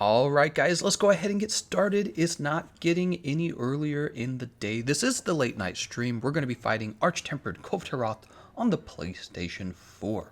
All right, guys, let's go ahead and get started. It's not getting any earlier in the day. This is the late night stream. We're going to be fighting Arch-Tempered Kulve Taroth on the PlayStation 4.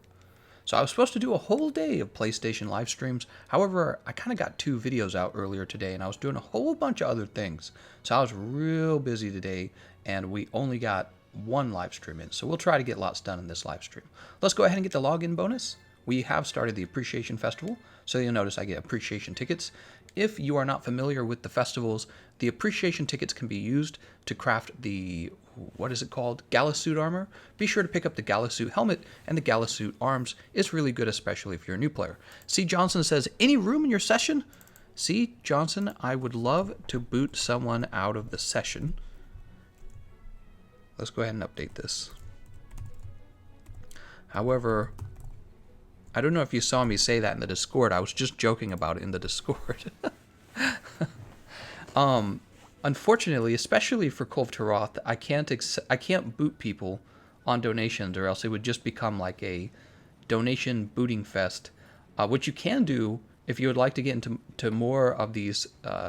So I was supposed to do a whole day of PlayStation live streams. However, I kind of got 2 videos out earlier today, and I was doing a whole bunch of other things. So I was real busy today, and we only got 1 live stream in. So we'll try to get lots done in this live stream. Let's go ahead and get the login bonus. We have started the Appreciation Festival, so you'll notice I get appreciation tickets. If you are not familiar with the festivals, the appreciation tickets can be used to craft the, what is it called? Gala suit armor. Be sure to pick up the Gala suit helmet and the Gala suit arms. It's really good, especially if you're a new player. C. Johnson says, any room in your session? C. Johnson, I would love to boot someone out of the session. Let's go ahead and update this. However, I don't know if you saw me say that in the Discord. I was just joking about it in the Discord. Unfortunately, especially for Kulve Taroth, I can't boot people on donations, or else it would just become like a donation booting fest. What you can do if you would like to get into more of these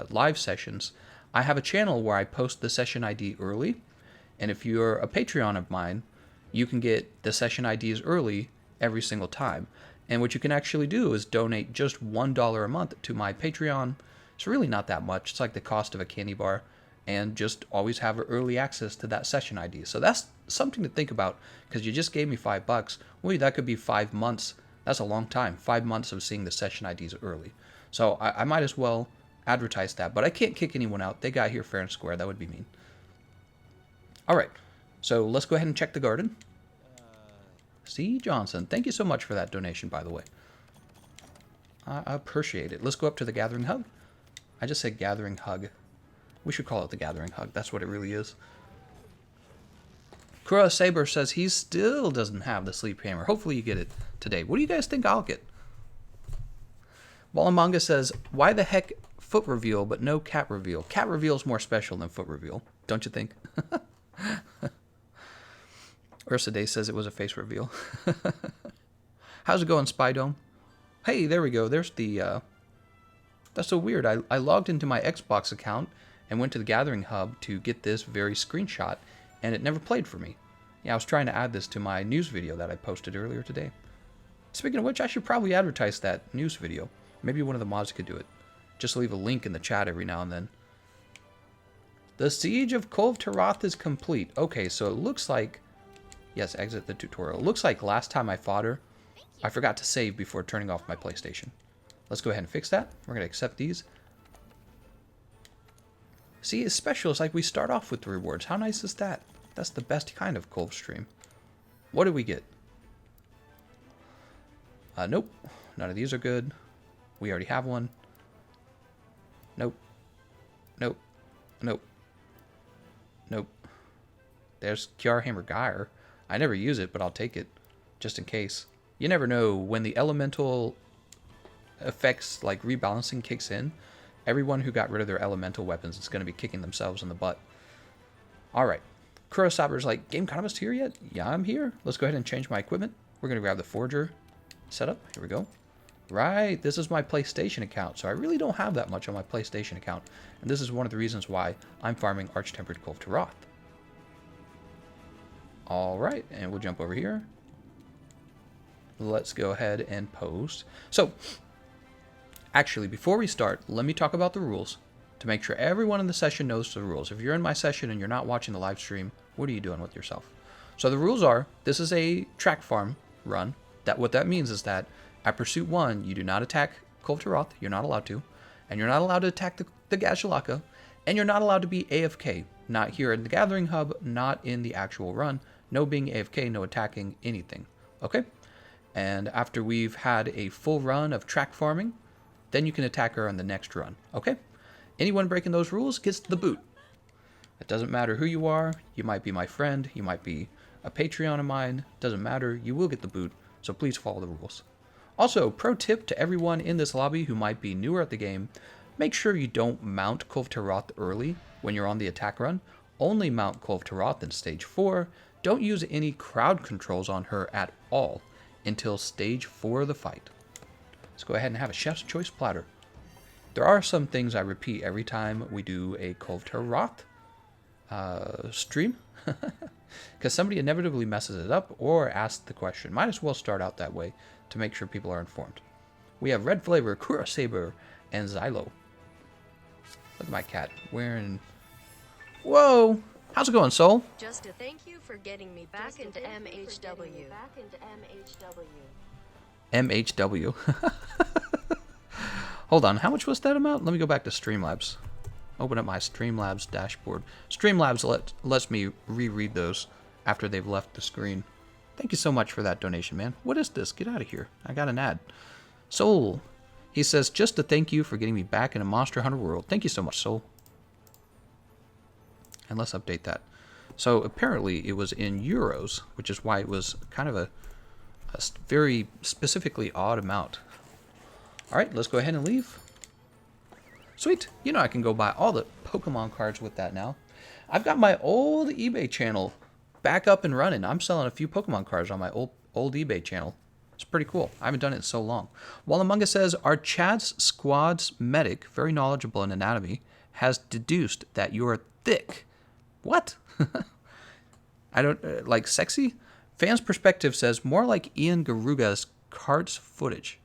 live sessions, I have a channel where I post the session ID early, and if you're a Patreon of mine, you can get the session IDs early every single time. And what you can actually do is donate just $1 a month to my Patreon. It's really not that much. It's like the cost of a candy bar, and just always have early access to that session ID. So that's something to think about, because you just gave me $5. Well, that could be 5 months. That's a long time. 5 months of seeing the session IDs early. So I might as well advertise that, but I can't kick anyone out. They got here fair and square. That would be mean. All right. So let's go ahead and check the garden. C. Johnson, thank you so much for that donation, by the way. I appreciate it. Let's go up to the Gathering Hug. I just said Gathering Hug. We should call it the Gathering Hug. That's what it really is. Kura Saber says he still doesn't have the Sleep Hammer. Hopefully you get it today. What do you guys think I'll get? Walamanga says, why the heck foot reveal but no cat reveal? Cat reveal is more special than foot reveal, don't you think? Ursa Day says it was a face reveal. How's it going, Spy Dome? Hey, there we go. There's the... That's so weird. I logged into my Xbox account and went to the Gathering Hub to get this very screenshot, and it never played for me. Yeah, I was trying to add this to my news video that I posted earlier today. Speaking of which, I should probably advertise that news video. Maybe one of the mods could do it. Just leave a link in the chat every now and then. The Siege of Kulve Taroth is complete. Okay, so it looks like... Yes, exit the tutorial. It looks like last time I fought her, I forgot to save before turning off my PlayStation. Let's go ahead and fix that. We're going to accept these. See, it's special. It's like we start off with the rewards. How nice is that? That's the best kind of Kulve stream. What did we get? Nope. None of these are good. We already have one. Nope. Nope. Nope. Nope. There's Kiar Hammer Gyre. I never use it, but I'll take it, just in case. You never know, when the elemental effects, like rebalancing, kicks in, everyone who got rid of their elemental weapons is going to be kicking themselves in the butt. Alright. Kurosaber's like, Gameconomist here yet? Yeah, I'm here. Let's go ahead and change my equipment. We're going to grab the Forger setup. Here we go. Right, this is my PlayStation account, so I really don't have that much on my PlayStation account. And this is one of the reasons why I'm farming Arch-Tempered Kulve Taroth. Alright, and we'll jump over here. Let's go ahead and post. So, actually, before we start, let me talk about the rules to make sure everyone in the session knows the rules. If you're in my session and you're not watching the live stream, what are you doing with yourself? So the rules are, this is a track farm run. What that means is that at Pursuit 1, you do not attack Kulve Taroth. You're not allowed to. And you're not allowed to attack the Gazhalaka. And you're not allowed to be AFK. Not here in the Gathering Hub, not in the actual run. No being AFK, no attacking anything. Okay? And after we've had a full run of track farming, then you can attack her on the next run. Okay? Anyone breaking those rules gets the boot. It doesn't matter who you are. You might be my friend. You might be a Patreon of mine. Doesn't matter. You will get the boot. So please follow the rules. Also, pro tip to everyone in this lobby who might be newer at the game, make sure you don't mount Kulve Taroth early when you're on the attack run. Only mount Kulve Taroth in stage 4. Don't use any crowd controls on her at all until stage 4 of the fight. Let's go ahead and have a chef's choice platter. There are some things I repeat every time we do a Kulve Taroth stream, because somebody inevitably messes it up or asks the question. Might as well start out that way to make sure people are informed. We have Red Flavor, Kura Saber, and Xylo. Look at my cat wearing... Whoa! How's it going, Soul? Just to thank you for getting me back into MHW. MHW. Hold on, how much was that amount? Let me go back to Streamlabs. Open up my Streamlabs dashboard. Streamlabs lets me reread those after they've left the screen. Thank you so much for that donation, man. What is this? Get out of here. I got an ad. Soul. He says, just to thank you for getting me back in a Monster Hunter world. Thank you so much, Soul. And let's update that. So apparently it was in euros, which is why it was kind of a very specifically odd amount. All right, let's go ahead and leave. Sweet. You know I can go buy all the Pokemon cards with that now. I've got my old eBay channel back up and running. I'm selling a few Pokemon cards on my old eBay channel. It's pretty cool. I haven't done it in so long. While Among Us says, our Chad's squad's medic, very knowledgeable in anatomy, has deduced that you're thick. What? I don't, like sexy? Fans' perspective says, more like Ian Garuga's cards footage.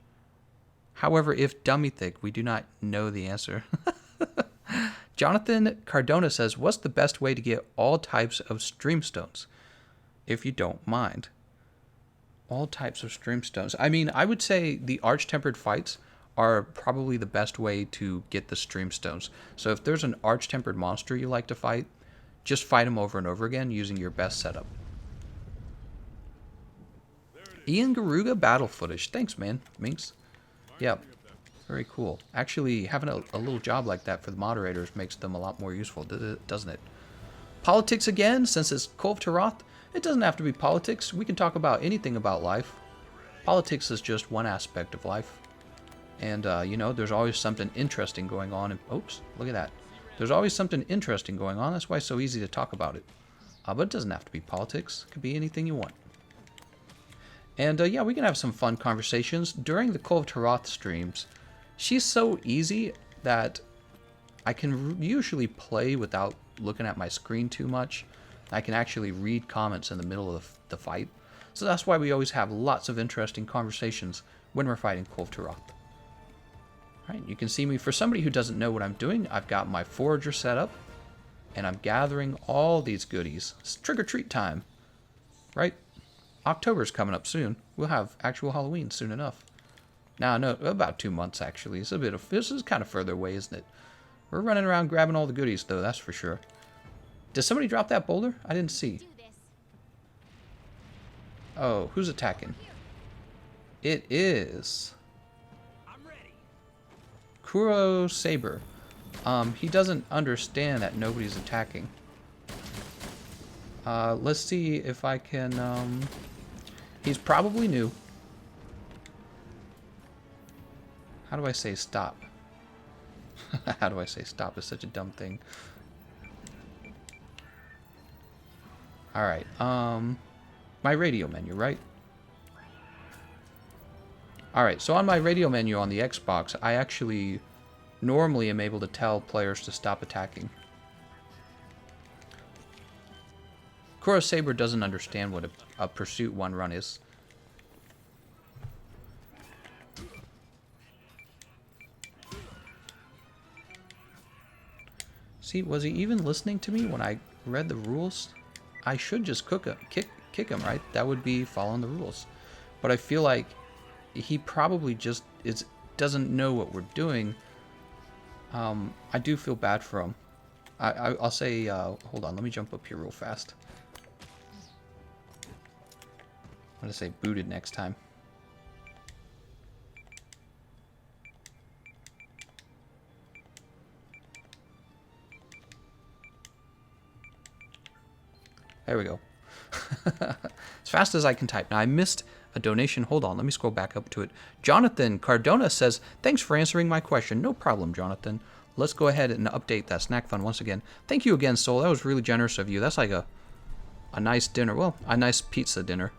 However, if dummy thick, we do not know the answer. Jonathan Cardona says, what's the best way to get all types of streamstones? If you don't mind. All types of streamstones. I mean, I would say the arch-tempered fights are probably the best way to get the streamstones. So if there's an arch-tempered monster you like to fight, just fight him over and over again using your best setup. Ian Garuga battle footage. Thanks, man. Minx. Yep. Very cool. Actually, having a little job like that for the moderators makes them a lot more useful, doesn't it? Politics again, since it's Kulve Taroth. It doesn't have to be politics. We can talk about anything about life. Politics is just one aspect of life. And, you know, there's always something interesting going on. And, oops, look at that. There's always something interesting going on. That's why it's so easy to talk about it. But it doesn't have to be politics. It could be anything you want. And yeah, we can have some fun conversations during the Kulve Taroth streams. She's so easy that I can usually play without looking at my screen too much. I can actually read comments in the middle of the fight. So that's why we always have lots of interesting conversations when we're fighting Kulve Taroth. Alright, you can see me. For somebody who doesn't know what I'm doing, I've got my forager set up. And I'm gathering all these goodies. It's trick-or-treat time. Right? October's coming up soon. We'll have actual Halloween soon enough. Now, no, about 2 months actually. It's a bit of, this is kind of further away, isn't it? We're running around grabbing all the goodies though, that's for sure. Did somebody drop that boulder? I didn't see. Oh, who's attacking? It is Kuro Saber. He doesn't understand that nobody's attacking. Let's see if I can, he's probably new. How do I say stop? How do I say stop is such a dumb thing. Alright, my radio menu, right? Alright, so on my radio menu on the Xbox, I actually normally am able to tell players to stop attacking. Kuro Saber doesn't understand what a Pursuit 1 run is. See, was he even listening to me when I read the rules? I should just kick him, right? That would be following the rules. But I feel like he probably just doesn't know what we're doing. I do feel bad for him. I'll say, hold on, let me jump up here real fast. I'm gonna say booted next time. There we go. As fast as I can type. Now, I missed a donation. Hold on, let me scroll back up to it. Jonathan Cardona says, thanks for answering my question. No problem, Jonathan. Let's go ahead and update that snack fund once again. Thank you again, Soul. That was really generous of you. That's like a nice dinner. Well, a nice pizza dinner.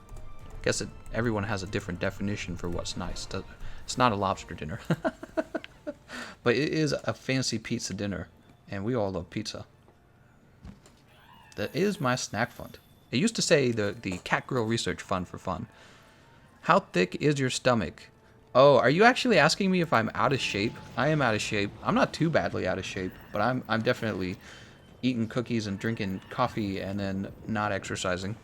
Guess everyone has a different definition for what's nice. It's not a lobster dinner. But it is a fancy pizza dinner, and we all love pizza. That is my snack fund. It used to say the Cat Grill Research Fund for fun. How thick is your stomach? Oh, are you actually asking me if I'm out of shape? I am out of shape. I'm not too badly out of shape, but I'm definitely eating cookies and drinking coffee and then not exercising.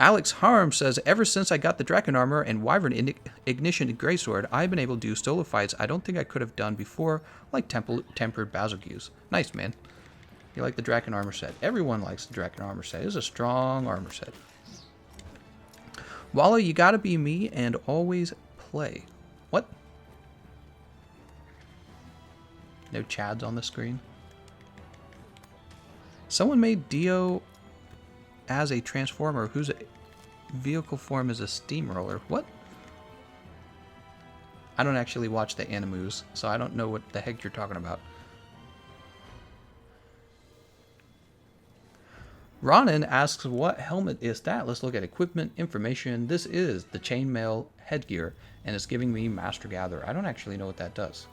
Alex Harm says, ever since I got the Draken Armor and Wyvern Ignition Greysword, I've been able to do solo fights I don't think I could have done before, like Tempered Basilgeuse. Nice, man. You like the Draken Armor set. Everyone likes the Draken Armor set. It's a strong armor set. Walla, you gotta be me and always play. What? No Chads on the screen? Someone made Dio as a transformer whose vehicle form is a steamroller. What? I don't actually watch the animus, so I don't know what the heck you're talking about. Ronan asks, what helmet is that? Let's look at equipment information. This is the chainmail headgear, and it's giving me Master Gather. I don't actually know what that does.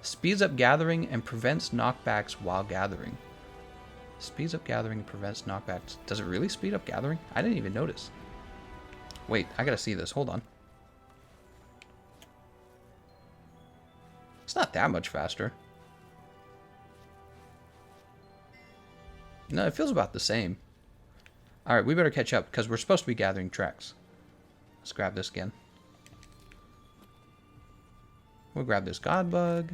Speeds up gathering and prevents knockbacks while gathering. Speeds up gathering and prevents knockbacks. Does it really speed up gathering? I didn't even notice. Wait, I gotta see this. Hold on. It's not that much faster. No, it feels about the same. Alright, we better catch up, because we're supposed to be gathering tracks. Let's grab this again. We'll grab this God Bug,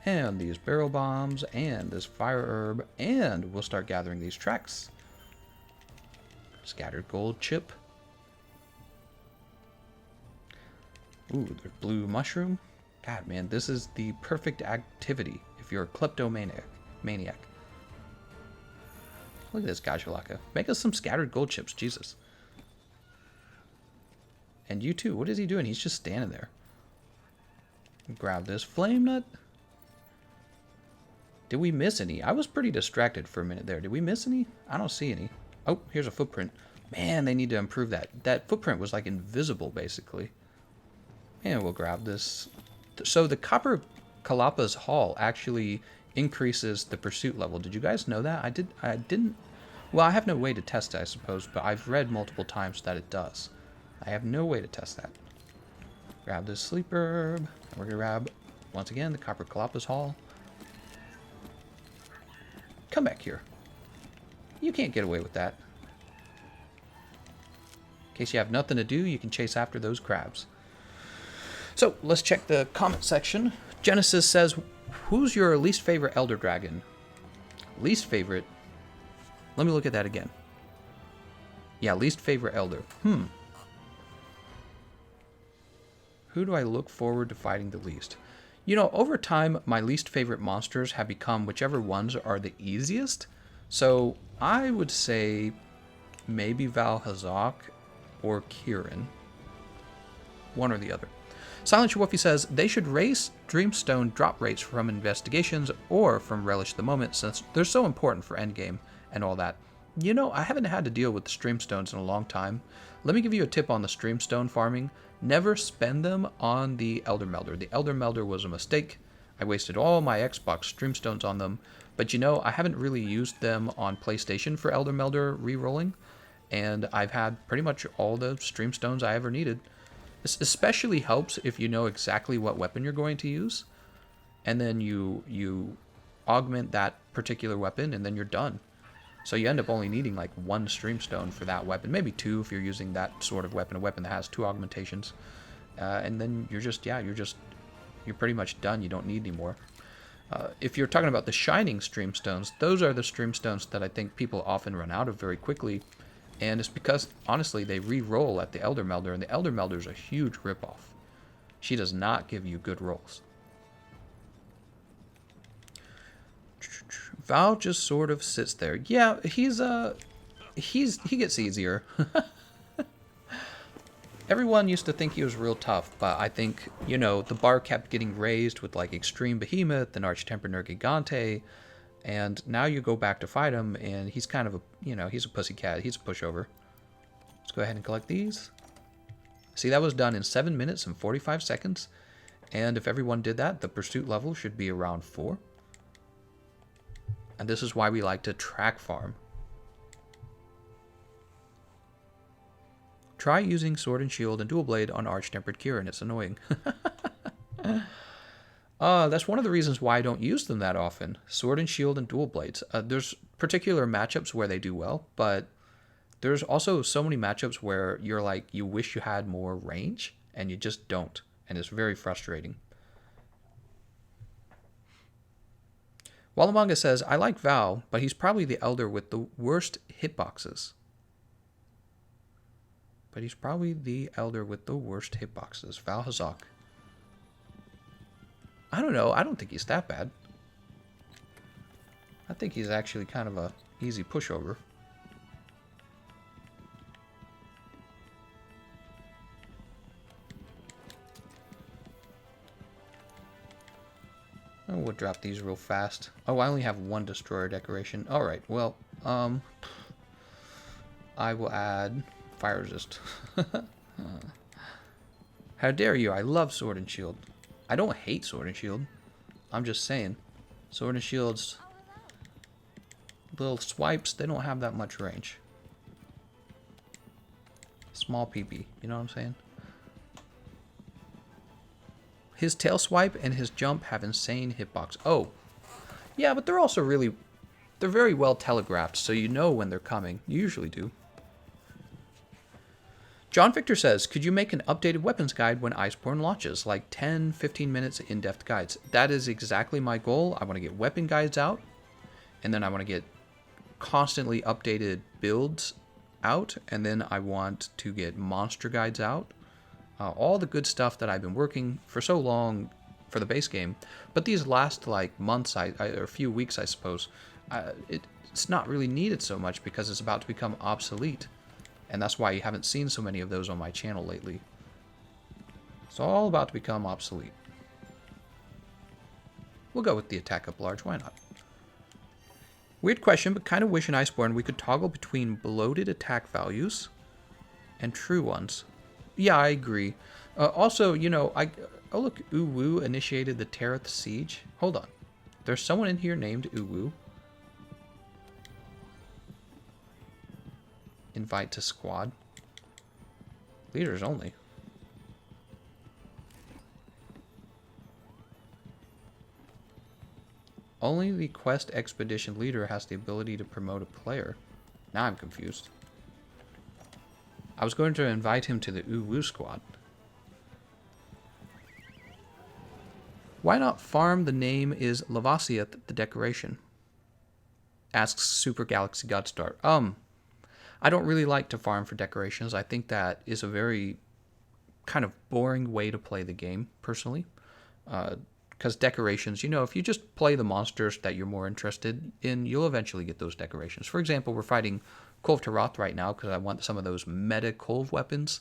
and these Barrel Bombs, and this Fire Herb, and we'll start gathering these tracks. Scattered Gold Chip. Ooh, the Blue Mushroom. God, man, this is the perfect activity if you're a kleptomaniac. Look at this Gajalaka. Make us some scattered gold chips, Jesus. And you too. What is he doing? He's just standing there. Grab this flame nut. Did we miss any? I was pretty distracted for a minute there. Did we miss any? I don't see any. Oh, here's a footprint. Man, they need to improve that. That footprint was like invisible, basically. And we'll grab this. So the Copper Kalapa's Hall actually increases the pursuit level. Did you guys know that? I didn't. Well, I have no way to test it, I suppose, but I've read multiple times that it does. I have no way to test that. Grab this sleep herb. We're gonna grab, once again, the Copper Kalapa's Hall. Come back here. You can't get away with that. In case you have nothing to do, you can chase after those crabs. So, let's check the comment section. Genesis says, who's your least favorite Elder Dragon? Least favorite? Let me look at that again. Yeah, least favorite Elder. Who do I look forward to fighting the least? You know, over time, my least favorite monsters have become whichever ones are the easiest. So, I would say maybe Val-Hazak or Kieran. One or the other. Silent Wolfie says, they should raise Dreamstone drop rates from investigations or from Relish the Moment since they're so important for endgame and all that. You know, I haven't had to deal with the Streamstones in a long time. Let me give you a tip on the Streamstone farming. Never spend them on the Elder Melder. The Elder Melder was a mistake. I wasted all my Xbox Streamstones on them. But you know, I haven't really used them on PlayStation for Elder Melder re-rolling. And I've had pretty much all the Streamstones I ever needed. This especially helps if you know exactly what weapon you're going to use, and then you augment that particular weapon, and then you're done. So you end up only needing like one Streamstone for that weapon, maybe two if you're using that sort of weapon, a weapon that has two augmentations, and then you're pretty much done. You don't need any more. If you're talking about the Shining Streamstones, those are the Streamstones that I think people often run out of very quickly. And it's because, honestly, they re-roll at the Elder Melder, and the Elder Melder is a huge ripoff. She does not give you good rolls. Val just sort of sits there. Yeah, he gets easier. Everyone used to think he was real tough, but I think, you know, the bar kept getting raised with, like, Extreme Behemoth and Arch-Tempered Nergigante. And now you go back to fight him, and he's kind of a, you know, he's a pussycat. He's a pushover. Let's go ahead and collect these. See, that was done in 7 minutes and 45 seconds. And if everyone did that, the pursuit level should be around 4. And this is why we like to track farm. Try using Sword and Shield and Dual Blade on Arch-Tempered Kieran. It's annoying. That's one of the reasons why I don't use them that often. Sword and Shield and Dual Blades. There's particular matchups where they do well, but there's also so many matchups where you're like, you wish you had more range, and you just don't. And it's very frustrating. Wallamanga says, I like Val, but he's probably the elder with the worst hitboxes. Val Hazak. I don't know. I don't think he's that bad. I think he's actually kind of a easy pushover. Oh, we'll drop these real fast. Oh, I only have one destroyer decoration. Alright, well, I will add fire resist. How dare you? I love Sword and Shield. I don't hate Sword and Shield. I'm just saying. Sword and Shield's little swipes, they don't have that much range. Small PP, you know what I'm saying? His tail swipe and his jump have insane hitbox. Oh, yeah, but they're also they're very well telegraphed, so you know when they're coming. You usually do. John Victor says, could you make an updated weapons guide when Iceborne launches? Like 10, 15 minutes in-depth guides. That is exactly my goal. I want to get weapon guides out, and then I want to get constantly updated builds out, and then I want to get monster guides out. All the good stuff that I've been working for so long for the base game. But these last like months, or a few weeks, I suppose, it's not really needed so much because it's about to become obsolete. And that's why you haven't seen so many of those on my channel lately. It's all about to become obsolete. We'll go with the attack up large, why not? Weird question, but kind of wish in Iceborne we could toggle between bloated attack values and true ones. Yeah, I agree. Also, you know, oh look, Uwu initiated the Taroth siege. Hold on. There's someone in here named Uwu. Invite to squad. Leaders only. Only the quest expedition leader has the ability to promote a player. Now I'm confused. I was going to invite him to the Uwu squad. Why not farm the name is Lavasia the decoration? Asks Super Galaxy Godstar. I don't really like to farm for decorations. I think that is a very kind of boring way to play the game, personally. Because decorations, you know, if you just play the monsters that you're more interested in, you'll eventually get those decorations. For example, we're fighting Kulve Taroth right now because I want some of those meta Kulve weapons,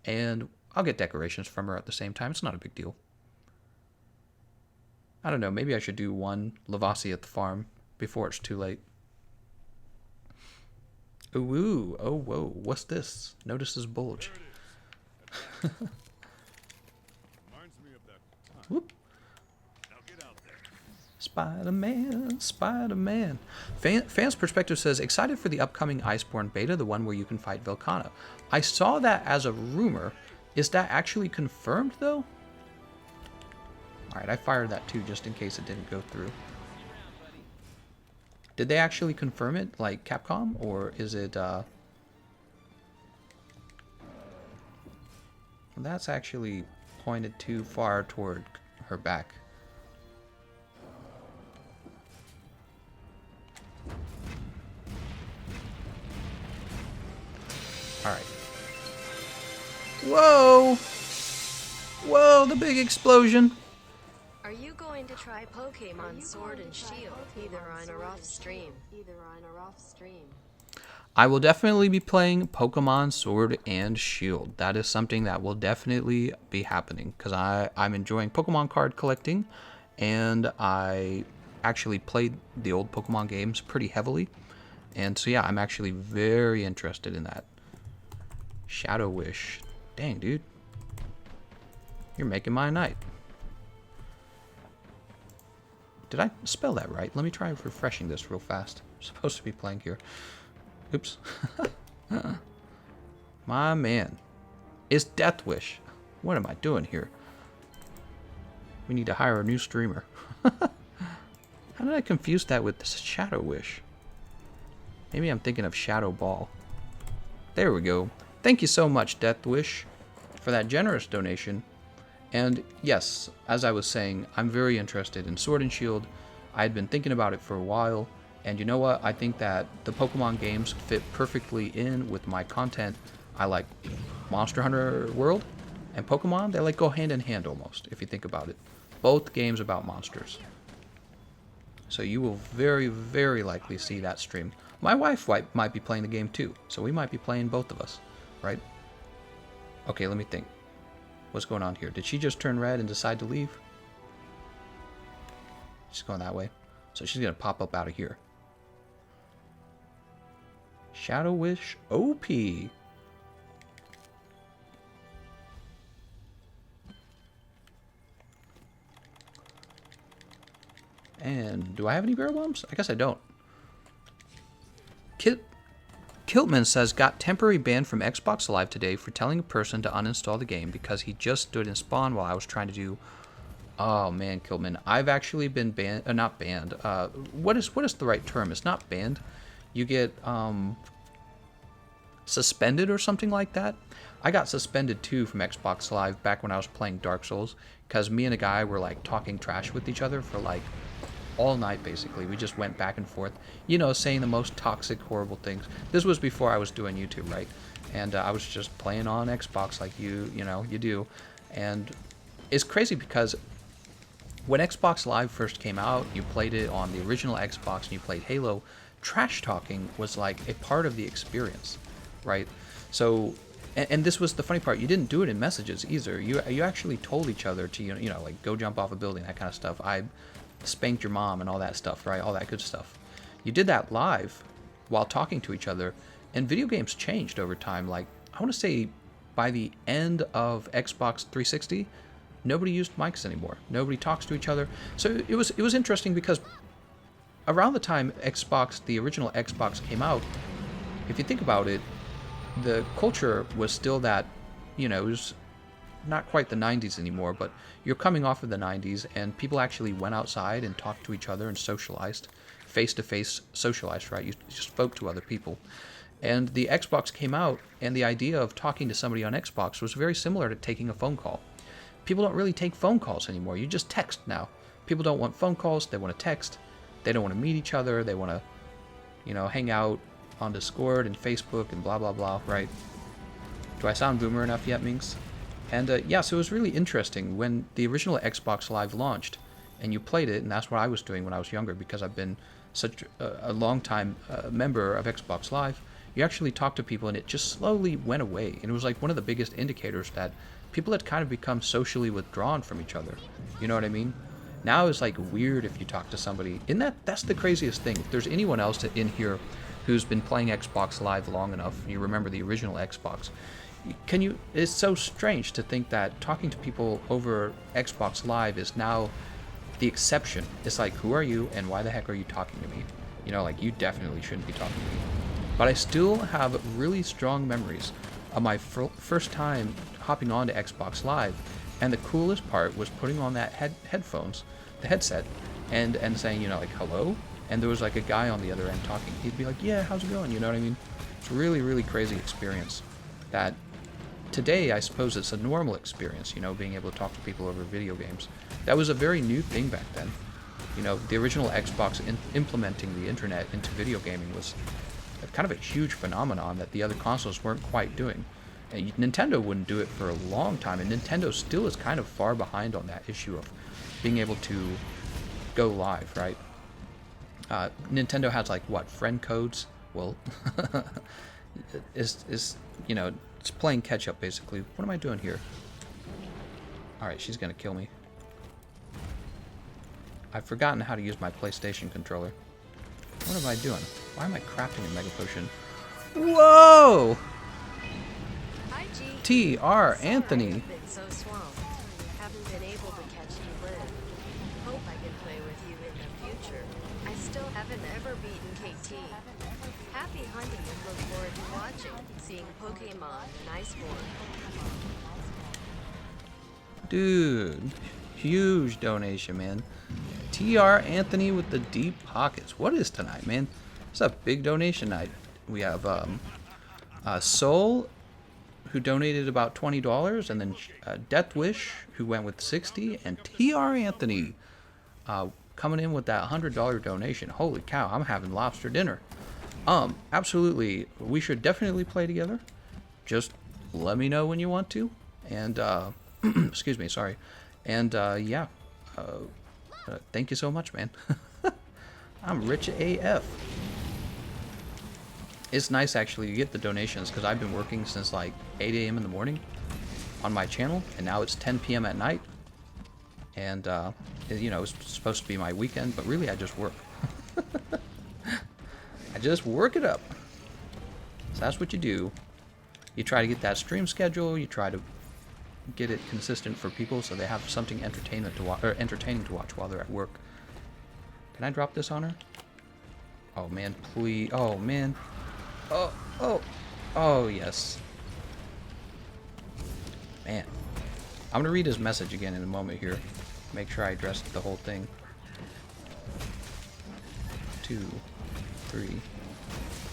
and I'll get decorations from her at the same time. It's not a big deal. I don't know, maybe I should do one Lavasia at the farm before it's too late. Ooh, oh whoa, what's this? Notice this bulge. Whoop. Spider-Man, Spider-Man. Fans Perspective says, excited for the upcoming Iceborne beta, the one where you can fight Velkhana. I saw that as a rumor. Is that actually confirmed, though? Alright, I fired that too, just in case it didn't go through. Did they actually confirm it, like Capcom, or is it, Well, that's actually pointed too far toward her back. Alright. Whoa! Whoa, the big explosion! Are you going to try Pokemon Sword and Shield, either on or off stream? I will definitely be playing Pokemon Sword and Shield. That is something that will definitely be happening, because I'm enjoying Pokemon card collecting, and I actually played the old Pokemon games pretty heavily, and so yeah, I'm actually very interested in that. Shadow Wish. Dang, dude. You're making my night. Did I spell that right? Let me try refreshing this real fast. I'm supposed to be playing here. Oops. My man. It's Death Wish. What am I doing here? We need to hire a new streamer. How did I confuse that with Shadow Wish? Maybe I'm thinking of Shadow Ball. There we go. Thank you so much, Death Wish, for that generous donation. And yes, as I was saying, I'm very interested in Sword and Shield. I had been thinking about it for a while, and you know what? I think that the Pokemon games fit perfectly in with my content. I like Monster Hunter World and Pokemon. They like go hand in hand almost, if you think about it. Both games about monsters. So you will very, very likely see that stream. My wife might be playing the game too, so we might be playing both of us, right? Okay, let me think. What's going on here? Did she just turn red and decide to leave? She's going that way. So she's going to pop up out of here. Shadow Wish OP. And do I have any barrel bombs? I guess I don't. Kiltman says, got temporary ban from Xbox Live today for telling a person to uninstall the game because he just stood in spawn while I was trying to do... Oh man, Kiltman, I've actually been banned, not banned. What is the right term? It's not banned. You get suspended or something like that. I got suspended too from Xbox Live back when I was playing Dark Souls because me and a guy were like talking trash with each other for like all night basically. We just went back and forth, you know, saying the most toxic, horrible things. This was before I was doing YouTube, right? And I was just playing on Xbox like you know, you do. And it's crazy because when Xbox Live first came out, you played it on the original Xbox and you played Halo, trash talking was like a part of the experience, right? So, and this was the funny part, you didn't do it in messages either. You actually told each other to, you know, like go jump off a building, that kind of stuff. I spanked your mom and all that stuff, right? All that good stuff. You did that live while talking to each other, and video games changed over time. Like, I want to say by the end of Xbox 360, nobody used mics anymore. Nobody talks to each other. So it was interesting because around the time the original Xbox came out, if you think about it, the culture was still that, you know, it was not quite the 90s anymore, but you're coming off of the 90s and people actually went outside and talked to each other and socialized, face-to-face socialized, right? You just spoke to other people. And the Xbox came out, and the idea of talking to somebody on Xbox was very similar to taking a phone call. People don't really take phone calls anymore. You just text now. People don't want phone calls. They want to text. They don't want to meet each other. They want to, you know, hang out on Discord and Facebook and blah, blah, blah, right? Do I sound boomer enough yet, Minx? And yeah, so it was really interesting when the original Xbox Live launched and you played it, and that's what I was doing when I was younger because I've been such a long time member of Xbox Live. You actually talked to people and it just slowly went away. And it was like one of the biggest indicators that people had kind of become socially withdrawn from each other. You know what I mean? Now it's like weird if you talk to somebody. That's the craziest thing. If there's anyone else in here who's been playing Xbox Live long enough, you remember the original Xbox, it's so strange to think that talking to people over Xbox Live is now the exception. It's like, who are you and why the heck are you talking to me? You know, like, you definitely shouldn't be talking to me. But I still have really strong memories of my first time hopping onto Xbox Live, and the coolest part was putting on that the headset, and saying, you know, like, hello? And there was like a guy on the other end talking. He'd be like, yeah, how's it going? You know what I mean? It's a really, really crazy experience that today, I suppose it's a normal experience, you know, being able to talk to people over video games. That was a very new thing back then. You know, the original Xbox implementing the internet into video gaming was kind of a huge phenomenon that the other consoles weren't quite doing. And Nintendo wouldn't do it for a long time, and Nintendo still is kind of far behind on that issue of being able to go live, right? Nintendo has like, what, friend codes? Well, you know, it's playing catch up basically. What am I doing here? Alright, she's gonna kill me. I've forgotten how to use my PlayStation controller. What am I doing? Why am I crafting a Mega Potion? Whoa! IG. TR Anthony. Been so swamped. Haven't been able to catch you live. hope I can play with you in the future. I still haven't ever beaten KT. Happy hunting and look forward to watching, seeing Pokemon and Iceborne. Dude, huge donation, man. TR Anthony with the deep pockets. What is tonight, man? It's a big donation night. We have Soul, who donated about $20, and then Death Wish, who went with 60, and TR Anthony coming in with that $100 donation. Holy cow, I'm having lobster dinner. Absolutely, we should definitely play together. Just let me know when you want to, and excuse me, sorry, and yeah, thank you so much, man. I'm rich AF. It's nice actually to get the donations because I've been working since like 8 a.m. in the morning on my channel, and now it's 10 p.m. at night, and you know, it's supposed to be my weekend, but really I just work. I just work it up. So that's what you do. You try to get that stream schedule. You try to get it consistent for people so they have something entertaining to watch while they're at work. Can I drop this on her? Oh man, please. Oh man. Oh yes. Man. I'm gonna read his message again in a moment here. Make sure I addressed the whole thing. 2, 3.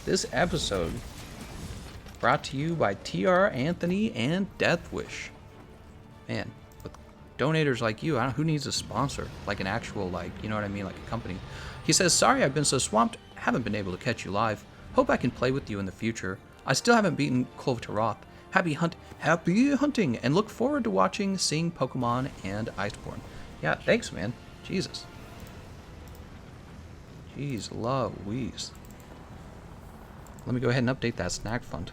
This episode brought to you by TR Anthony and Death Wish. Man, with donators like you, who needs a sponsor? Like an actual, like, you know what I mean, like a company. He says, sorry I've been so swamped, haven't been able to catch you live. Hope I can play with you in the future. I still haven't beaten Kulve Taroth. Happy hunting, and look forward to watching, seeing Pokemon and Iceborne. Yeah, thanks, man. Jesus. Jeez Louise. Let me go ahead and update that snack fund.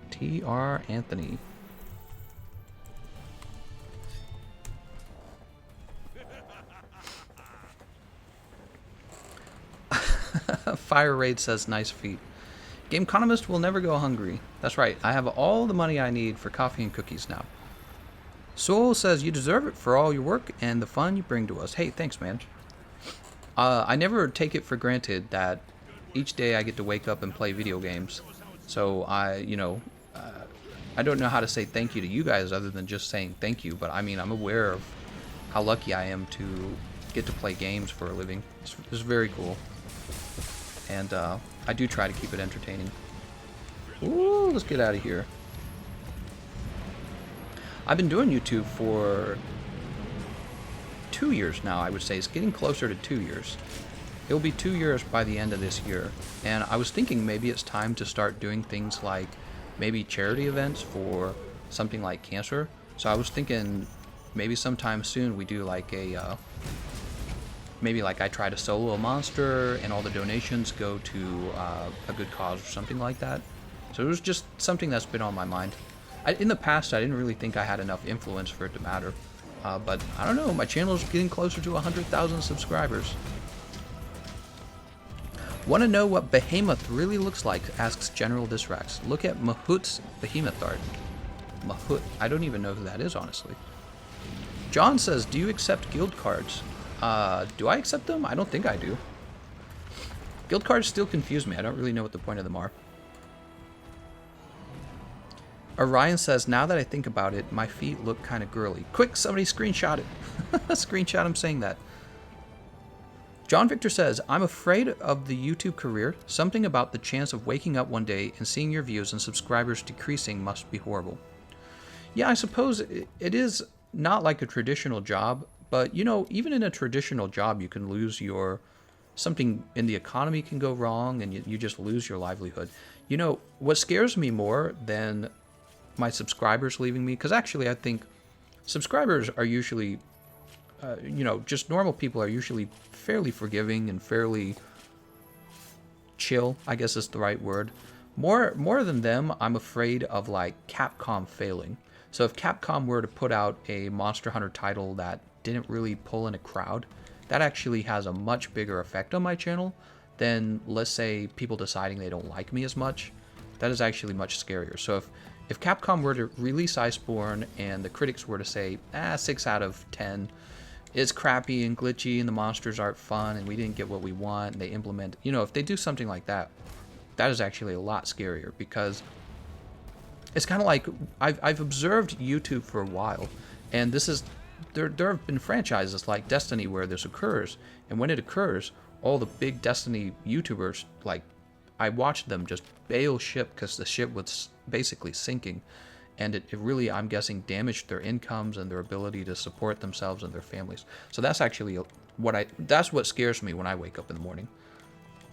TR Anthony. Fire Raid says nice feet. Gameconomist will never go hungry. That's right. I have all the money I need for coffee and cookies now. Soul says you deserve it for all your work and the fun you bring to us. Hey, thanks, man. I never take it for granted that each day I get to wake up and play video games. So I don't know how to say thank you to you guys other than just saying thank you. But I mean, I'm aware of how lucky I am to get to play games for a living. It's very cool. And I do try to keep it entertaining. Ooh, let's get out of here. I've been doing YouTube for 2 years now, I would say. It's getting closer to 2 years. It'll be 2 years by the end of this year. And I was thinking maybe it's time to start doing things like maybe charity events for something like cancer. So I was thinking maybe sometime soon we do like a, maybe like I try to solo a monster and all the donations go to a good cause or something like that. So it was just something that's been on my mind. In the past, I didn't really think I had enough influence for it to matter. But I don't know, my channel is getting closer to 100,000 subscribers. Want to know what Behemoth really looks like? Asks General Disrax. Look at Mahut's Behemoth art. Mahut, I don't even know who that is, honestly. John says, do you accept guild cards? Do I accept them? I don't think I do. Guild cards still confuse me. I don't really know what the point of them are. Orion says, now that I think about it, my feet look kind of girly. Quick, somebody screenshot it. Screenshot him saying that. John Victor says, I'm afraid of the YouTube career. Something about the chance of waking up one day and seeing your views and subscribers decreasing must be horrible. Yeah, I suppose it is not like a traditional job, but you know, even in a traditional job, you can lose your, something in the economy can go wrong and you just lose your livelihood. You know, what scares me more than my subscribers leaving me, because actually I think subscribers are usually, you know, just normal people are usually fairly forgiving and fairly chill, I guess is the right word. More than them, I'm afraid of like Capcom failing. So if Capcom were to put out a Monster Hunter title that didn't really pull in a crowd, that actually has a much bigger effect on my channel than, let's say, people deciding they don't like me as much. That is actually much scarier. So If Capcom were to release Iceborne and the critics were to say, 6 out of 10, it's crappy and glitchy and the monsters aren't fun and we didn't get what we want, and they implement, if they do something like that, that is actually a lot scarier, because it's kind of like I've observed YouTube for a while, and this is there have been franchises like Destiny where this occurs, and when it occurs, all the big Destiny YouTubers, like, I watched them just bail ship because the ship was basically sinking, and it really, I'm guessing, damaged their incomes and their ability to support themselves and their families. So that's actually that's what scares me when I wake up in the morning.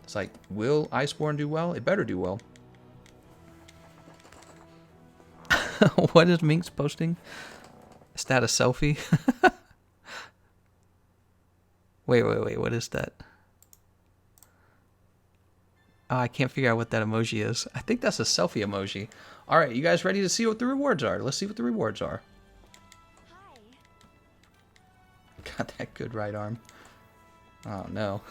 It's like, will Iceborne do well? It better do well. What is Minx posting? Is that a selfie? Wait, what is that? Oh, I can't figure out what that emoji is. I think that's a selfie emoji. All right, you guys ready to see what the rewards are? Let's see what the rewards are. Hi. Got that good right arm. Oh, no.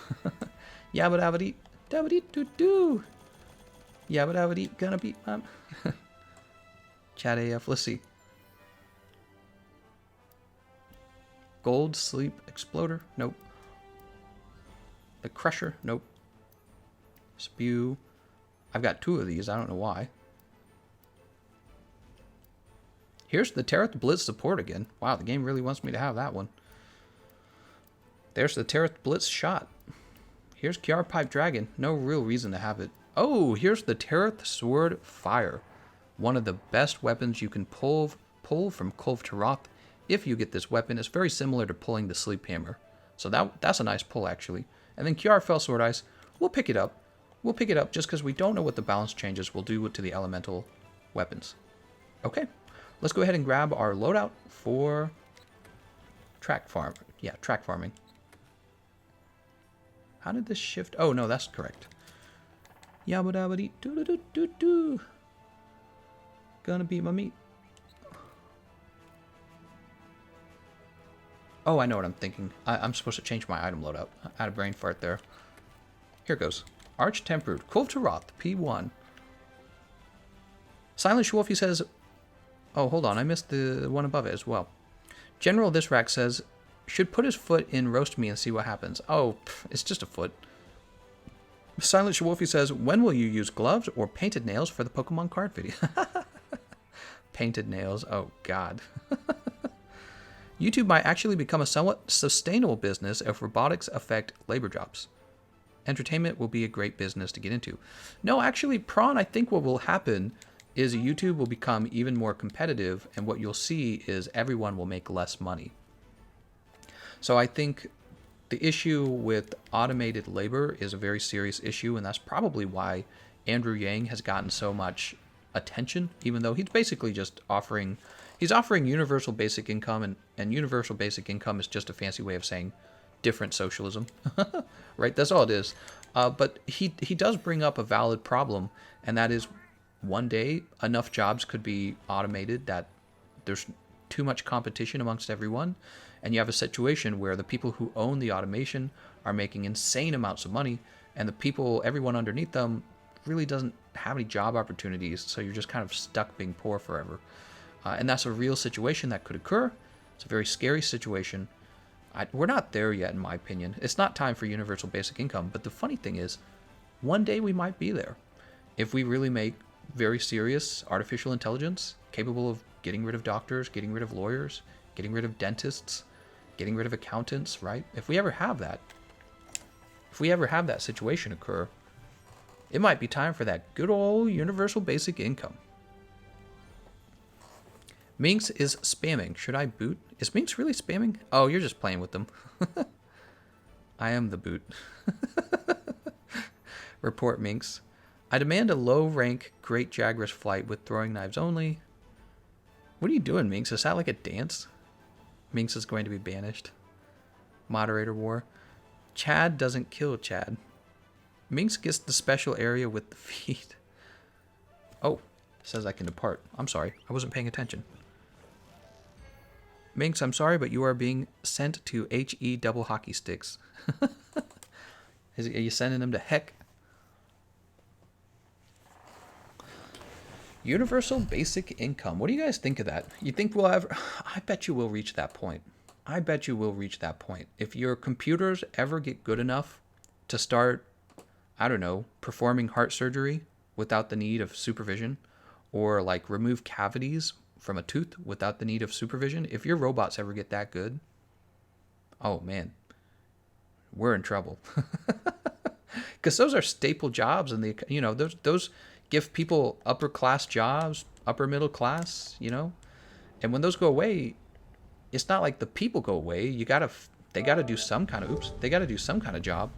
Yabba dabba dee, dabba dee doo doo. Yabba dabba dee, gonna beat mom. Chat AF, let's see. Gold Sleep Exploder, nope. The Crusher, nope. Spew. I've got 2 of these, I don't know why. Here's the Taroth Blitz support again. Wow, the game really wants me to have that one. There's the Taroth Blitz shot. Here's Kiar Pipe Dragon. No real reason to have it. Oh, here's the Taroth Sword Fire. One of the best weapons you can pull from Kulve Taroth. If you get this weapon, it's very similar to pulling the Sleep Hammer. So that's a nice pull, actually. And then Kiar Fell Sword Ice, we'll pick it up. We'll pick it up just because we don't know what the balance changes will do to the elemental weapons. Okay, let's go ahead and grab our loadout for track farm. Yeah, track farming. How did this shift? Oh, no, that's correct. Yabba dabba dee doo doo doo doo doo. Gonna beat my meat. Oh, I know what I'm thinking. I'm supposed to change my item loadout. I had a brain fart there. Here goes. Arch-Tempered, Kulve Taroth, P1. Silent Schwolfie says... Oh, hold on. I missed the one above it as well. General This Rack says... Should put his foot in roast me and see what happens. Oh, it's just a foot. Silent Schwolfie says... When will you use gloves or painted nails for the Pokemon card video? Painted nails. Oh, God. YouTube might actually become a somewhat sustainable business if robotics affect labor jobs. Entertainment will be a great business to get into. No, actually, Prawn, I think what will happen is YouTube will become even more competitive, and what you'll see is everyone will make less money. So I think the issue with automated labor is a very serious issue, and that's probably why Andrew Yang has gotten so much attention, even though he's basically just offering universal basic income, and universal basic income is just a fancy way of saying different socialism. Right? That's all it is. But he does bring up a valid problem, and that is one day enough jobs could be automated that there's too much competition amongst everyone, and you have a situation where the people who own the automation are making insane amounts of money, and everyone underneath them really doesn't have any job opportunities, so you're just kind of stuck being poor forever. And that's a real situation that could occur. It's a very scary situation. We're not there yet, in my opinion. It's not time for universal basic income, but the funny thing is, one day we might be there. If we really make very serious artificial intelligence capable of getting rid of doctors, getting rid of lawyers, getting rid of dentists, getting rid of accountants, right? If we ever have that situation occur, it might be time for that good old universal basic income. Minx is spamming. Should I boot? Is Minx really spamming? Oh, you're just playing with them. I am the boot. Report Minx. I demand a low-rank Great Jagras flight with throwing knives only. What are you doing, Minx? Is that like a dance? Minx is going to be banished. Moderator war. Chad doesn't kill Chad. Minx gets the special area with the feet. Oh, says I can depart. I'm sorry. I wasn't paying attention. Minx, I'm sorry, but you are being sent to HE double hockey sticks. Are you sending them to heck? Universal basic income. What do you guys think of that? You think we'll ever... I bet you we'll reach that point. I bet you will reach that point. If your computers ever get good enough to start, I don't know, performing heart surgery without the need of supervision, or like remove cavities from a tooth without the need of supervision, if your robots ever get that good, oh man, we're in trouble. Because those are staple jobs, and those give people upper class jobs, upper middle class, and when those go away, it's not like the people go away. They gotta do some kind of they gotta do some kind of job.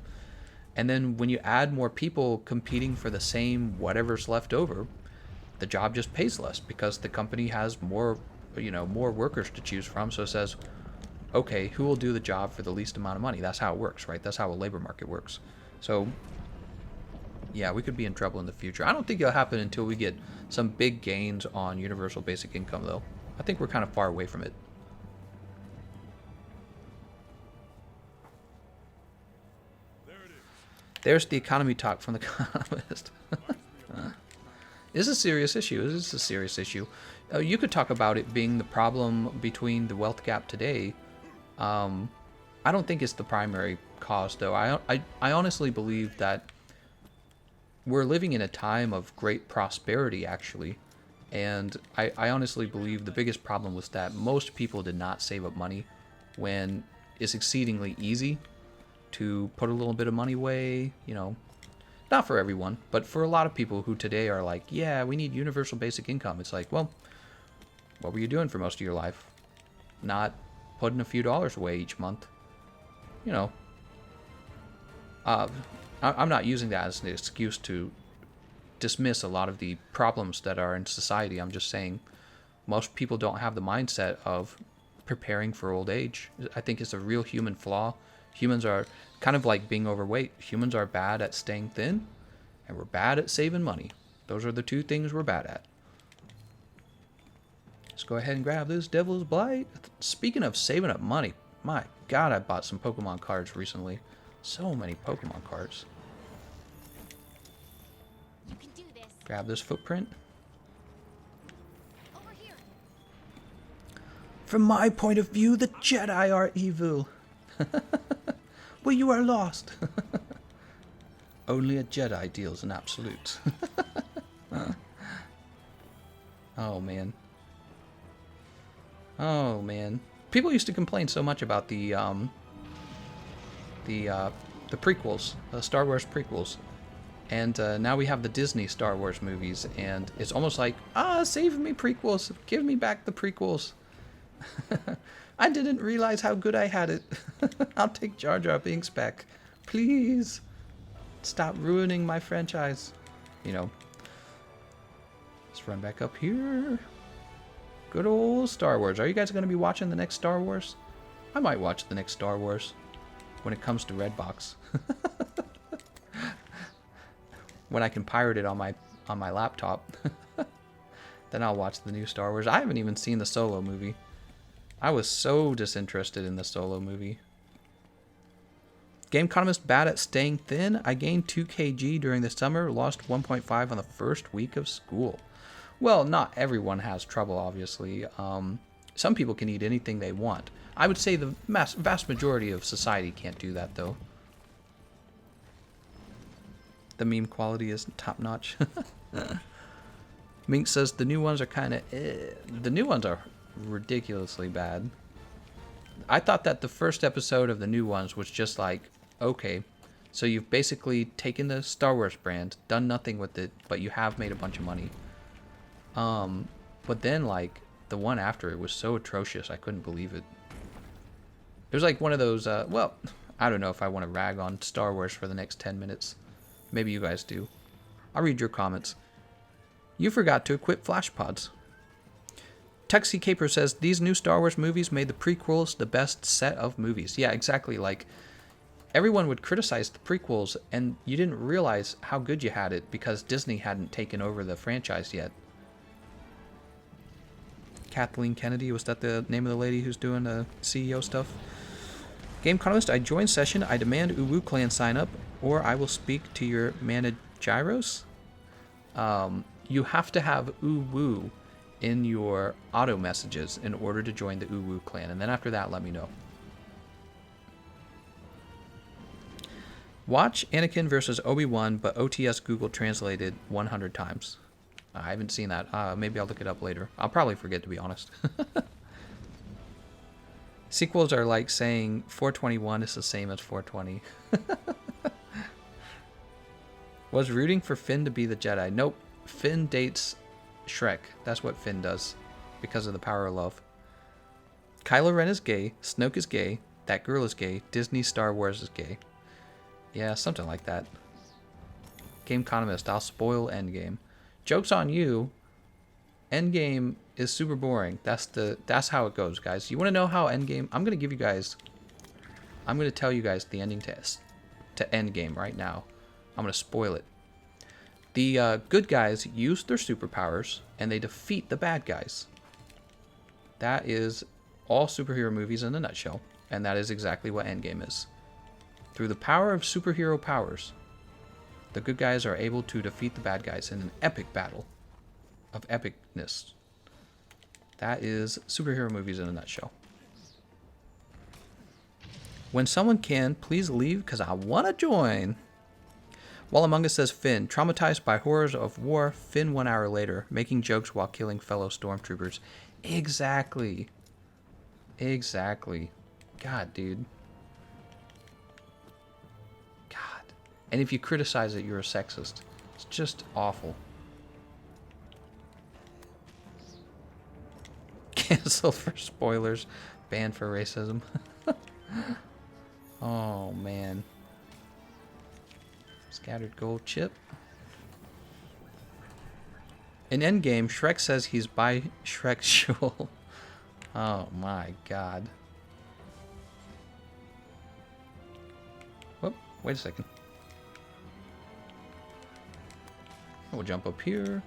And then when you add more people competing for the same whatever's left over, the job just pays less because the company has more workers to choose from. So it says, okay, who will do the job for the least amount of money? That's how it works, right? That's how a labor market works. So yeah, we could be in trouble in the future. I don't think it'll happen until we get some big gains on universal basic income, though. I think we're kind of far away from it. There's the economy talk from The Economist. This is a serious issue. This is a serious issue. You could talk about it being the problem between the wealth gap today. I don't think it's the primary cause, though. I honestly believe that we're living in a time of great prosperity, actually. And I honestly believe the biggest problem was that most people did not save up money when it's exceedingly easy to put a little bit of money away, not for everyone, but for a lot of people who today are like, yeah, we need universal basic income. It's like, well, what were you doing for most of your life? Not putting a few dollars away each month. I'm not using that as an excuse to dismiss a lot of the problems that are in society. I'm just saying most people don't have the mindset of preparing for old age. I think it's a real human flaw. Humans are kind of like being overweight. Humans are bad at staying thin, and we're bad at saving money. Those are the two things we're bad at. Let's go ahead and grab this Devil's Blight. Speaking of saving up money, my God, I bought some Pokemon cards recently. So many Pokemon cards. You can do this. Grab this footprint. Over here. From my point of view, the Jedi are evil. Well, you are lost. Only a Jedi deals in absolutes. Oh, man. Oh, man. People used to complain so much about the prequels, the Star Wars prequels. And now we have the Disney Star Wars movies, and it's almost like, save me prequels, give me back the prequels. I didn't realize how good I had it. I'll take Jar Jar Binks back. Please. Stop ruining my franchise. Let's run back up here. Good old Star Wars. Are you guys going to be watching the next Star Wars? I might watch the next Star Wars when it comes to Redbox. When I can pirate it on my laptop. Then I'll watch the new Star Wars. I haven't even seen the Solo movie. I was so disinterested in the Solo movie. Gameconomist bad at staying thin. I gained 2 kg during the summer, lost 1.5 on the first week of school. Well, not everyone has trouble, obviously. Some people can eat anything they want. I would say the vast majority of society can't do that, though. The meme quality is top-notch. Mink says the new ones are kind of... The new ones are ridiculously bad. I thought that the first episode of the new ones was just like, okay, so you've basically taken the Star Wars brand, done nothing with it, but you have made a bunch of money. But then, like, the one after it was so atrocious, I couldn't believe it. It was like one of those, well, I don't know if I want to rag on Star Wars for the next 10 minutes. Maybe you guys do. I'll read your comments. You forgot to equip flash pods. Tuxie Caper says, these new Star Wars movies made the prequels the best set of movies. Yeah, exactly. Like, everyone would criticize the prequels, and you didn't realize how good you had it because Disney hadn't taken over the franchise yet. Kathleen Kennedy, was that the name of the lady who's doing the CEO stuff? Gameconomist, I join session. I demand Uwu Clan sign up, or I will speak to your Managiros. you have to have Uwu in your auto messages in order to join the Uwu clan. And then after that, let me know. Watch Anakin versus Obi-Wan, but OTS Google translated 100 times. I haven't seen that. Maybe I'll look it up later. I'll probably forget, to be honest. Sequels are like saying 421 is the same as 420. Was rooting for Finn to be the Jedi. Nope. Finn dates Shrek. That's what Finn does. Because of the power of love. Kylo Ren is gay. Snoke is gay. That girl is gay. Disney Star Wars is gay. Yeah, something like that. Gameconomist. I'll spoil Endgame. Joke's on you. Endgame is super boring. That's how it goes, guys. You want to know how Endgame... I'm going to tell you guys the ending to Endgame right now. I'm going to spoil it. The good guys use their superpowers, and they defeat the bad guys. That is all superhero movies in a nutshell, and that is exactly what Endgame is. Through the power of superhero powers, the good guys are able to defeat the bad guys in an epic battle of epicness. That is superhero movies in a nutshell. When someone can, please leave because I want to join. While Among Us says Finn, traumatized by horrors of war, Finn 1 hour later, making jokes while killing fellow stormtroopers. Exactly. Exactly. God, dude. God. And if you criticize it, you're a sexist. It's just awful. Cancel for spoilers. Banned for racism. Oh, man. Scattered gold chip. In Endgame, Shrek says he's bisexual. Oh my god. Whoop, wait a second. We'll jump up here.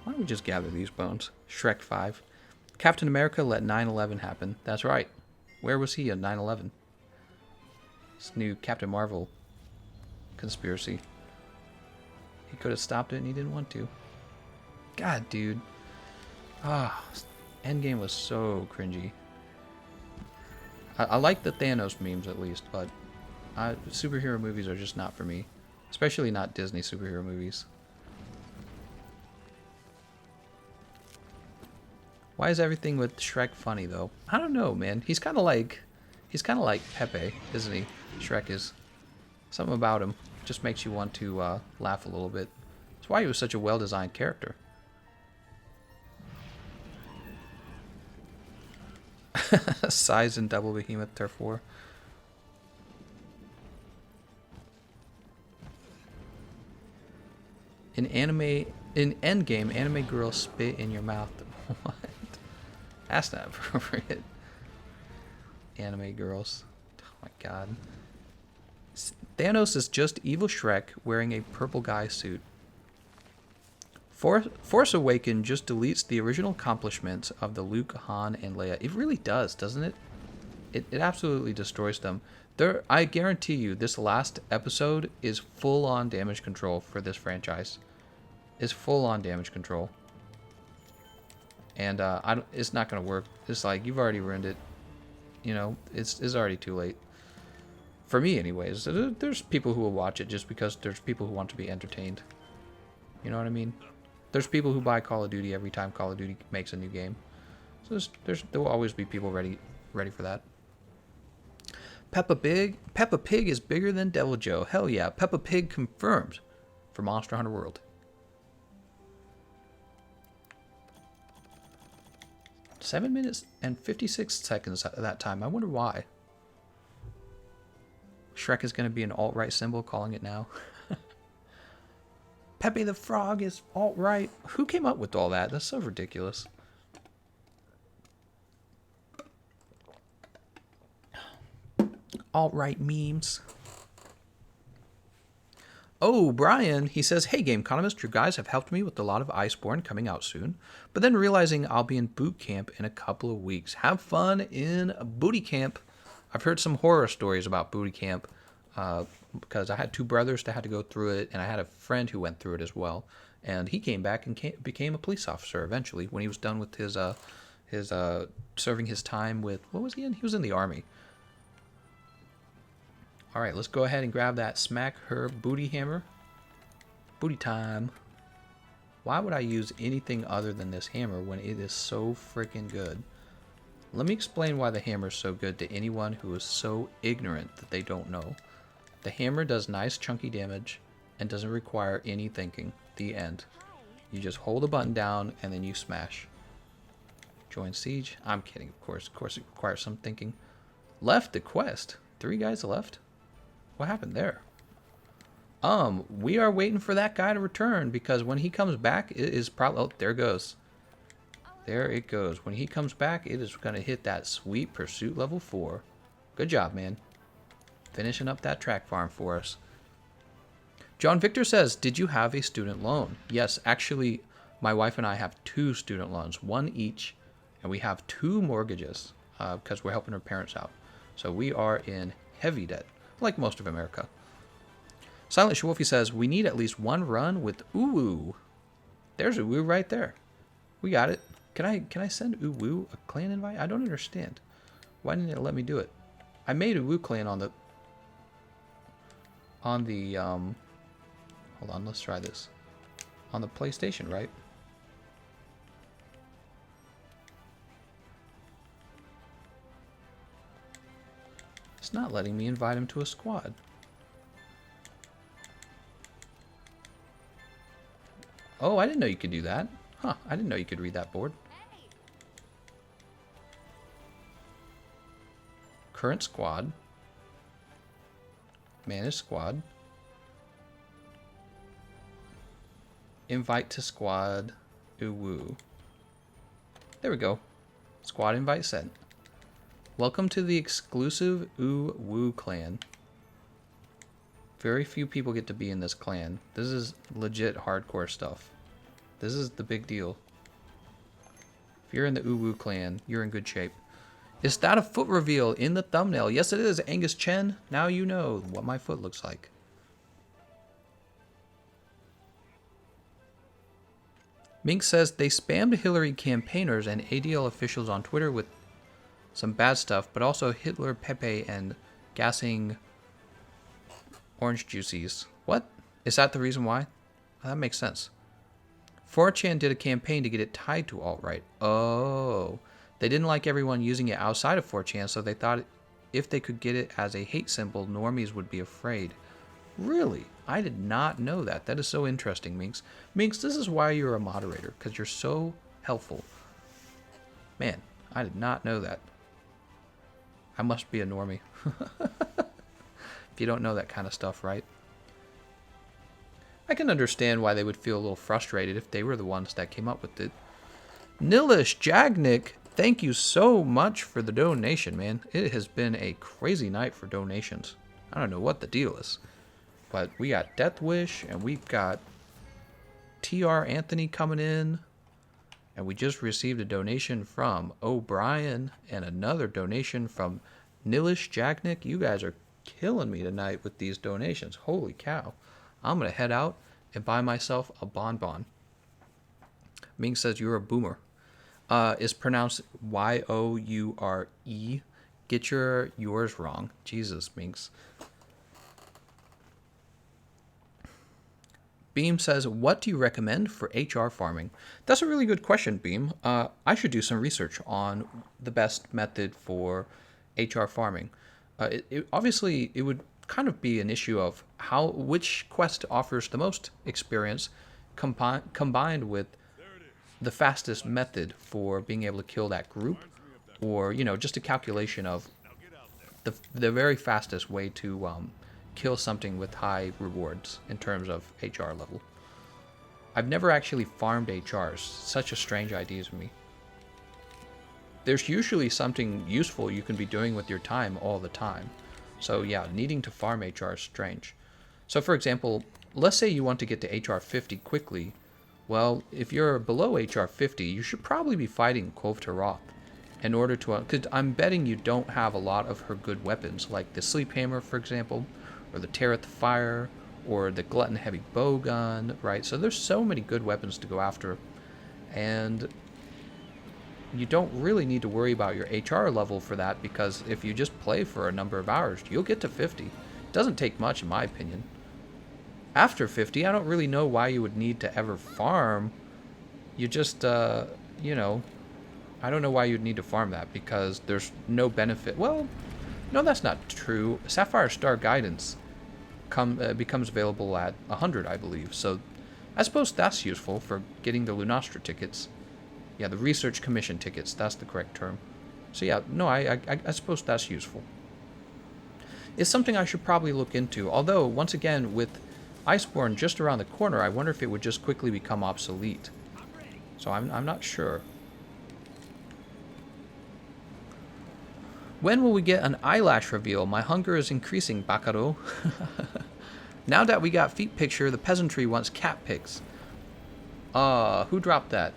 Why don't we just gather these bones? Shrek 5. Captain America let 9/11 happen. That's right. Where was he at 9/11? This new Captain Marvel conspiracy. He could have stopped it and he didn't want to. God, dude. Ah, Endgame was so cringy. I like the Thanos memes at least, but superhero movies are just not for me. Especially not Disney superhero movies. Why is everything with Shrek funny though? I don't know, man. He's kind of like Pepe, isn't he? Shrek is. Something about him just makes you want to laugh a little bit. That's why he was such a well-designed character. Size and double behemoth turf war. In Endgame, anime girls spit in your mouth. What? That's not appropriate. Anime girls. Oh my god. Thanos is just evil Shrek wearing a purple guy suit. Force Awakens just deletes the original accomplishments of the Luke, Han, and Leia. It really does, doesn't it? It absolutely destroys them. I guarantee you, this last episode is full-on damage control for this franchise. It's full-on damage control. And it's not going to work. It's like, you've already ruined it. You know, it's already too late. For me, anyways. There's people who will watch it just because there's people who want to be entertained. You know what I mean? There's people who buy Call of Duty every time Call of Duty makes a new game. So there will always be people ready for that. Peppa Pig is bigger than Devil Joe. Hell yeah. Peppa Pig confirmed for Monster Hunter World. Seven minutes and 56 seconds at that time. I wonder why. Shrek is going to be an alt-right symbol, calling it now. Pepe the Frog is alt-right. Who came up with all that? That's so ridiculous. Alt-right memes. Oh, Brian, he says, hey, Gameconomist, your guys have helped me with a lot of Iceborne coming out soon, but then realizing I'll be in boot camp in a couple of weeks. Have fun in booty camp. I've heard some horror stories about booty camp. because I had two brothers that had to go through it, and I had a friend who went through it as well. And he came back and became a police officer eventually when he was done with his serving his time with, what was he in? He was in the army. All right, let's go ahead and grab that smack her booty hammer. Booty time. Why would I use anything other than this hammer when it is so freaking good? Let me explain why the hammer is so good to anyone who is so ignorant that they don't know. The hammer does nice chunky damage and doesn't require any thinking. The end. You just hold the button down and then you smash. Join siege. I'm kidding, of course. Of course it requires some thinking. Left the quest. 3 guys left. What happened there? We are waiting for that guy to return because when he comes back, it is probably... Oh, there it goes. There it goes. When he comes back, it is going to hit that sweet pursuit level 4. Good job, man. Finishing up that track farm for us. John Victor says, did you have a student loan? Yes, actually, my wife and I have 2 student loans, 1 each, and we have 2 mortgages because we're helping our parents out. So we are in heavy debt, like most of America. Silent Shawolfie says, we need at least 1 run with Uwu. There's Uwu right there. We got it. Can I send Uwu a clan invite? I don't understand. Why didn't it let me do it? I made a Uwu clan on the hold on, let's try this. On the PlayStation, right? It's not letting me invite him to a squad. Oh, I didn't know you could do that. Huh, I didn't know you could read that board. Current squad. Manage squad. Invite to squad. Uwu. There we go. Squad invite sent. Welcome to the exclusive Uwu clan. Very few people get to be in this clan. This is legit hardcore stuff. This is the big deal. If you're in the Uwu clan, you're in good shape. Is that a foot reveal in the thumbnail? Yes, it is. Angus Chen, now you know what my foot looks like. Mink says they spammed Hillary campaigners and ADL officials on Twitter with some bad stuff, but also Hitler Pepe and gassing orange juices. What? Is that the reason why? That makes sense. 4chan did a campaign to get it tied to alt-right. Oh. They didn't like everyone using it outside of 4chan, so they thought if they could get it as a hate symbol, normies would be afraid. Really? I did not know that. That is so interesting, Minx. Minx, this is why you're a moderator, because you're so helpful. Man, I did not know that. I must be a normie. If you don't know that kind of stuff, right? I can understand why they would feel a little frustrated if they were the ones that came up with it. Nilish Jagnik, thank you so much for the donation, man. It has been a crazy night for donations. I don't know what the deal is. But we got Death Wish, and we've got TR Anthony coming in. And we just received a donation from O'Brien and another donation from Nilish Jagnik. You guys are killing me tonight with these donations. Holy cow. I'm going to head out and buy myself a bonbon. Ming says you're a boomer. Is pronounced Y-O-U-R-E. Get yours wrong. Jesus, Minx. Beam says, what do you recommend for HR farming? That's a really good question, Beam. I should do some research on the best method for HR farming. Obviously, it would kind of be an issue of which quest offers the most experience combined with the fastest method for being able to kill that group, or, you know, just a calculation of the very fastest way to kill something with high rewards in terms of HR level. I've never actually farmed HRs. Such a strange idea to me. There's usually something useful you can be doing with your time all the time. So yeah, needing to farm HR is strange. So for example, let's say you want to get to HR 50 quickly. Well, if you're below HR 50, you should probably be fighting Kulve Taroth in order to, because I'm betting you don't have a lot of her good weapons, like the Sleep Hammer, for example, or the Taroth Fire, or the Glutton Heavy Bowgun, right? So there's so many good weapons to go after, and you don't really need to worry about your HR level for that, because if you just play for a number of hours, you'll get to 50. It doesn't take much, in my opinion. After 50, I don't really know why you would need to ever farm. You just, you know, I don't know why you'd need to farm that, because there's no benefit. Well, no, that's not true. Sapphire Star Guidance becomes available at 100, I believe. So I suppose that's useful for getting the Lunastra tickets. Yeah, the Research Commission tickets. That's the correct term. So yeah, no, I suppose that's useful. It's something I should probably look into. Although, once again, with Iceborne just around the corner, I wonder if it would just quickly become obsolete. So I'm not sure. When will we get an eyelash reveal? My hunger is increasing, Bakaro. Now that we got feet picture, the peasantry wants cat pics. Who dropped that?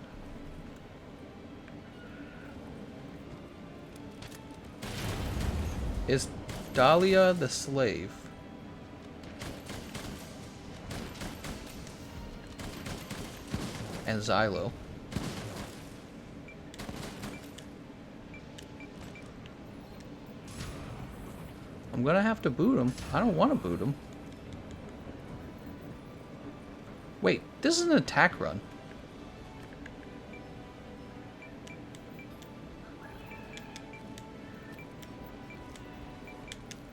Is Dahlia the slave? And Xylo. I'm gonna have to boot him. I don't want to boot him. Wait, this is an attack run.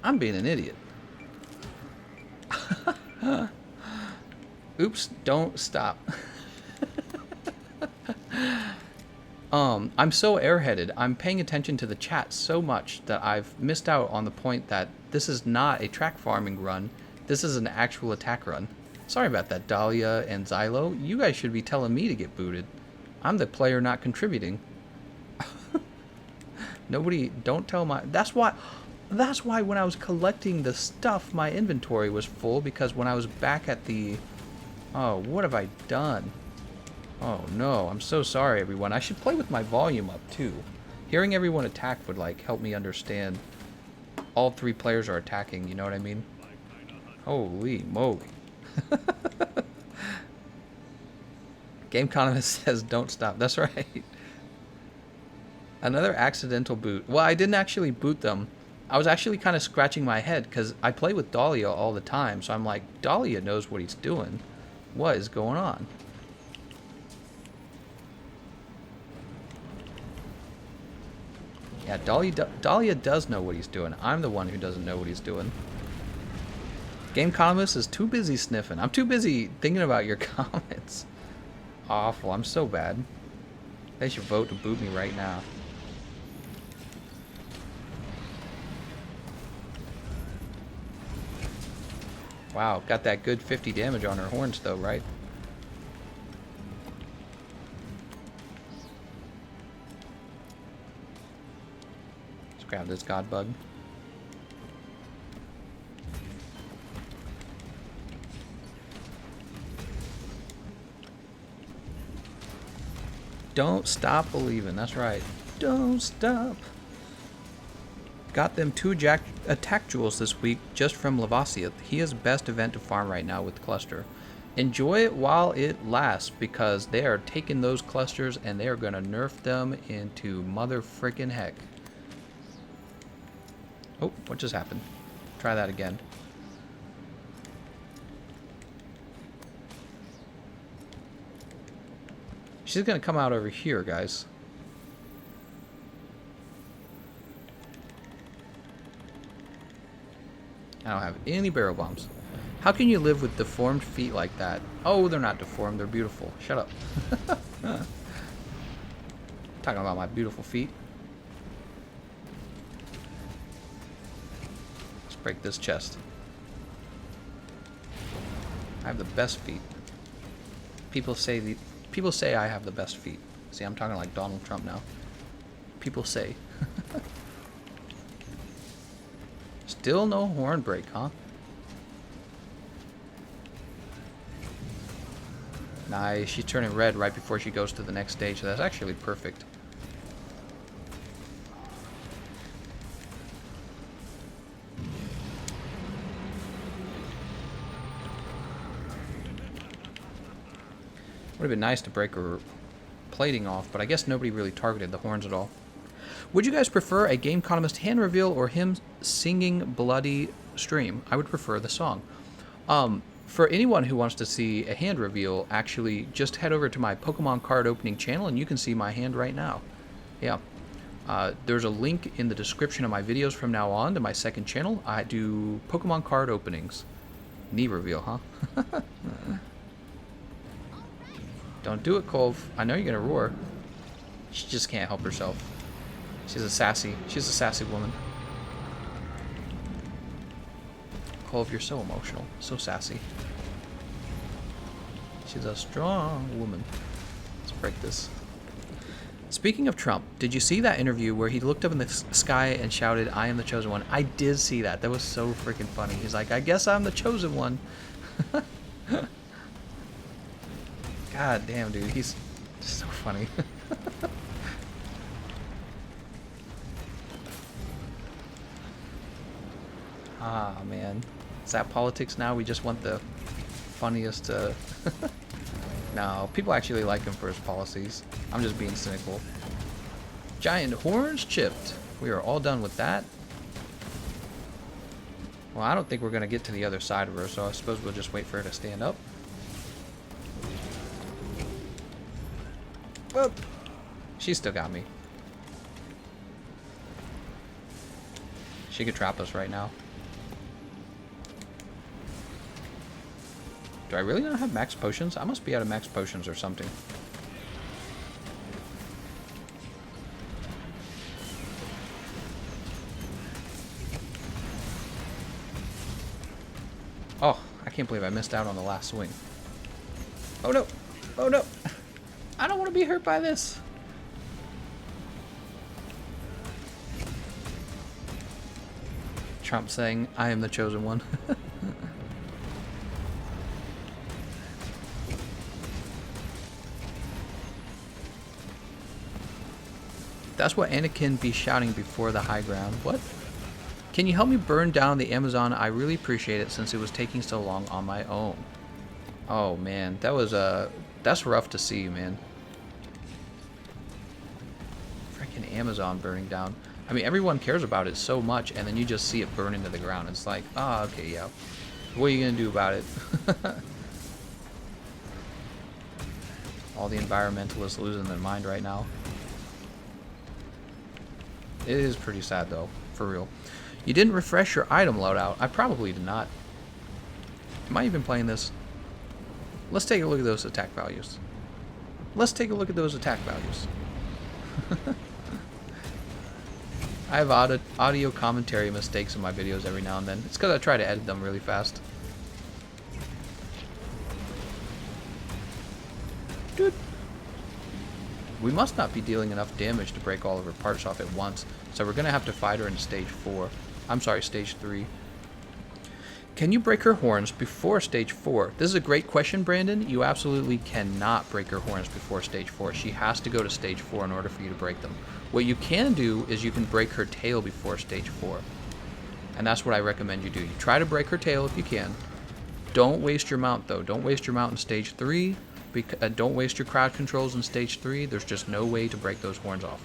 I'm being an idiot. Oops, don't stop. I'm so airheaded. I'm paying attention to the chat so much that I've missed out on the point that this is not a track farming run. This is an actual attack run. Sorry about that, Dahlia and Xylo. You guys should be telling me to get booted. I'm the player not contributing. Nobody, don't tell my... That's why when I was collecting the stuff, my inventory was full, because when I was back at the... Oh, what have I done? Oh no, I'm so sorry everyone. I should play with my volume up too. Hearing everyone attack would like help me understand all three players are attacking, you know what I mean? Holy moly. Gameconomist says don't stop. That's right. Another accidental boot. Well, I didn't actually boot them. I was actually kind of scratching my head because I play with Dahlia all the time, so I'm like, Dahlia knows what he's doing. What is going on? Yeah, Dahlia does know what he's doing. I'm the one who doesn't know what he's doing. Gameconomist is too busy sniffing. I'm too busy thinking about your comments. Awful. I'm so bad. They should vote to boot me right now. Wow, got that good 50 damage on her horns though, right? Let's grab this god bug. Don't stop believing, that's right. Don't stop. Got them 2 attack jewels this week just from Lavasia. He is best event to farm right now with cluster. Enjoy it while it lasts, because they are taking those clusters and they are going to nerf them into mother frickin' heck. Oh, what just happened? Try that again. She's going to come out over here, guys. I don't have any barrel bombs. How can you live with deformed feet like that? Oh, they're not deformed. They're beautiful. Shut up. Talking about my beautiful feet. Let's break this chest. I have the best feet. People say I have the best feet. See, I'm talking like Donald Trump now. People say. Still no horn break, huh? Nice. She's turning red right before she goes to the next stage. So that's actually perfect. Would have been nice to break her plating off, but I guess nobody really targeted the horns at all. Would you guys prefer a Gameconomist hand reveal or him singing bloody stream? I would prefer the song. For anyone who wants to see a hand reveal, actually just head over to my Pokemon card opening channel and you can see my hand right now. Yeah. There's a link in the description of my videos from now on to my second channel. I do Pokemon card openings. Knee reveal, huh? Don't do it, Kulve. I know you're gonna roar. She just can't help herself. She's a sassy woman. Kulve, you're so emotional, so sassy. She's a strong woman. Let's break this. Speaking of Trump, did you see that interview where he looked up in the sky and shouted, "I am the chosen one"? I did see that. That was so freaking funny. He's like, "I guess I'm the chosen one." God damn, dude. He's so funny. Ah, man. Is that politics now? We just want the funniest, No, people actually like him for his policies. I'm just being cynical. Giant horns chipped. We are all done with that. Well, I don't think we're going to get to the other side of her, so I suppose we'll just wait for her to stand up. Well, she still got me. She could trap us right now. Do I really not have max potions? I must be out of max potions or something. Oh, I can't believe I missed out on the last swing. Oh no! Oh no! I don't want to be hurt by this! Trump saying, "I am the chosen one." That's what Anakin be shouting before the high ground. What? Can you help me burn down the Amazon? I really appreciate it since it was taking so long on my own. Oh man, that was that's rough to see, man. Freaking Amazon burning down. I mean, everyone cares about it so much, and then you just see it burn into the ground. It's like, ah, okay, yeah. What are you gonna do about it? All the environmentalists losing their mind right now. It is pretty sad though, for real. You didn't refresh your item loadout. I probably did not. Am I even playing this? Let's take a look at those attack values. Let's take a look at those attack values. I have audio commentary mistakes in my videos every now and then. It's because I try to edit them really fast. Dude. We must not be dealing enough damage to break all of her parts off at once, so we're going to have to fight her in stage 4. I'm sorry, stage 3. Can you break her horns before stage 4? This is a great question, Brandon. You absolutely cannot break her horns before stage 4. She has to go to stage 4 in order for you to break them. What you can do is you can break her tail before stage 4. And that's what I recommend you do. You try to break her tail if you can. Don't waste your mount, though. Don't waste your mount in stage 3. Don't waste your crowd controls in stage 3. There's just no way to break those horns off.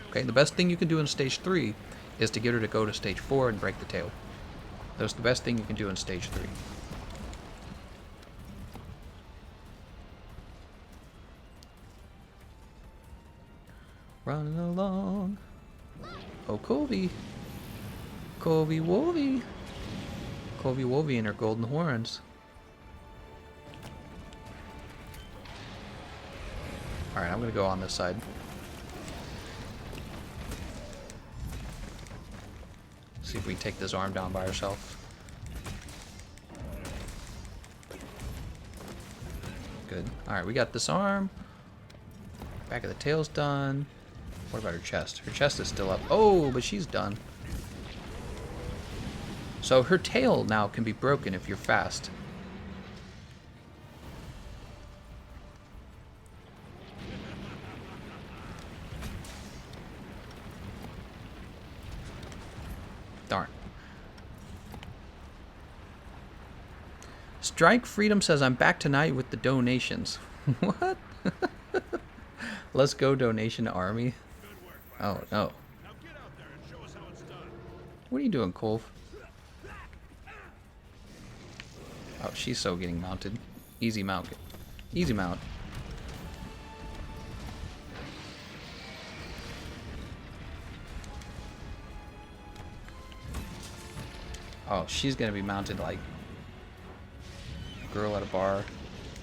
Okay, the best thing you can do in stage 3 is to get her to go to stage 4 and break the tail. That's the best thing you can do in stage 3. Running along. Oh, Kulve. Kulve Wolvie. Kulve Wolvie and her golden horns. Alright, I'm going to go on this side. See if we can take this arm down by herself. Good. Alright, we got this arm. Back of the tail's done. What about her chest? Her chest is still up. Oh, but she's done. So her tail now can be broken if you're fast. Darn. Strike Freedom says, I'm back tonight with the donations. What? Let's go donation army. Oh no. What are you doing, Kulve? Oh, she's so getting mounted. Easy mount. Easy mount. Oh, she's gonna be mounted like a girl at a bar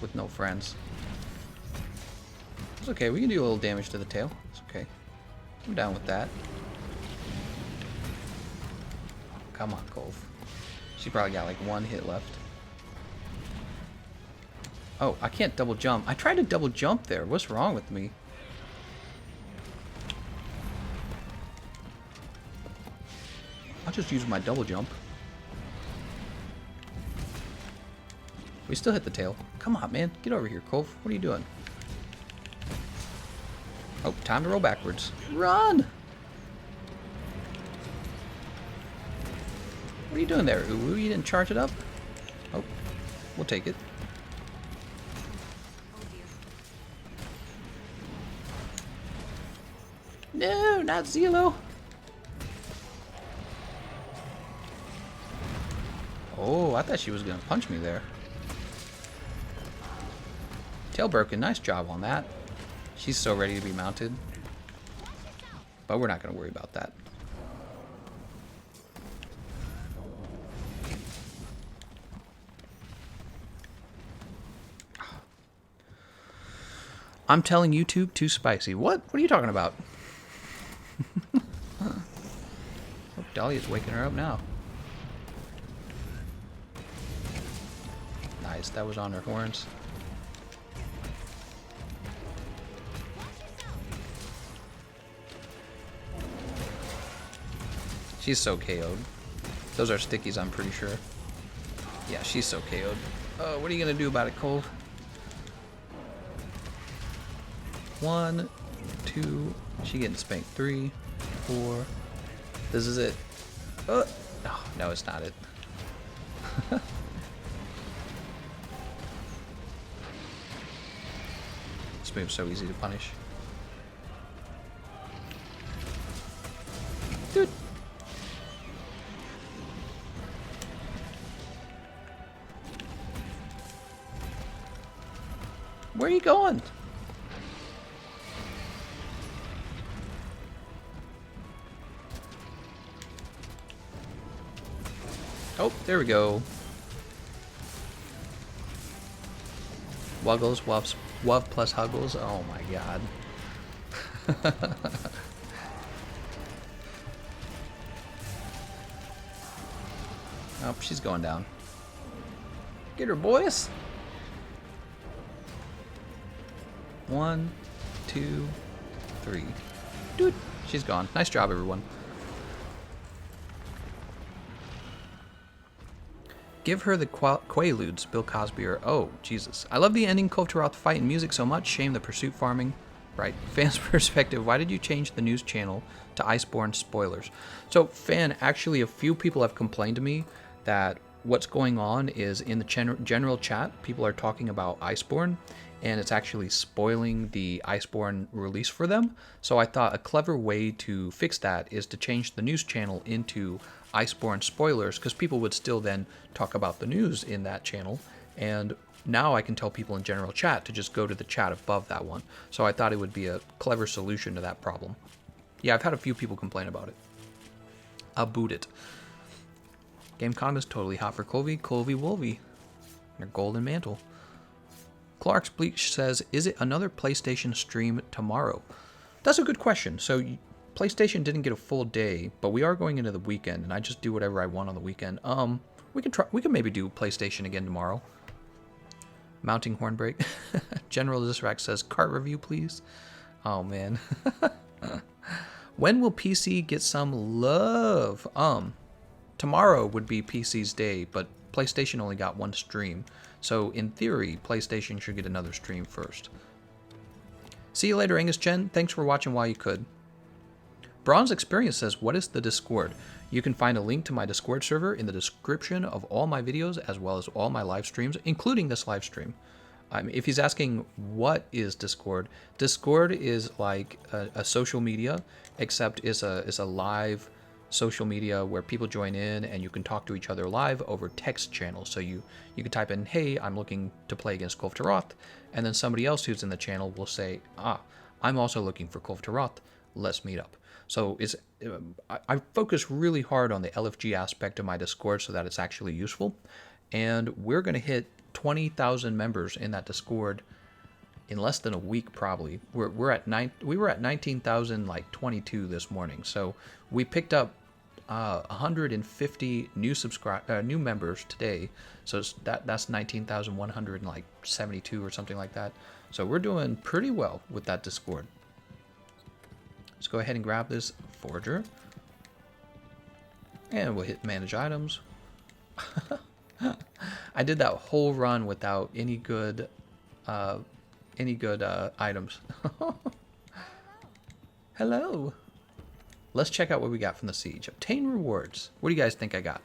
with no friends. It's okay, we can do a little damage to the tail. It's okay. I'm down with that. Oh, come on, Kulve. She probably got like one hit left. Oh, I can't double jump. I tried to double jump there. What's wrong with me? I'll just use my double jump. We still hit the tail. Come on, man. Get over here, Kulve. What are you doing? Oh, time to roll backwards. Run! What are you doing there, Uwu? You didn't charge it up? Oh, we'll take it. No, not Zelo. Oh, I thought she was going to punch me there. Tail broken. Nice job on that. She's so ready to be mounted. But we're not going to worry about that. I'm telling YouTube, too spicy. What? What are you talking about? Oh, Dahlia's waking her up now. Nice. That was on her horns. She's so KO'd. Those are stickies, I'm pretty sure. Yeah, she's so KO'd. Oh, what are you going to do about it, Kulve? 1, 2, she getting spanked. 3, 4. This is it. Oh, no, it's not it. This move's so easy to punish. Dude. Where are you going? Oh, there we go. Wuggles, Wuv plus Huggles. Oh my god. Oh, she's going down. Get her, boys. 1, 2, 3. Dude, she's gone. Nice job, everyone. Give her the Quaaludes, Bill Cosby. Oh, Jesus. I love the ending Kulve Taroth fight and music so much. Shame the pursuit farming. Right. Fan's perspective. Why did you change the news channel to Iceborne spoilers? So, Fan, actually, a few people have complained to me that what's going on is in the general chat, people are talking about Iceborne, and it's actually spoiling the Iceborne release for them. So I thought a clever way to fix that is to change the news channel into Iceborne spoilers, because people would still then talk about the news in that channel, and now I can tell people in general chat to just go to the chat above that one. So I thought it would be a clever solution to that problem. Yeah, I've had a few people complain about it. I'll boot it. Gameconomist totally hot for Kulve. Kulve Wolvie. Their golden mantle. Clark's Bleach says, is it another PlayStation stream tomorrow? That's a good question. So PlayStation didn't get a full day, but we are going into the weekend, and I just do whatever I want on the weekend. We can maybe do PlayStation again tomorrow. Mounting Hornbreak. General Disrack says, cart review, please. Oh, man. When will PC get some love? Tomorrow would be PC's day, but PlayStation only got one stream. So, in theory, PlayStation should get another stream first. See you later, Angus Chen. Thanks for watching while you could. Bronze Experience says, what is the Discord? You can find a link to my Discord server in the description of all my videos, as well as all my live streams, including this live stream. I mean, if he's asking what is Discord, Discord is like a social media, except is a live social media where people join in and you can talk to each other live over text channels. So you can type in, "Hey, I'm looking to play against Kulve Taroth," and then somebody else who's in the channel will say, "Ah, I'm also looking for Kulve Taroth. Let's meet up." So I focus really hard on the LFG aspect of my Discord so that it's actually useful, and we're going to hit 20,000 members in that Discord in less than a week, probably. We were at 19,000 like 22 this morning, so we picked up 150 new members today. So that's 19,172 or something like that. So we're doing pretty well with that Discord. Let's go ahead and grab this Forager, and we'll hit Manage Items. I did that whole run without any good items. Hello. Let's check out what we got from the siege. Obtain rewards. What do you guys think I got?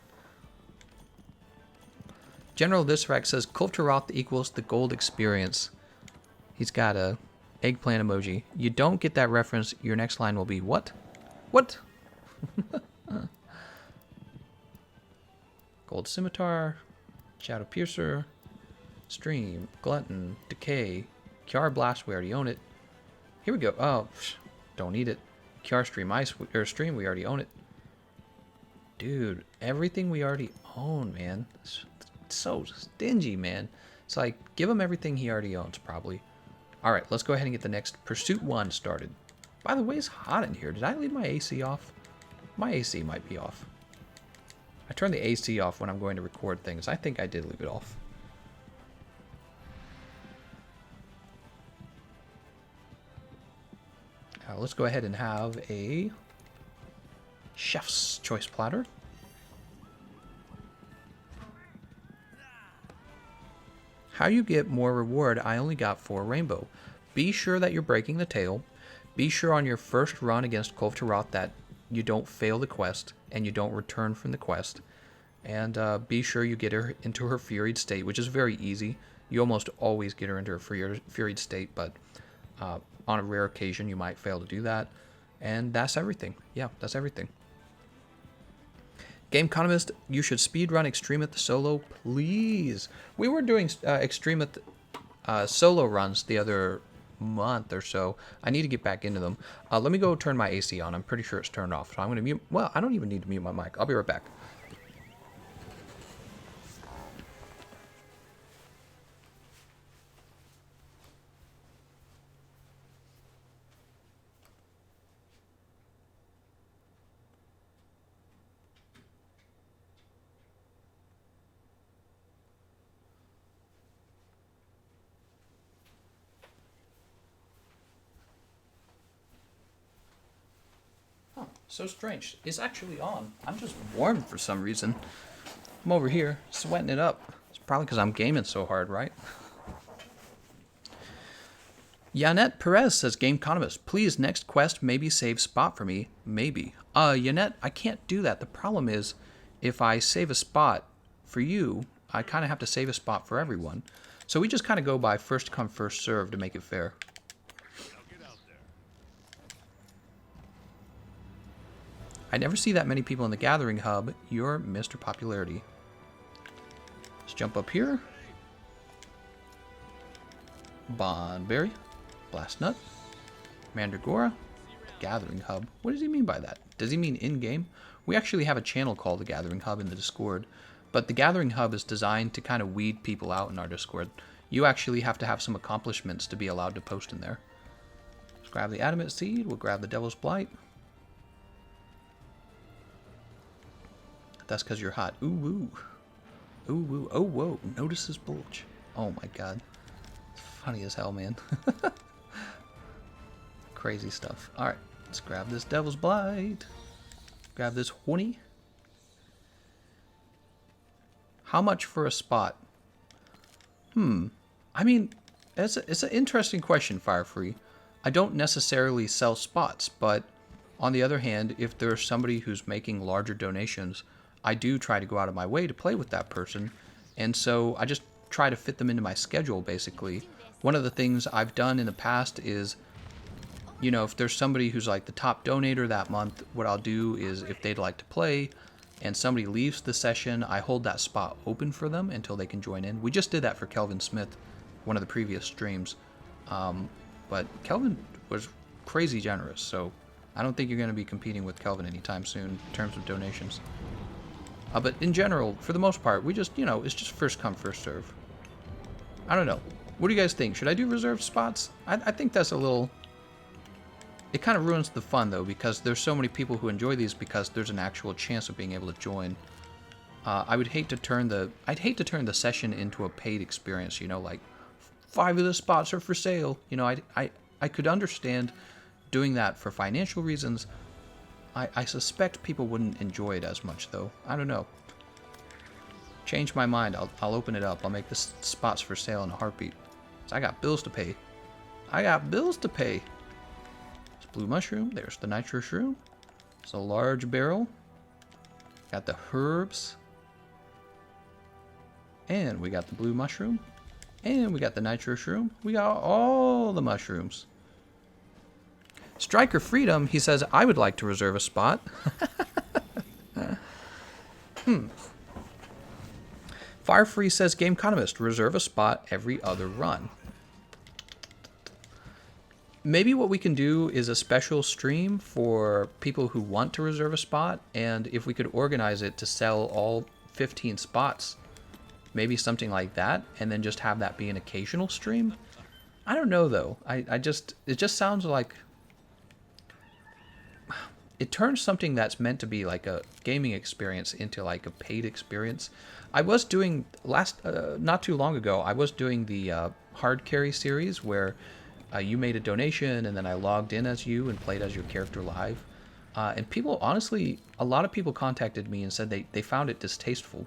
General Visrak says Kulve Taroth equals the gold experience. He's got a eggplant emoji. You don't get that reference, your next line will be what? What? Gold Scimitar, Shadow Piercer, Stream, Glutton, Decay, Kiara Blast, we already own it. Here we go. Oh, don't need it. Kiara Stream, we already own it. Dude, everything we already own, man. It's so stingy, man. It's like, give him everything he already owns, probably. Alright, let's go ahead and get the next Pursuit 1 started. By the way, it's hot in here. Did I leave my AC off? My AC might be off. I turn the AC off when I'm going to record things. I think I did leave it off. Let's go ahead and have a Chef's Choice platter. How you get more reward? I only got 4 rainbow. Be sure that you're breaking the tail. Be sure on your first run against Kulve Taroth that you don't fail the quest and you don't return from the quest. And be sure you get her into her furied state, which is very easy. You almost always get her into her furied state, but on a rare occasion you might fail to do that. And that's everything. Yeah, that's everything. Gameconomist, you should speedrun Extremeth solo, please. We were doing Extremeth solo runs the other month or so. I need to get back into them. Let me go turn my AC on. I'm pretty sure it's turned off. So I'm going to mute. Well, I don't even need to mute my mic. I'll be right back. So strange. It's actually on. I'm just warm for some reason. I'm over here sweating it up. It's probably because I'm gaming so hard, right? Yanette Perez says, Gameconomist, please next quest maybe save spot for me. Maybe. Yanette, I can't do that. The problem is if I save a spot for you, I kind of have to save a spot for everyone. So we just kind of go by first come, first serve to make it fair. I never see that many people in the Gathering Hub. You're Mr. Popularity. Let's jump up here. Bondberry. Blast Nut. Mandragora. Gathering Hub. What does he mean by that? Does he mean in-game? We actually have a channel called the Gathering Hub in the Discord. But the Gathering Hub is designed to kind of weed people out in our Discord. You actually have to have some accomplishments to be allowed to post in there. Let's grab the Adamant Seed. We'll grab the Devil's Blight. That's because you're hot. Ooh, woo. Ooh, woo. Oh, whoa. Notice his bulge. Oh, my God. It's funny as hell, man. Crazy stuff. All right. Let's grab this Devil's Blight. Grab this honey. How much for a spot? I mean, it's an interesting question, Firefree. I don't necessarily sell spots, but on the other hand, if there's somebody who's making larger donations, I do try to go out of my way to play with that person. And so I just try to fit them into my schedule, basically. One of the things I've done in the past is, you know, if there's somebody who's like the top donator that month, what I'll do is if they'd like to play and somebody leaves the session, I hold that spot open for them until they can join in. We just did that for Kelvin Smith, one of the previous streams. But Kelvin was crazy generous, so I don't think you're going to be competing with Kelvin anytime soon in terms of donations. But in general, for the most part, we just, you know, it's just first come, first serve. I don't know. What do you guys think? Should I do reserved spots? I think that's a little... It kind of ruins the fun, though, because there's so many people who enjoy these because there's an actual chance of being able to join. I'd hate to turn the session into a paid experience, you know, like 5 of the spots are for sale. You know, I could understand doing that for financial reasons. I suspect people wouldn't enjoy it as much, though. I don't know. Change my mind. I'll open it up. I'll make the spots for sale in a heartbeat. So I got bills to pay. I got bills to pay. It's blue mushroom. There's the nitro shroom. It's a large barrel. Got the herbs. And we got the blue mushroom. And we got the nitro shroom. We got all the mushrooms. Striker Freedom, he says, I would like to reserve a spot. Firefree says, Gameconomist, reserve a spot every other run. Maybe what we can do is a special stream for people who want to reserve a spot, and if we could organize it to sell all 15 spots, maybe something like that, and then just have that be an occasional stream. I don't know, though. It just sounds like it turns something that's meant to be like a gaming experience into like a paid experience. I was doing not too long ago, I was doing the hard carry series where you made a donation and then I logged in as you and played as your character live. And people, honestly, a lot of people contacted me and said they found it distasteful.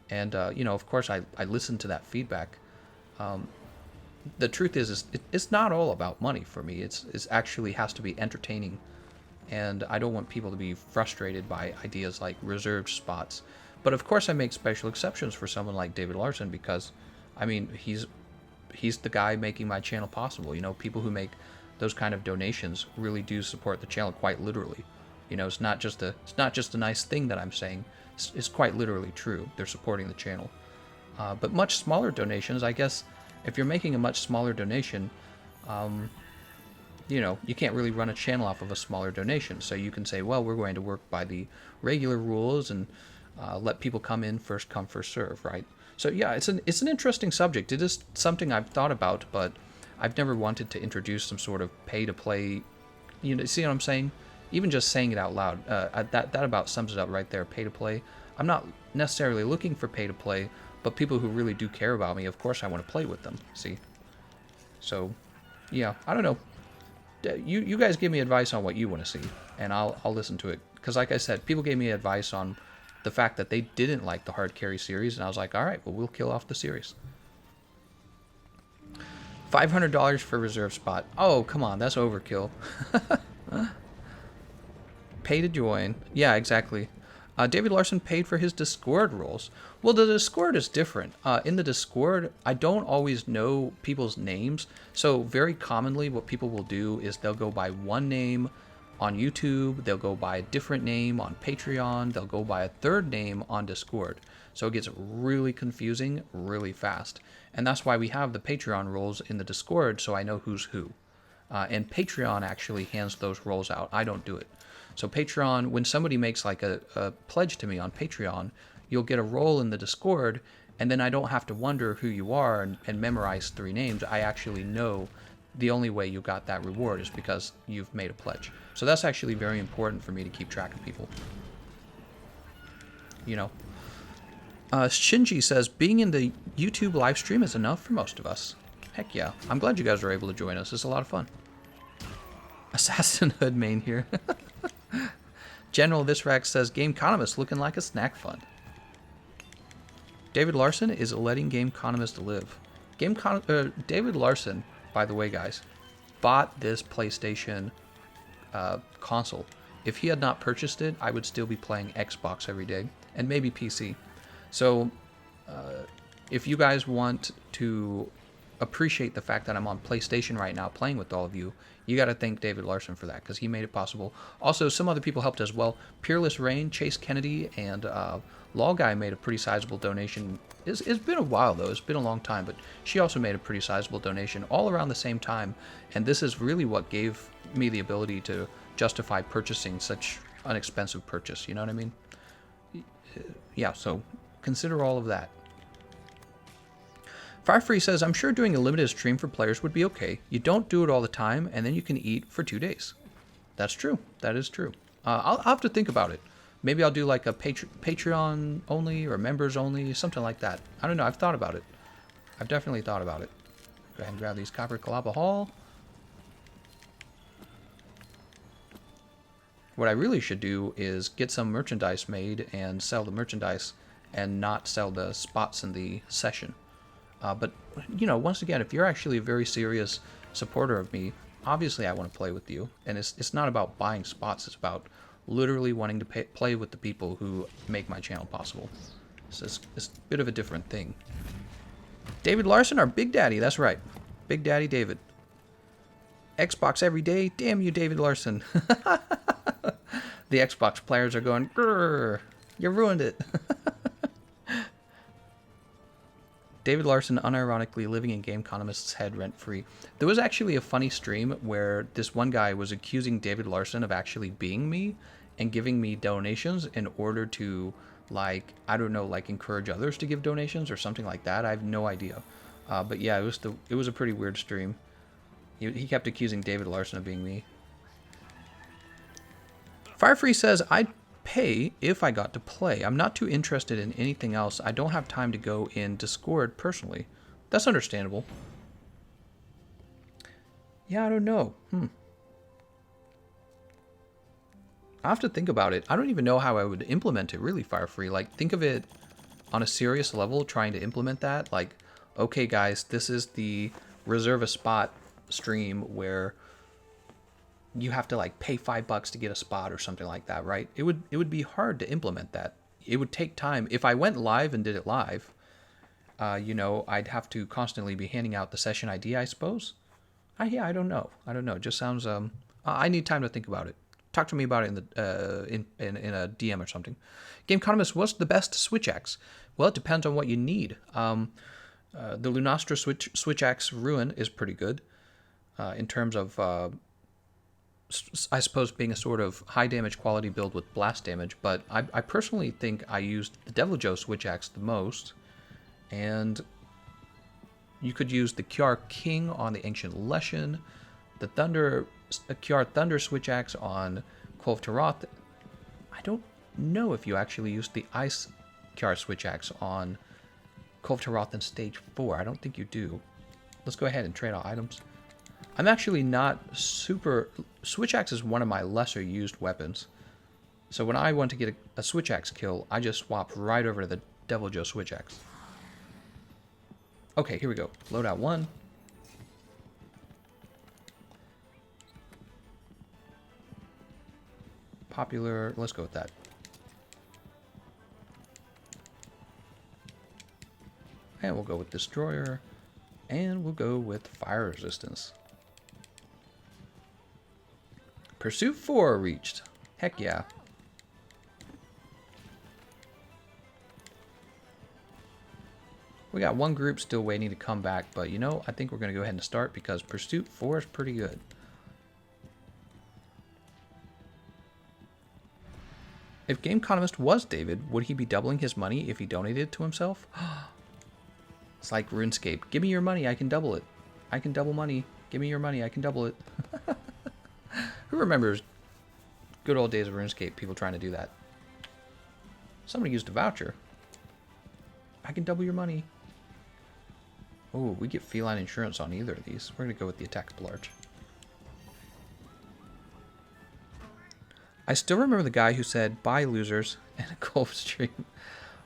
And, you know, of course, I listened to that feedback. The truth is it's not all about money for me. It's actually has to be entertaining. And I don't want people to be frustrated by ideas like reserved spots. But of course I make special exceptions for someone like David Larson because, I mean, he's the guy making my channel possible. You know, people who make those kind of donations really do support the channel quite literally. You know, it's not just a nice thing that I'm saying. It's quite literally true. They're supporting the channel. But much smaller donations, I guess, if you're making a much smaller donation, you know, you can't really run a channel off of a smaller donation. So you can say, well, we're going to work by the regular rules and let people come in first come, first serve, right? So yeah, it's an interesting subject. It is something I've thought about, but I've never wanted to introduce some sort of pay-to-play, you know, see what I'm saying? Even just saying it out loud, that about sums it up right there, pay-to-play. I'm not necessarily looking for pay-to-play, but people who really do care about me, of course I want to play with them, see? So, yeah, I don't know. You guys give me advice on what you want to see, and I'll listen to it. Because like I said, people gave me advice on the fact that they didn't like the hard carry series, and I was like, all right, well, we'll kill off the series. $500 for reserve spot. Oh, come on, that's overkill. Pay to join. Yeah, exactly. David Larson paid for his Discord roles. Well, the Discord is different. In the Discord, I don't always know people's names. So very commonly what people will do is they'll go by one name on YouTube. They'll go by a different name on Patreon. They'll go by a third name on Discord. So it gets really confusing really fast. And that's why we have the Patreon roles in the Discord, so I know who's who. And Patreon actually hands those roles out. I don't do it. So Patreon, when somebody makes like a pledge to me on Patreon, you'll get a role in the Discord, and then I don't have to wonder who you are and memorize 3 names. I actually know the only way you got that reward is because you've made a pledge. So that's actually very important for me to keep track of people. You know. Shinji says, being in the YouTube live stream is enough for most of us. Heck yeah. I'm glad you guys are able to join us. It's a lot of fun. Assassin Hood main here. General Visrax says, Gameconomist looking like a snack fund. David Larson is letting Gameconomist live. David Larson, by the way, guys, bought this PlayStation console. If he had not purchased it, I would still be playing Xbox every day, and maybe PC. So, if you guys want to appreciate the fact that I'm on PlayStation right now playing with all of you, you got to thank David Larson for that, because he made it possible. Also, some other people helped as well. Peerless Rain, Chase Kennedy, and Law Guy made a pretty sizable donation. It's been a while, though. It's been a long time, but she also made a pretty sizable donation all around the same time. And this is really what gave me the ability to justify purchasing such an expensive purchase. You know what I mean? Yeah, so consider all of that. Firefree says, I'm sure doing a limited stream for players would be okay. You don't do it all the time, and then you can eat for 2 days. That's true. That is true. I'll have to think about it. Maybe I'll do like a Patreon only or members only, something like that. I don't know. I've thought about it. I've definitely thought about it. Go ahead and grab these Copper Kalaba Hall. What I really should do is get some merchandise made and sell the merchandise and not sell the spots in the session. But, you know, once again, if you're actually a very serious supporter of me, obviously I want to play with you. And it's not about buying spots. It's about literally wanting to play with the people who make my channel possible. So it's a bit of a different thing. David Larson, our Big Daddy. That's right. Big Daddy David. Xbox every day. Damn you, David Larson. The Xbox players are going, grrr, you ruined it. David Larson unironically living in Gameconomist's head rent-free. There was actually a funny stream where this one guy was accusing David Larson of actually being me and giving me donations in order to, like, I don't know, like encourage others to give donations or something like that. I have no idea. But yeah, it was a pretty weird stream. He kept accusing David Larson of being me. Firefree says, I'd pay if I got to play. I'm not too interested in anything else. I don't have time to go in Discord personally. That's understandable. Yeah, I don't know. I have to think about it. I don't even know how I would implement it, really, Firefree. Like, think of it on a serious level, trying to implement that. Like, okay, guys, this is the reserve a spot stream where you have to like pay $5 to get a spot or something like that, right? It would be hard to implement that. It would take time. If I went live and did it live, you know, I'd have to constantly be handing out the session ID, I suppose. Yeah, I don't know. It just sounds. I need time to think about it. Talk to me about it in the in a DM or something. Gameconomist, what's the best switch axe? Well, it depends on what you need. The Lunastra switch axe Ruin is pretty good in terms of. I suppose being a sort of high damage quality build with blast damage, but I personally think I used the Devil Joe switch axe the most, and you could use the Kiar King on the Ancient Leshen, the Kiar Thunder switch axe on Kulve Taroth. I don't know if you actually used the Ice Kiar switch axe on Kulve Taroth in Stage 4. I don't think you do. Let's go ahead and trade all items. I'm actually not super... Switch axe is one of my lesser used weapons. So when I want to get a switch axe kill, I just swap right over to the Devil Joe switch axe. Okay, here we go. Loadout 1. Popular... Let's go with that. And we'll go with Destroyer. And we'll go with Fire Resistance. Pursuit 4 reached. Heck yeah. We got one group still waiting to come back, but you know, I think we're going to go ahead and start because Pursuit 4 is pretty good. If Gameconomist was David, would he be doubling his money if he donated to himself? It's like RuneScape. Give me your money, I can double it. I can double money. Give me your money, I can double it. Who remembers good old days of RuneScape, people trying to do that? Somebody used a voucher. I can double your money. Oh, we get feline insurance on either of these. We're going to go with the attack large. I still remember the guy who said, bye losers, in a Kulve stream.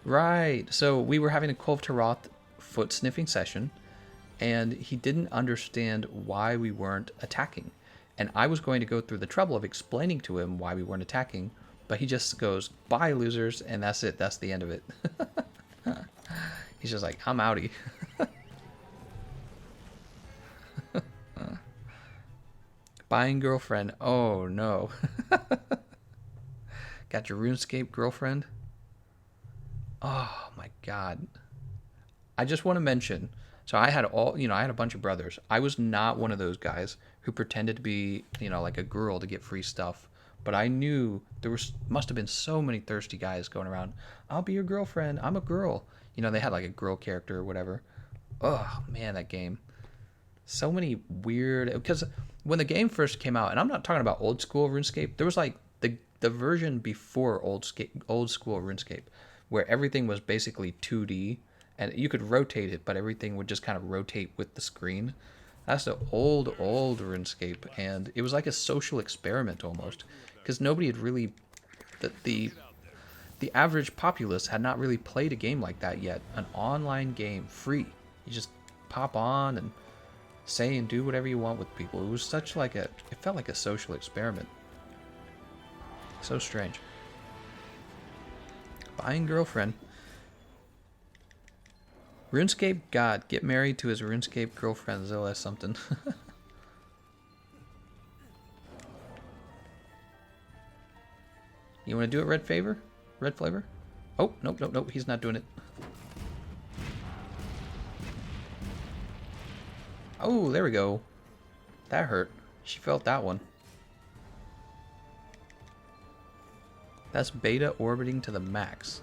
Right, so we were having a Kulve Taroth foot sniffing session, and he didn't understand why we weren't attacking. And I was going to go through the trouble of explaining to him why we weren't attacking, but he just goes, bye losers, and that's it. That's the end of it. He's just like, I'm outie. Buying girlfriend. Oh no. Got your RuneScape girlfriend? Oh my god. I just want to mention, so I had I had a bunch of brothers. I was not one of those guys who pretended to be, like a girl to get free stuff. But I knew must have been so many thirsty guys going around. I'll be your girlfriend. I'm a girl. They had like a girl character or whatever. Oh man, that game. So many weird, because when the game first came out, and I'm not talking about old school RuneScape, there was like the version before old school RuneScape, where everything was basically 2D, and you could rotate it, but everything would just kind of rotate with the screen. That's the old RuneScape, and it was like a social experiment almost, because nobody had really, the average populace had not really played a game like that yet. An online game, free. You just pop on and say and do whatever you want with people. It was it felt like a social experiment. So strange. Buying girlfriend. RuneScape God, get married to his RuneScape girlfriend. Zilla something. You want to do it, Red Flavor? Red Flavor? Oh, nope, he's not doing it. Oh, there we go. That hurt. She felt that one. That's beta orbiting to the max.